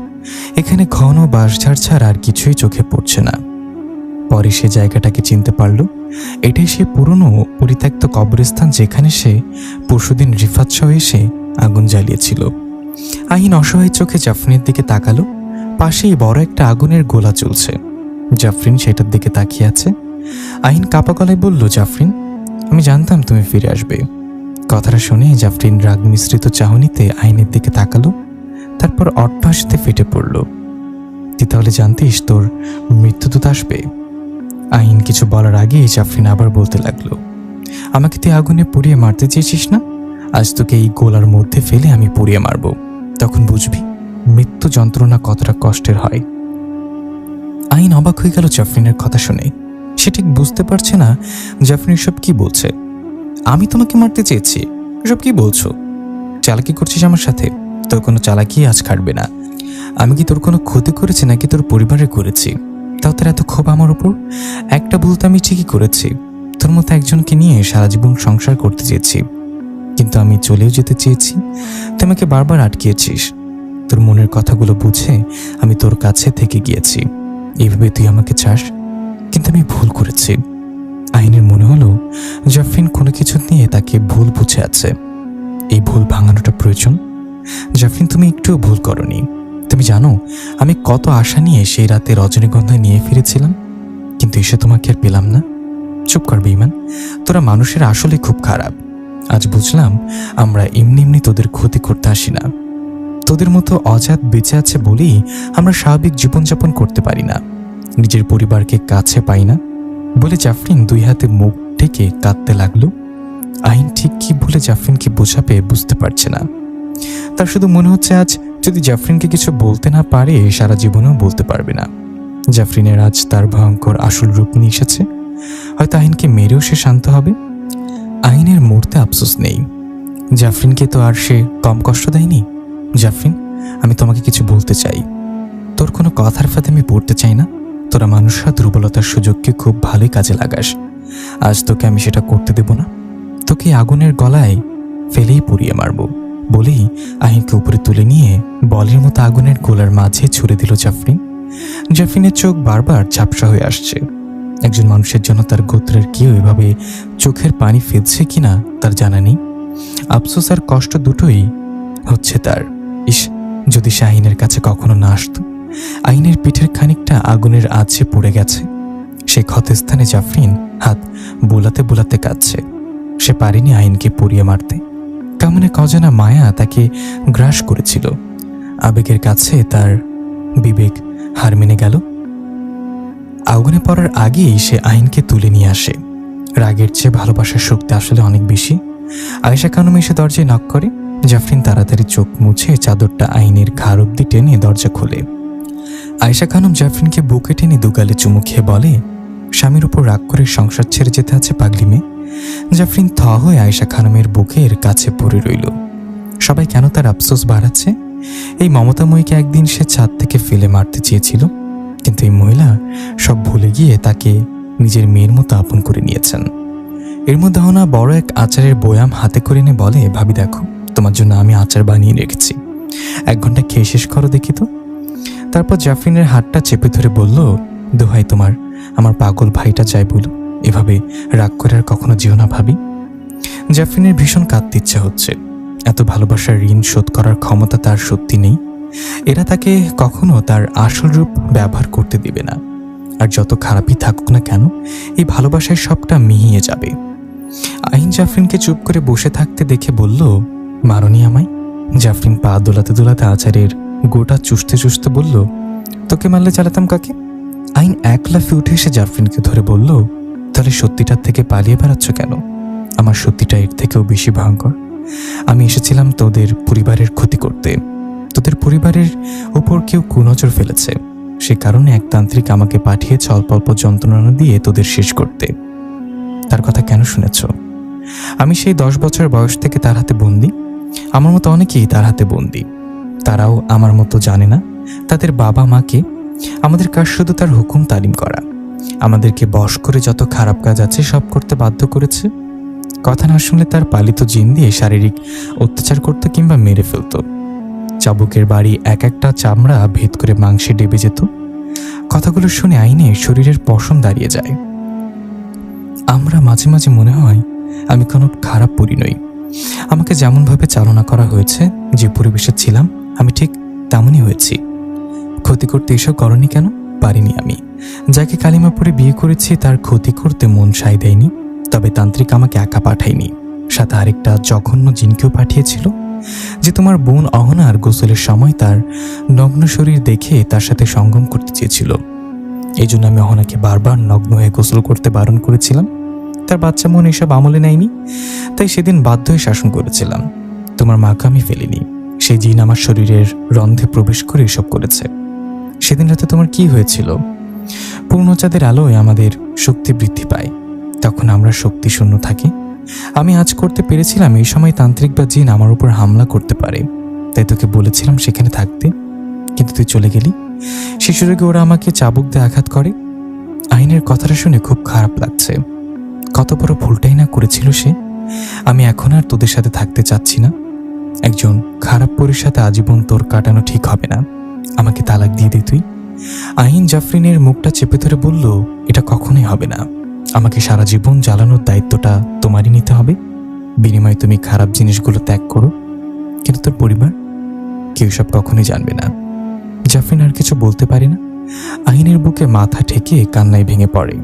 A: এখানে ঘন বাঁশঝাড় ছাড়া আর কিছুই চোখে পড়ছে না। পরে সে জায়গাটাকে চিনতে পারল। এটাই সে পুরনো পরিত্যক্ত কবরস্থান যেখানে সে পরশুদিন রিফাত সহ এসে আগুন জ্বালিয়েছিল। আহিন অসহায় চোখে জাফরিনের দিকে তাকালো। পাশেই বড় একটা আগুনের গোলা চলছে। জাফরিন সেটার দিকে তাকিয়ে আছে। আহিন কাপা গলায় বলল, জাফরিন, আমি জানতাম তুমি ফিরে আসবে। কথাটা শুনে জাফরিন রাগ মিশ্রিত চাহনিতে আহিনের দিকে তাকালো, তারপর অট্টহাসিতে ফেটে পড়ল। তুই তাহলে জানতিস তোর মৃত্যুদূত আসবে? আহিন কিছু বলার আগেই জাফরিন আবার বলতে লাগলো, আমাকে তুই আগুনে পুড়িয়ে মারতে চেয়েছিস না? আজ তোকে এই গোলার মধ্যে ফেলে আমি পুড়িয়ে মারব, তখন বুঝবি মৃত্যু যন্ত্রণা কতটা কষ্টের হয়। আহিন অবাক হয়ে গেল জাফরিনের কথা শুনে। সে ঠিক বুঝতে পারছে না জাফরিন সব কি বলছে। আমি তোমাকে মারতে চেয়েছি? সব কি বলছো? চালাকি করছিস আমার সাথে? তোর কোনো চালাকি আজ খাটবে না। আমি কি তোর কোনো ক্ষতি করেছি নাকি তোর পরিবারে করেছি? তাও তোর এত ক্ষোভ আমার উপর? একটা ভুল তো আমি ঠিকই করেছি। তোর মতো একজনকে নিয়ে সারা জীবন সংসার করতে চেয়েছি, কিন্তু আমি চলেও যেতে চেয়েছি। তুই আমাকে বারবার আটকিয়েছিস। তোর মনের কথাগুলো বুঝে আমি তোর কাছে থেকে গিয়েছি। এইভাবে তুই আমাকে চাস, কিন্তু আমি ভুল করেছি। আহিনের মনে হলো জাফরিন কোনো কিছু নিয়ে তাকে ভুল বুঝে আছে। এই ভুল ভাঙানোটা প্রয়োজন। জাফরিন, তুমি একটুও ভুল করনি। তুমি জানো আমি কত আশা নিয়ে সেই রাতে রজনীগন্ধা নিয়ে ফিরেছিলাম, কিন্তু এসে তোমাকে আর পেলাম না। চুপ কর বেঈমান, তোরা মানুষের আসলে খুব খারাপ। আজ বুঝলাম আমরা এমনি এমনি তোদের ক্ষতি করতে আসি না। তোদের মতো অজাত বেঁচে আছে বলেই আমরা স্বাভাবিক জীবনযাপন করতে পারি না, নিজের পরিবারকে কাছে পাই না। বলে জাফরিন দুই হাতে মুখ ঢেকে কাঁদতে লাগলো। আহিন ঠিক কি বলে জাফরিনকে বোঝাবে বুঝতে পারছে না। তার শুধু মনে হচ্ছে আজ যদি জাফরিনকে কিছু বলতে না পারে সারা জীবনেও বলতে পারবে না। জাফরিনের আজ তার ভয়ঙ্কর আসল রূপ নিয়ে এসেছে। হয়তো আহিনকে মেরেও সে শান্ত হবে। আহিনের মরতে আফসোস নেই। জাফরিনকে তো আর সে কম কষ্ট দেয়নি। জাফরিন, আমি তোমাকে কিছু বলতে চাই। তোর কোনো কথার ফাঁদে আমি পড়তে চাই না। তোরা মানুষরা দুর্বলতার সুযোগকে খুব ভালোই কাজে লাগাস। আজ তোকে আমি সেটা করতে দেব না। তোকে আগুনের গলায় ফেলেই পুড়িয়ে মারব। বলেই আহিনকে উপরে তুলে নিয়ে বলের মতো আগুনের গোলার মাঝে ছুড়ে দিল জাফরিন। জাফরিনের চোখ বারবার ঝাপসা হয়ে আসছে। একজন মানুষের জন্য তার গোত্রের কেউ এভাবে চোখের পানি ফেলছে কিনা তার জানা নেই। আফসোস আর কষ্ট দুটোই হচ্ছে তার। ইস, যদি সে আহিনের কাছে কখনো না আসতো। আহিনের পিঠের খানিকটা আগুনের আঁচে পড়ে গেছে। সে ক্ষতস্থানে জাফরিন হাত বোলাতে বোলাতে কাঁদছে। সে পারেনি আহিনকে পুড়িয়ে মারতে। কেমন এক অজানা মায়া তাকে গ্রাস করেছিল। আবেগের কাছে তার বিবেক হার মেনে গেল। আগুনে পড়ার আগেই সে আহিনকে তুলে নিয়ে আসে। রাগের চেয়ে ভালোবাসার শক্তি আসলে অনেক বেশি। আয়েশা খানম এসে দরজায় নক করে। জাফরিন তাড়াতাড়ি চোখ মুছে চাদরটা আহিনের ঘাড় অব্দি টেনে দরজা খোলে। আয়েশা খানম জাফরিনকে বুকে টেনে দুগালে চুমু খেয়ে বলে, স্বামীর উপর রাগ করে সংসার ছেড়ে যেতে আছে পাগলি মেয়ে। জাফরিন থ হয়ে আয়েশা খানমের বুকের কাছে পড়ে রইল। সবাই কেন তার আফসোস বাড়াচ্ছে? এই মমতাময়ীকে একদিন সে ছাদ থেকে ফেলে মারতে চেয়েছিল, কিন্তু এই মহিলা সব ভুলে গিয়ে তাকে নিজের মেয়ের মতো আপন করে নিয়েছেন। এর মধ্যে হনা বড় এক আচারের বয়াম হাতে করে এনে বলে, ভাবি দেখো, তোমার জন্য আমি আচার বানিয়ে রেখেছি, 1 ঘন্টা খেয়ে শেষ করো দেখি তো। তারপর জাফরিনের হাতটা চেপে ধরে বলল, দোহাই তোমার, আমার পাগল ভাইটা যাই বলো, এভাবে রাগ করে আর কখনো যেও না ভাবি। জাফরিনের ভীষণ কাঁদতে ইচ্ছা হচ্ছে। এত ভালোবাসার ঋণ শোধ করার ক্ষমতা তার সত্যি নেই। এরা তাকে কখনো তার আসল রূপ ব্যবহার করতে দেবে না। আর যত খারাপই থাকুক না কেন, এই ভালোবাসায় সবটা মিহিয়ে যাবে। আহিন জাফরিনকে চুপ করে বসে থাকতে দেখে বলল, মারনি আমায়? জাফরিন পা দোলাতে দোলাতে আচারের গোটা চুষতে চুষতে বলল, তোকে মারলে চালাতাম কাকে? আহিন এক লাফে উঠে এসে জাফরিনকে ধরে বলল, তাহলে সত্যিটার থেকে পালিয়ে বেড়াচ্ছ কেন? আমার সত্যিটা এর থেকেও বেশি ভয়ঙ্কর। আমি এসেছিলাম তোদের পরিবারের ক্ষতি করতে। তোদের পরিবারের উপর কেউ কুনজর ফেলেছে, সে কারণে এক তান্ত্রিক আমাকে পাঠিয়েছে অল্প অল্প যন্ত্রণা দিয়ে তোদের শেষ করতে। তার কথা কেন শুনেছ? আমি সেই 10 বছর বয়স থেকে তার হাতে বন্দি। আমার মতো অনেকেই তার হাতে বন্দি। তারাও আমার মতো জানে না তাদের বাবা মাকে আমাদের কাজ শুধু তার হুকুম তালিম করা। আমাদেরকে বশ করে যত খারাপ কাজ আছে সব করতে বাধ্য করেছে। কথা না শুনলে তার পালিত জিন দিয়ে শারীরিক অত্যাচার করত কিংবা মেরে ফেলত। চাবুকের বাড়ি এক একটা চামড়া ভেদ করে মাংসে ডেবে যেত। কথাগুলো শুনে আইনে শরীরের পশম দাঁড়িয়ে যায়। আমরা মাঝে মাঝে মনে হয় আমি কোনো খারাপ পরি নই। আমাকে যেমনভাবে চালনা করা হয়েছে, যে পরিবেশে ছিলাম আমি ঠিক তেমনই হয়েছি। ক্ষতি করতে এসব করনি কেন? পারিনি আমি। যাকে কালিমা পড়ে বিয়ে করেছি তার ক্ষতি করতে মন সায় দেয়নি। তবে তান্ত্রিক আমাকে একা পাঠায়নি, সাথে আরেকটা জঘন্য জিনকেও পাঠিয়েছিল, যে তোমার বোন অহনার গোসলের সময় তার নগ্ন শরীর দেখে তার সাথে সঙ্গম করতে চেয়েছিল। এই জন্য আমি অহনাকে বারবার নগ্ন হয়ে গোসল করতে বারণ করেছিলাম। তার বাচ্চা মন এসব আমলে নেয়নি, তাই সেদিন বাধ্য হয়ে শাসন করেছিলাম। তোমার মাকে আমি ফেলিনি। সেই জিন আমার শরীরের রন্ধ্রে প্রবেশ করে এসব করেছে। সেদিন রাতে তোমার কি হয়েছিল? পূর্ণচাঁদের আলোয় আমাদের শক্তি বৃদ্ধি পায়, তখন আমরা শক্তি শূন্য থাকি। আমি আজ করতে পেরেছিলাম এই সময় তান্ত্রিক বা জিন আমার উপর হামলা করতে পারে, তাই তোকে বলেছিলাম সেখানে থাকতে, কিন্তু তুই চলে গেলি। সে সুযোগে ওরা আমাকে চাবুক দিয়ে আঘাত করে। আইনের কথাটা শুনে খুব খারাপ লাগছে। কত বড় ভুলটাই না করেছিল সে। আমি এখন আর তোদের সাথে থাকতে চাচ্ছি না। একজন খারাপ পরীর সাথে আজীবন তোর কাটানো ঠিক হবে না। আমাকে তালাক দিয়ে দে তুই। আহিন জাফরিনের মুখটা চেপে ধরে বলল, এটা কখনোই হবে না। আমাকে সারা জীবন জ্বালানোর দায়িত্বটা তোমারই নিতে হবে। বিনিময়ে তুমি খারাপ জিনিসগুলো ত্যাগ করো, কিন্তু তোর পরিবার কেউ সব কখনোই জানবে না। জাফরিন আর কিছু বলতে পারে না। আহিনের বুকে মাথা ঠেকে কান্নায় ভেঙে পড়ে।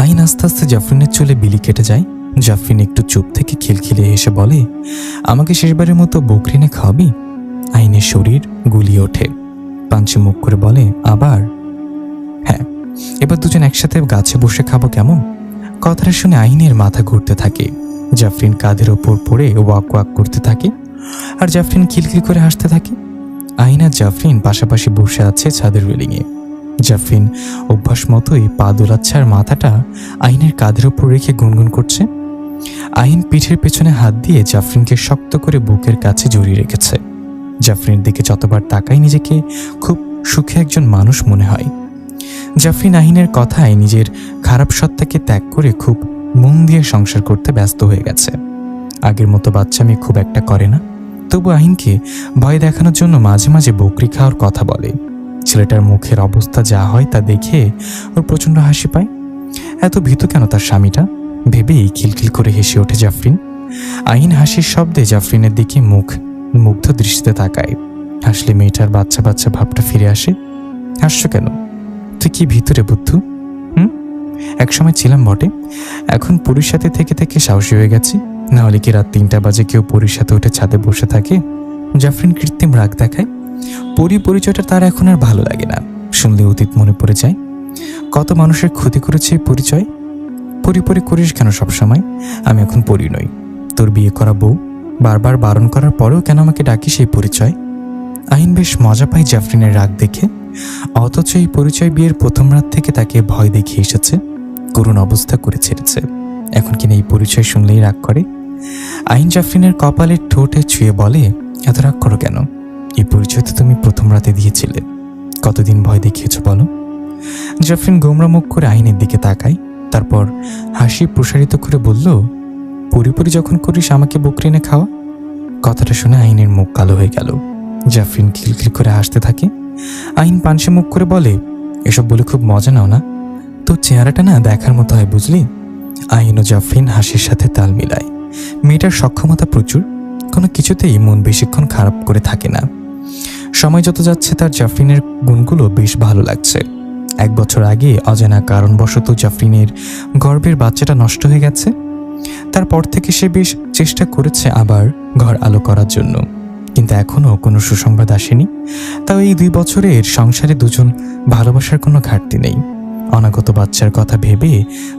A: আহিন আস্তে আস্তে জাফরিনের চুলে বিলি কেটে যায়। জাফরিন একটু চুপ থেকে খিলখিলে হেসে বলে, আমাকে শেষবারের মতো বকরিনে খাওয়াবি? আহিনের শরীর গুলিয়ে ওঠে। পাঞ্চে মুখ করে বলে, আবার? হ্যাঁ, এবার দুজন একসাথে গাছে বসে খাবো কেমন? কথাটা শুনে আহিনের মাথা ঘুরতে থাকে। জাফরিন কাঁধের ওপর পড়ে ওয়াক ওয়াক করতে থাকে, আর জাফরিন খিলখিল করে হাসতে থাকে। আহিন আর জাফরিন পাশাপাশি বসে আছে ছাদের রেলিংয়ে। জাফরিন অভ্যাস মতোই পা দোলাচ্ছে আর মাথাটা আহিনের কাঁধের ওপর রেখে গুনগুন করছে। আহিন পিঠের পেছনে হাত দিয়ে জাফরিনকে শক্ত করে বুকের কাছে জড়িয়ে রেখেছে। জাফরিনের দিকে যতবার তাকাই নিজেকে খুব সুখী একজন মানুষ মনে হয়। জাফরিন আহিনের কথায় নিজের খারাপ সত্তাকে ত্যাগ করে খুব মন দিয়ে সংসার করতে ব্যস্ত হয়ে গেছে। আগের মতো বাচ্চামি খুব একটা করে না, তবু আহিনকে ভয় দেখানোর জন্য মাঝে মাঝে বকরি খাওয়ার কথা বলে। ছেলেটার মুখের অবস্থা যা হয় তা দেখে ওর প্রচণ্ড হাসি পায়। এত ভীতু কেন তার স্বামীটা ভেবেই খিলখিল করে হেসে ওঠে জাফরিন। আহিন হাসির শব্দে জাফরিনের দিকে মুগ্ধ দৃষ্টিতে তাকায়। হাসলে মেয়েটার বাচ্চা বাচ্চা ভাবটা ফিরে আসে। হাসছো কেন? তুই কি ভিতরে বুদ্ধু? একসময় ছিলাম বটে, এখন পুরীর সাথে থেকে থেকে সাহসী হয়ে গেছি। না হলে কি রাত 3টা বাজে কেউ পুরীর সাথে উঠে ছাদে বসে থাকে? জাফরিন কৃত্রিম রাগ দেখায়। পরিচয়টা তার এখন আর ভালো লাগে না। শুনলে অতীত মনে পড়ে যায়। কত মানুষের ক্ষতি করেছে এই পরিচয়। পরি করিস কেন সবসময়? আমি এখন পরি নই। তোর বিয়ে করা বউ, বারবার বারণ করার পরেও কেন আমাকে ডাকিস এই পরিচয়? আহিন বেশ মজা পায় জাফরিনের রাগ দেখে। অথচ এই পরিচয় বিয়ের প্রথম রাত থেকে তাকে ভয় দেখিয়ে এসেছে, করুণ অবস্থা করে ছেড়েছে। এখন কিনা এই পরিচয় শুনলেই রাগ করে। আহিন জাফরিনের কপালের ঠোঁটে ছুঁয়ে বলে, এত রাগ করো কেন? এই পরিচয় তো তুমি প্রথম রাতে দিয়েছিলে। কতদিন ভয় দেখিয়েছ বলো? জাফরিন গোমরা মুখ করে আহিনের দিকে তাকায়, তারপর হাসি প্রসারিত করে বলল, পরি যখন করিস আমাকে বকরিনে খাওয়া। কথাটা শুনে আহিনের মুখ কালো হয়ে গেল। জাফরিন খিলখিল করে হাসতে থাকে। আহিন পানসে মুখ করে বলে, এসব বলে খুব মজা নাও না? তোর চেহারাটা না দেখার মতো হয় বুঝলি। আহিন ও জাফরিন হাসির সাথে তাল মিলায়। মেয়েটার সক্ষমতা প্রচুর, কোনো কিছুতেই মন বেশিক্ষণ খারাপ করে থাকে না। সময় যত যাচ্ছে তার জাফরিনের গুণগুলো বেশ ভালো লাগছে। 1 বছর আগে অজানা কারণবশত জাফরিনের গর্ভের বাচ্চাটা নষ্ট হয়ে গেছে। তারপর থেকে সে বেশ চেষ্টা করেছে আবার ঘর আলো করার জন্য, কিন্তু এখনও কোনো সুসংবাদ আসেনি। তাও এই 2 বছরের সংসারে দুজন ভালোবাসার কোনো ঘাটতি নেই। অনাগত বাচ্চার কথা ভেবে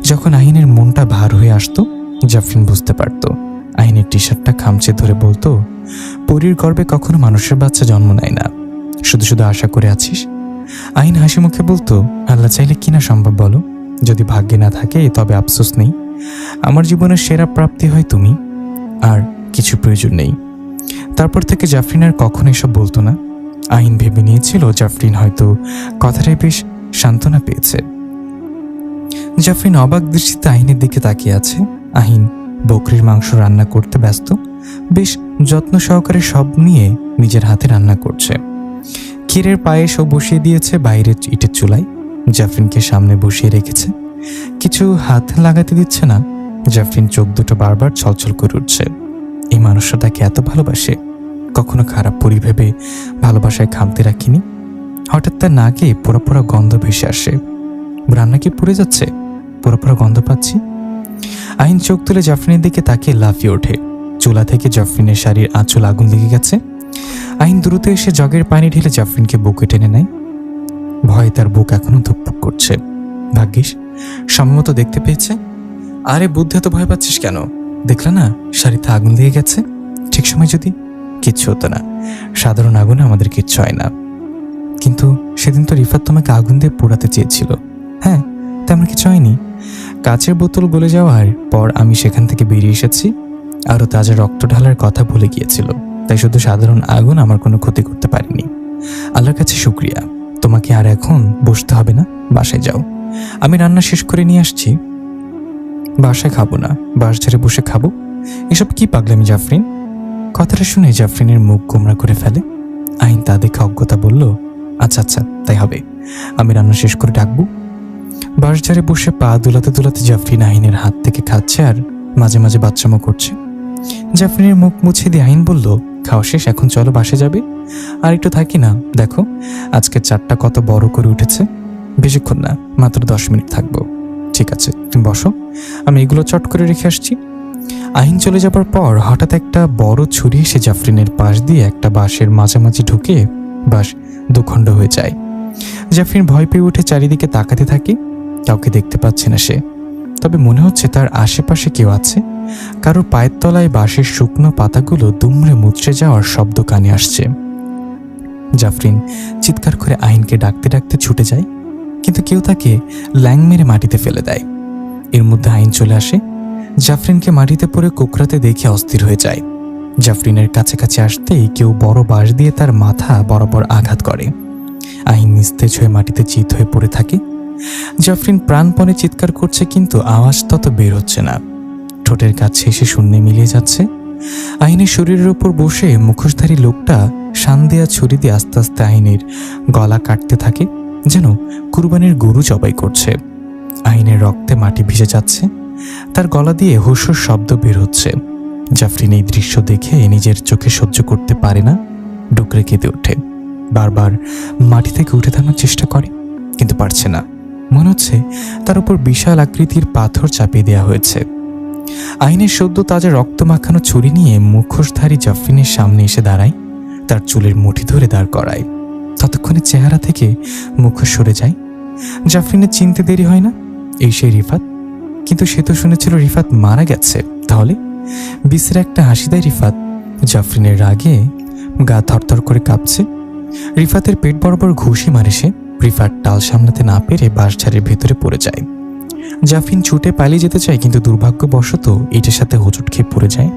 A: যখন আহিনের মনটা ভার হয়ে আসতো, জাফরিন বুঝতে পারত। আহিনের টি শার্টটা খামচে ধরে বলতো, পরীর গর্ভে কখনো মানুষের বাচ্চা জন্ম নেয় না, শুধু শুধু আশা করে আছিস। আহিন হাসি মুখে বলতো, আল্লাহ চাইলে কিনা সম্ভব বলো, যদি ভাগ্যে না থাকে তবে আফসোস নেই, আমার জীবনের সেরা প্রাপ্তি হয় তুমি, আর কিছু প্রয়োজন নেই। তারপর থেকে জাফরিন আর কখনো এসব বলতো না। আহিন ভেবে নিয়েছিল জাফরিন হয়তো কথাটাই বেশ সান্ত্বনা পেয়েছে। জাফরিন অবাক দৃষ্টিতে আহিনের দিকে তাকিয়ে আছে। আহিন বকরির মাংস রান্না করতে ব্যস্ত, বেশ যত্ন সহকারে সব নিয়ে নিজের হাতে রান্না করছে। ক্ষীরের পায়েসও বসিয়ে দিয়েছে বাইরের ইটের চুলায়, জাফরিনকে সামনে বসিয়ে রেখেছে। কিছু হাত লাগাতে দিচ্ছে না। জাফরিন চোখ দুটো বারবার ছলছল করে উঠছে। এই মানুষটা তাকে এত ভালোবাসে, কখনো খারাপ পরিভেবে ভালোবাসায় খামতে রাখিনি। হঠাৎ তার নাকে পোড়া পোড়া গন্ধ ভেসে আসে। রান্না কি পুড়ে যাচ্ছে? পোড়া পোড়া গন্ধ পাচ্ছি। আহিন চোখ তুলে জাফরিনের দিকে তাকিয়ে লাফিয়ে ওঠে। চুলা থেকে জাফরিনের শাড়ির আঁচল আগুন লেগে গেছে। আহিন দ্রুত এসে জগের পানি ঢেলে জাফরিনকে বুকে টেনে নেয়। ভয়ে তার বুক এখনো ধুকপুক করছে। ভাগ্যিস সম্মত দেখতে পেয়েছে। আরে বুদ্ধি, এত ভয় পাচ্ছিস কেন? দেখলে না শাড়িতে আগুন লেগে গেছে। ঠিক সময় যদি কিচ্ছু হতো না, সাধারণ আগুনে আমাদের কিচ্ছু হয় না। কিন্তু সেদিন তো রিফাত তোমাকে আগুন দিয়ে পোড়াতে চেয়েছিল। হ্যাঁ, তেমন কিছু হয়নি। কাচের বোতল গলে যাওয়ার পর আমি সেখান থেকে বেরিয়ে এসেছি, আরও তাজা রক্ত ঢালার কথা ভুলে গিয়েছিল, তাই শুধু সাধারণ আগুন আমার কোনো ক্ষতি করতে পারেনি। আল্লাহর কাছে শুক্রিয়া। তোমাকে আর এখন বসতে হবে না, বাসায় যাও, আমি রান্না শেষ করে নিয়ে আসছি। বাসায় খাবো না, বাস ঝাড়ে বসে খাবো। এসব কি পাগলামি জাফরিন? কথাটা শুনে জাফরিনের মুখ গোমরা করে ফেলে। আহিন তা দেখে অজ্ঞতা বলল, আচ্ছা আচ্ছা তাই হবে, আমি রান্না শেষ করে ডাকবো। বাস ঝাড়ে বসে পা দুলাতে দুলাতে জাফরিন আহিনের হাত থেকে খাচ্ছে আর মাঝে মাঝে বাচ্চামো করছে। জাফরিনের মুখ মুছে দিয়ে আহিন বলল, খাওয়া শেষ, এখন চলো বাসে যাবে। আর একটু থাকি না, দেখো আজকে চারটা কত বড় করে উঠেছে। বেশিক্ষণ না, মাত্র 10 মিনিট থাকবো। ঠিক আছে, তুমি বসো, আমি এগুলো চট করে রেখে আসছি। আহিন চলে যাবার পর হঠাৎ একটা বড় ছুরি এসে জাফরিনের পাশ দিয়ে একটা বাঁশের মাঝামাঝি ঢুকে বাঁশ দুখণ্ড হয়ে যায়। জাফরিন ভয় পেয়ে উঠে চারিদিকে তাকাতে থাকে। কাউকে দেখতে পাচ্ছে না সে, তবে মনে হচ্ছে তার আশেপাশে কেউ আছে। কারোর পায়ের তলায় বাঁশের শুকনো পাতাগুলো দুমড়ে মুচড়ে যাওয়ার শব্দ কানে আসছে। জাফরিন চিৎকার করে আহিনকে ডাকতে ডাকতে ছুটে যায়, কিন্তু কেউ তাকে ল্যাং মেরে মাটিতে ফেলে দেয়। এর মধ্যে আহিন চলে আসে। জাফরিনকে মাটিতে পড়ে কোকড়াতে দেখে অস্থির হয়ে যায়। জাফরিনের কাছাকাছি আসতেই কেউ বড় বাঁশ দিয়ে তার মাথা বরাবর আঘাত করে। আহিন নিস্তেজ হয়ে মাটিতে চিত হয়ে পড়ে থাকে। জাফরিন প্রাণপণে চিৎকার করছে, কিন্তু আওয়াজ তত বের হচ্ছে না। ঠোঁটের কাছে এসে শূন্যে মিলিয়ে যাচ্ছে। আহিনের শরীরের উপর বসে মুখোশধারী লোকটা শান দেয়া ছুরি দিয়ে আস্তে আস্তে আহিনের গলা কাটতে থাকে, যেন কুরবানির গরু জবাই করছে। আহিনের রক্তে মাটি ভিজে যাচ্ছে, তার গলা দিয়ে হুসুর শব্দ বের হচ্ছে। জাফরিন এই দৃশ্য দেখে নিজের চোখে সহ্য করতে পারে না, ডুকরে কেঁদে ওঠে। বারবার মাটি থেকে উঠে দাঁড়ানোর চেষ্টা করে, কিন্তু পারছে না। মনে হচ্ছে তার উপর বিশাল আকৃতির পাথর চাপিয়ে দেওয়া হয়েছে। আহিনের সদ্য তাজা রক্ত মাখানো ছুরি নিয়ে মুখোশধারী জাফরিনের সামনে এসে দাঁড়ায়, তার চুলের মুঠি ধরে দাঁড় করায়। ততক্ষণে চেহারা থেকে মুখোশ সরে যায়। জাফরিনের চিনতে দেরি হয় না, এই সেই রিফাত। কিন্তু সে তো শুনেছিল রিফাত মারা গেছে। তাহলে বিশ্রের একটা হাসি দেয় রিফাত। জাফরিনের রাগে গা থরথর করে কাঁপছে। রিফাতের পেট বরাবর ঘুষি মারে সে। রিফাত টাল সামলাতে না পেরে বাঁশঝাড়ের ভেতরে পড়ে যায়। জাফরিন ছুটে পালিয়ে যেতে চায়, কিন্তু দুর্ভাগ্যবশত এটার সাথে হোঁচট খেয়ে পড়ে যায়।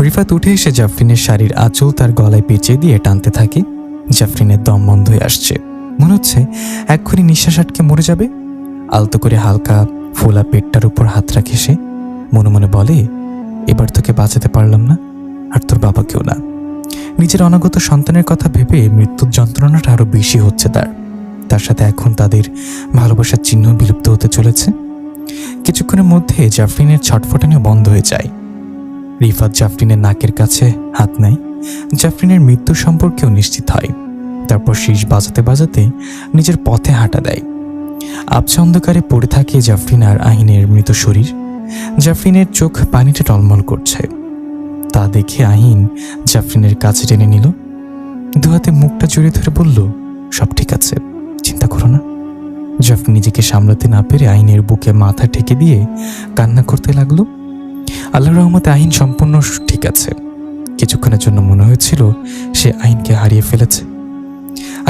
A: রিফাত উঠে এসে জাফরিনের শাড়ির আঁচল তার গলায় পেঁচিয়ে দিয়ে টানতে থাকে। জাফরিনের দম বন্ধ হয়ে আসছে, মনে হচ্ছে এক্ষুনি নিঃশ্বাস আটকে মরে যাবে। আলতো করে হালকা ফোলা পেটটার উপর হাত রাখে সে। মনে মনে বলে, এবার তোকে বাঁচাতে পারলাম না, আর তোর বাবাকেও না। নিজের অনাগত সন্তানের কথা ভেবে মৃত্যুর যন্ত্রণাটা আরো বেশি হচ্ছে তার সাথে এখন তাদের ভালোবাসার চিহ্ন বিলুপ্ত হতে চলেছে। কিছুক্ষণের মধ্যে জাফরিনের ছটফটানিও বন্ধ হয়ে যায়। রিফাত জাফরিনের নাকের কাছে হাত নেয়। জাফরিনের মৃত্যু সম্পর্কেও নিশ্চিত হয়। তারপর শীষ বাজাতে বাজাতে নিজের পথে হাঁটা দেয়। আবছা অন্ধকারে পড়ে থাকে জাফরিন আর আহিনের মৃত শরীর। জাফরিনের চোখ পানিতে টলমল করছে। তা দেখে আহিন জাফরিনের কাছে টেনে নিল, দুহাতে মুখটা জড়িয়ে ধরে বলল, সব ঠিক আছে, চিন্তা করো না। জাফরিন নিজেকে সামলাতে না পেরে আহিনের বুকে মাথা ঠেকে দিয়ে কান্না করতে লাগলো। আল্লাহর রহমতে আহিন সম্পূর্ণ ঠিক আছে। কিছুক্ষণের জন্য মনে হয়েছিল সে আহিনকে হারিয়ে ফেলেছে।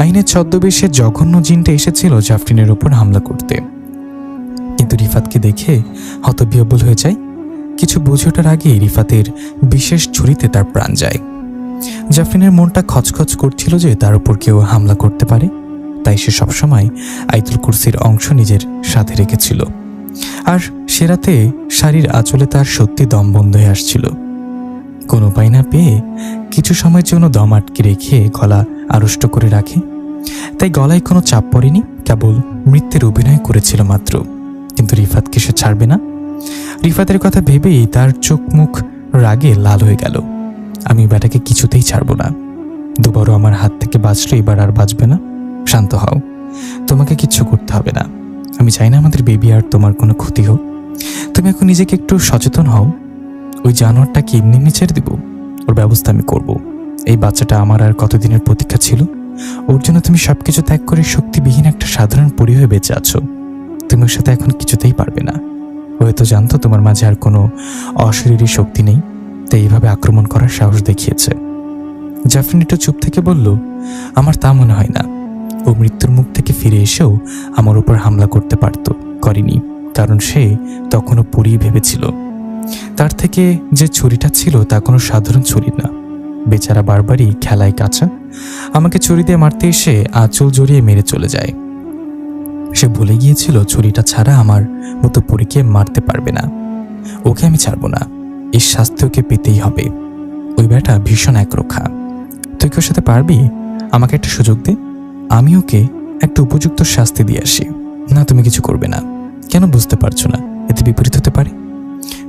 A: আহিনের ছদ্মবেশে জঘন্য জিনটা এসেছিল জাফরিনের উপর হামলা করতে, কিন্তু রিফাতকে দেখে হতবিহ্বল হয়ে যায়। কিছু বুঝে ওঠার আগেই রিফাতের বিশেষ ছুরিতে তার প্রাণ যায়। জাফরিনের মনটা খচখচ করছিল যে তার উপর কেউ হামলা করতে পারে, তাই সে সবসময় আয়াতুল কুরসির অংশ নিজের সাথে রেখেছিল। আর সে রাতে শাড়ির আঁচলে তার সত্যি দম বন্ধ হয়ে আসছিল। কোনো উপায় না পেয়ে কিছু সময়ের জন্য দম আটকে রেখে গলা আড়ষ্ট করে রাখে। তাই গলায় কোনো চাপ পড়েনি, কেবল মৃত্যুর অভিনয় করেছিল মাত্র। কিন্তু রিফাতকে সে ছাড়বে না। রিফাতের কথা ভেবেই তার চোখ মুখ রাগে লাল হয়ে গেল। আমি ব্যাটাকে কিছুতেই ছাড়বো না। দুবারও আমার হাত থেকে বাঁচলো, এবার আর বাঁচবে না। শান্ত হও, তোমাকে কিচ্ছু করতে হবে না। আমি চাই না আমাদের বেবি আর তোমার কোনো ক্ষতি হোক। তুমি এখন নিজেকে একটু সচেতন হও। ওই জানোয়ারটাকে এমনি এমনি ছেড়ে দিব? ওর ব্যবস্থা আমি করব। এই বাচ্চাটা আমার আর কতদিনের প্রতীক্ষা ছিল। ওর জন্য তুমি সবকিছু ত্যাগ করে শক্তিবিহীন একটা সাধারণ পরী হয়ে বেঁচে আছো। তুমি ওর সাথে এখন কিছুতেই পারবে না। হয়তো জানতো তোমার মাঝে আর কোনো অশরীরী শক্তি নেই, তাই এইভাবে আক্রমণ করার সাহস দেখিয়েছে। জাফরিন একটু চুপ থেকে বলল, আমার তা মনে হয় না। ও মৃত্যুর মুখ থেকে ফিরে এসেও আমার উপর হামলা করতে পারত, করেনি, কারণ সে তখনও পরী ভেবেছিল। তার থেকে যে ছুরিটা ছিল তা কোনো সাধারণ ছুরি না। বেচারা বারবারই খেলায় কাঁচা। আমাকে ছুরি দিয়ে মারতে এসে আঁচল জড়িয়ে মেরে চলে যায়। সে ভুলে গিয়েছিল ছুরিটা ছাড়া আমার মতো পরীকে মারতে পারবে না। ওকে আমি ছাড়বো না। এর শাস্তি ওকে পেতেই হবে। ওই বেটা ভীষণ একরোখা। তুই কি ওর সাথে পারবি? আমাকে একটা সুযোগ দে, আমি ওকে একটা উপযুক্ত শাস্তি দিয়ে আসি। না, তুমি কিছু করবে না। কেন বুঝতে পারছো না? এতে বিপরীত হতে পারে।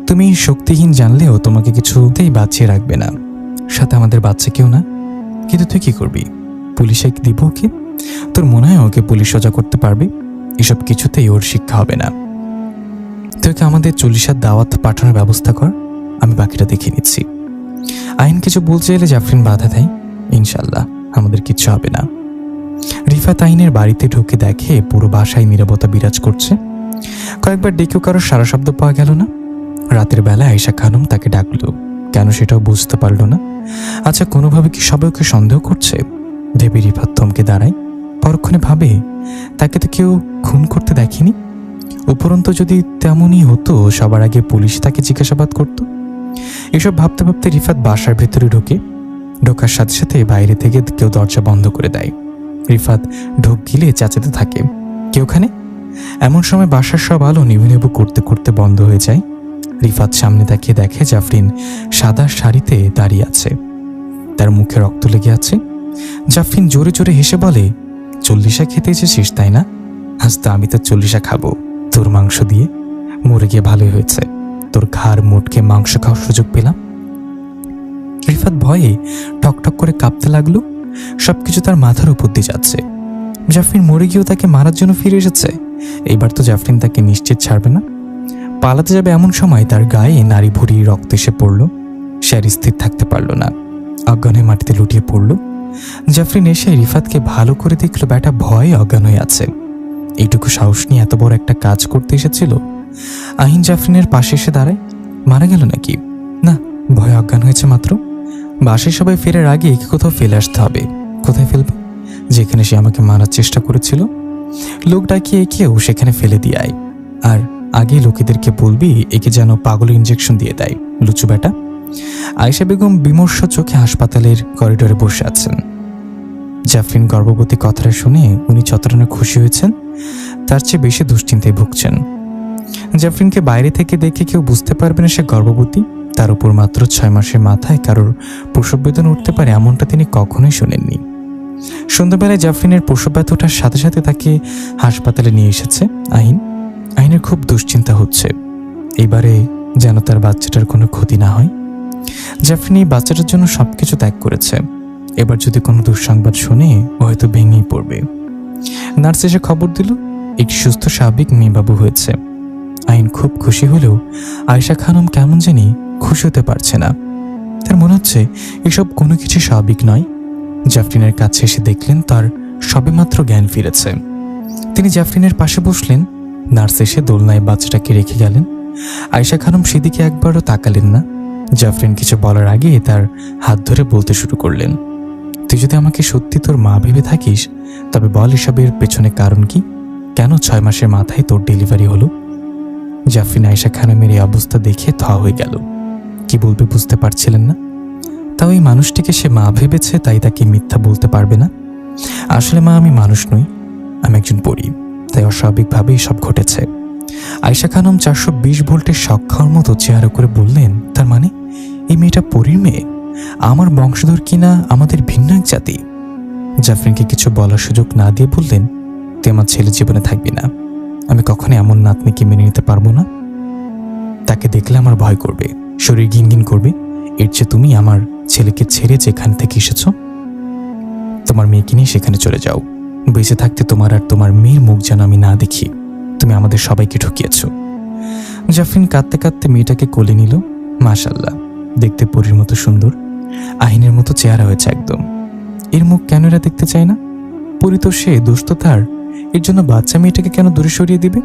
A: তুমি শক্তিহীন জানলেও তোমাকে কিছুতেই বাঁচিয়ে রাখবে না, সাথে আমাদের বাচ্চাকেও না। কিন্তু তুই কি করবি? পুলিশে দিব ওকে? তোর মনে হয় ওকে পুলিশ সোজা করতে পারবে? এসব কিছুতেই ওর শিক্ষা হবে না। তুই ওকে আমাদের 40 দাওয়াত পাঠানোর ব্যবস্থা কর, আমি বাকিটা দেখে নিচ্ছি। আইন কিছু বলতে এলে জাফরিন বাধা দেয়, ইনশাল্লাহ আমাদের কিচ্ছু হবে না। রিফাত আইনের বাড়িতে ঢুকে দেখে পুরো বাসায় নীরবতা বিরাজ করছে। কয়েকবার ডেকেও কারো সারা শব্দ পাওয়া গেল না। রাতের বেলা আয়েশা খানম তাকে ডাকলো, কেন সেটাও বুঝতে পারল না। আচ্ছা, কোনোভাবে কি সবাই ওকে সন্দেহ করছে? ভেবে রিফাত থমকে দাঁড়ায়। পরক্ষণে ভাবে, তাকে তো কেউ খুন করতে দেখেনি। উপরন্তু যদি তেমনই হতো, সবার আগে পুলিশ তাকে জিজ্ঞাসাবাদ করত। এসব ভাবতে ভাবতে রিফাত বাসার ভেতরে ঢোকার সাথে সাথে বাইরে থেকে কেউ দরজা বন্ধ করে দেয়। রিফাত ঢোক গিলে চেঁচাতে থাকে, কেউ ওখানে? এমন সময় বাসার সব আলো নিভু নিভু করতে করতে বন্ধ হয়ে যায়। রিফাত সামনে তাকিয়ে দেখে জাফরিন সাদা শাড়িতে দাঁড়িয়ে আছে, তার মুখে রক্ত লেগে আছে। জাফরিন জোরে জোরে হেসে বলে, 40 খেতে এসেছিস তাই না? আজ তো আমি তো 40 খাবো তোর মাংস দিয়ে। মরে গিয়ে ভালোই হয়েছে, তোর ঘাড় মোটকে মাংস খাওয়ার সুযোগ পেলাম। রিফাত ভয়ে টকটক করে কাঁপতে লাগলো। সবকিছু তার মাথার উপর দিয়ে যাচ্ছে। জাফরিন মরে গিয়েও তাকে মারার জন্য ফিরে এসেছে। এইবার তো জাফরিন তাকে নিশ্চিত ছাড়বে না। পালাতে যাবে এমন সময় তার গায়ে নারী ভরি রক্ত এসে পড়ল। সে আর স্থির থাকতে পারল না, অজ্ঞান হয়ে মাটিতে লুটিয়ে পড়ল। জাফরিন এসে রিফাতকে ভালো করে দেখলো ব্যাটা ভয়ে অজ্ঞান হয়ে আছে। এইটুকু সাহস নিয়ে এত বড় একটা কাজ করতে এসেছিল। আহিন জাফরিনের পাশে এসে দাঁড়ায়। মারা গেল নাকি? না, ভয়ে অজ্ঞান হয়েছে মাত্র। বাসায় সবাই ফেরার আগে একে কোথাও ফেলে আসতে হবে। কোথায় ফেলবো? যেখানে সে আমাকে মারার চেষ্টা করেছিল। লোক ডাকিয়ে একেও সেখানে ফেলে দিয়ে আয়। আর আগে লোকেদেরকে বলবি একে যেন পাগল ইঞ্জেকশন দিয়ে দেয়, লুচু বেটা। আয়েশা বেগম বিমর্ষ চোখে হাসপাতালের করিডোরে বসে আছেন। জাফরিন গর্ভবতী কথাটা শুনে উনি যতটা খুশি হয়েছেন, তার চেয়ে বেশি দুশ্চিন্তায় ভুগছেন। জাফরিনকে বাইরে থেকে দেখে কেউ বুঝতে পারবে না সে গর্ভবতী। তার উপর মাত্র 6 মাসের মাথায় কারোর প্রসব বেদনা উঠতে পারে এমনটা তিনি কখনোই শোনেননি। সন্ধ্যাবেলায় জাফরিনের প্রসব ব্যথা ওঠার সাথে সাথে তাকে হাসপাতালে নিয়ে এসেছে আহিনের খুব দুশ্চিন্তা হচ্ছে, এবারে যেন তার বাচ্চাটার কোনো ক্ষতি না হয়। জাফরিন এই বাচ্চাটার জন্য সবকিছু ত্যাগ করেছে। এবার যদি কোনো দুঃসংবাদ শুনে ও হয়তো ভেঙেই পড়বে। নার্স এসে খবর দিল একটি সুস্থ স্বাভাবিক মেয়েবাবু হয়েছে। আহিন খুব খুশি হলেও আয়েশা খানম কেমন জানি খুশি হতে পারছে না। তার মনে হচ্ছে এসব কোনো কিছু স্বাভাবিক নয়। জাফরিনের কাছে এসে দেখলেন তার সবেমাত্র জ্ঞান ফিরেছে। তিনি জাফরিনের পাশে বসলেন। নার্স এসে দোলনায় বাচ্চাটাকে রেখে গেলেন। আয়েশা খানম সেদিকে একবারও তাকালেন না। জাফরিন কিছু বলার আগে তার হাত ধরে বলতে শুরু করলেন, তুই যদি আমাকে সত্যি তোর মা ভেবে থাকিস তবে বল এসবের পেছনে কারণ কি? কেন 6 মাসের মাথায় তোর ডেলিভারি হলো? জাফরিন আয়েশা খানমের এই অবস্থা দেখে থ হয়ে গেল। কি বলবে বুঝতে পারছিলেন না। তাও এই মানুষটিকে সে মা ভেবেছে, তাই তাকে মিথ্যা বলতে পারবে না। আসলে মা, আমি মানুষ নই, আমি একজন পরী, তাই অস্বাভাবিকভাবেই সব ঘটেছে। আয়েশা খানম 420 ভোল্টের শক খাওয়ার মতো চেহারা করে বললেন, তার মানে এই মেয়েটা পরীর মেয়ে? আমার বংশধর কিনা আমাদের ভিন্ন এক জাতি? জাফরিনকে কিছু বলার সুযোগ না দিয়ে বললেন, তুই আমার ছেলে জীবনে থাকবি না। আমি কখনো এমন নাতনিকে মেনে নিতে পারবো না। তাকে দেখলে আমার ভয় করবে, শরীর ঘিনঘিন করবে। এর চেয়ে তুমি আমার ছেলেকে ছেড়ে যেখান থেকে এসেছো তোমার মেয়েকে নিয়ে সেখানে চলে যাও। বেঁচে থাকতে তোমার আর তোমার মেয়ের মুখ যেন আমি না দেখি। তুমি আমাদের সবাইকে ঠকিয়েছ। জাফরিন কাঁদতে কাঁদতে মেয়েটাকে কোলে নিল। মাশাআল্লাহ, দেখতে পরীর মতো সুন্দর, আহিনের মতো চেহারা হয়েছে একদম। এর মুখ কেন এরা দেখতে চায় না? পরী তো সে, দোষ তো তার। এর জন্য বাচ্চা মেয়েটাকে কেন দূরে সরিয়ে দিবে?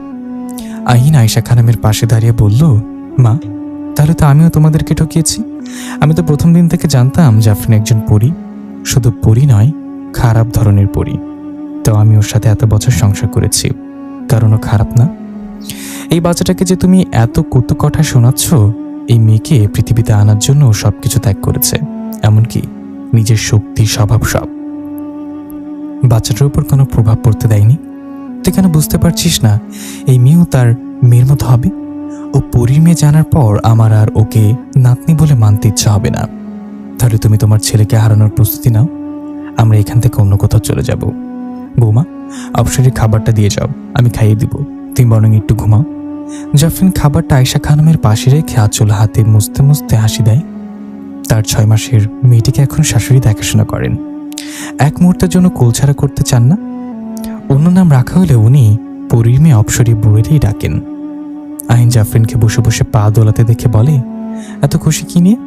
A: আহিন আয়েশা খানমের পাশে দাঁড়িয়ে বলল, মা, তাহলে তো আমিও তোমাদেরকে ঠকিয়েছি। আমি তো প্রথম দিন থেকে জানতাম জাফরিন একজন পরী, শুধু পরী নয়, খারাপ ধরনের পরী। তো আমি ওর সাথে এত বছর সংসার করেছি, কারণ ও খারাপ না। এই বাচ্চাটাকে যে তুমি এত কটু কথা শোনাচ্ছ, এই মেয়েকে পৃথিবীতে আনার জন্য ও সবকিছু ত্যাগ করেছে, এমনকি নিজের শক্তি, স্বভাব সব। বাচ্চাটার উপর কোনো প্রভাব পড়তে দেয়নি। তুই কেন বুঝতে পারছিস না এই মেয়েও তার মেয়ের মতো হবে? ও পরীর মেয়ে জানার পর আমার আর ওকে নাতনি বলে মানতে ইচ্ছা হবে না। তাহলে তুমি তোমার ছেলেকে হারানোর প্রস্তুতি নাও, আমরা এখান থেকে অন্য কোথাও চলে যাব। বৌমা, অবসরের খাবারটা দিয়ে যাও, আমি খাইয়ে দিব, তুমি বরং একটু ঘুমাও। জাফরিন খাবারটা আয়েশা খানমের পাশে রেখে আঁচল হাতে মুছতে মুছতে হাসি দেয়। তার 6 মাসের মেয়েটিকে এখন শাশুড়ি দেখাশোনা করেন। এক মুহূর্তের জন্য কোলছাড়া করতে চান না। অন্য নাম রাখা হলে উনি পরীর মেয়ে অপসরী বলেই ডাকেন। আহিন জাফরিনকে বসে বসে পা দোলাতে দেখে বলে, এত খুশি কি নিয়ে?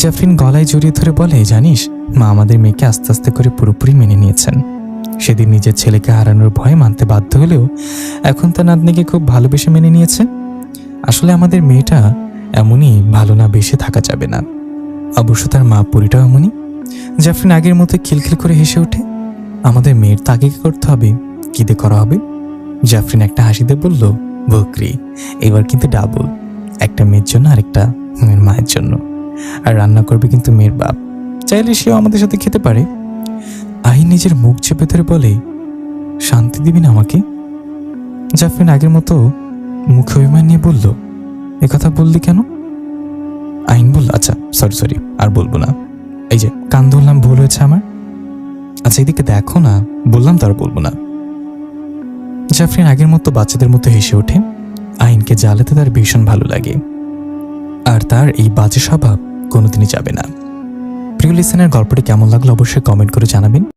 A: জাফরিন গলায় জড়িয়ে ধরে বলে, জানিস মা আমাদের মেয়েকে আস্তে আস্তে করে পুরোপুরি মেনে নিয়েছেন। সেদিন নিজের ছেলেকে হারানোর ভয়ে মানতে বাধ্য হলেও এখন তার নাতনিকে খুব ভালোবেসে মেনে নিয়েছে। আসলে আমাদের মেয়েটা এমনই, ভালো না বেশে থাকা যাবে না। অবশ্য তার মা পরীটাও এমনই। জাফরিন আগের মতো খিলখিল করে হেসে ওঠে। আমাদের মেয়ের তাকে কি করতে হবে? কি দিয়ে করা হবে? জাফরিন একটা হাসিতে বলল, বকরি, এবার কিন্তু ডাবল, একটা মেয়ের জন্য আর একটা মেয়ের মায়ের জন্য। আর রান্না করবে কিন্তু মেয়ের বাপ, চাইলে সেও আমাদের সাথে খেতে পারে। আহিন নিজের মুখ চেপে ধরে বলে, শান্তি দিবি না আমাকে? জাফরিন আগের মতো মুখে অভিমান নিয়ে বলল, একথা বললি কেন? আহিন বলল, আচ্ছা সরি, আর বলবো না। এই যে কান ধরলাম, ভুল হয়েছে আমার। আচ্ছা এদিকে দেখো না, বললাম তো আর বলবো না। জাফরিন আগের মতো বাচ্চাদের মতো হেসে ওঠে। আহিনকে জ্বালাতে তার ভীষণ ভালো লাগে, আর তার এই বাজে স্বভাব কোনোদিনই যাবে না। প্রিয় লিসেনার, গল্পটি কেমন লাগলো অবশ্যই কমেন্ট করে জানাবেন।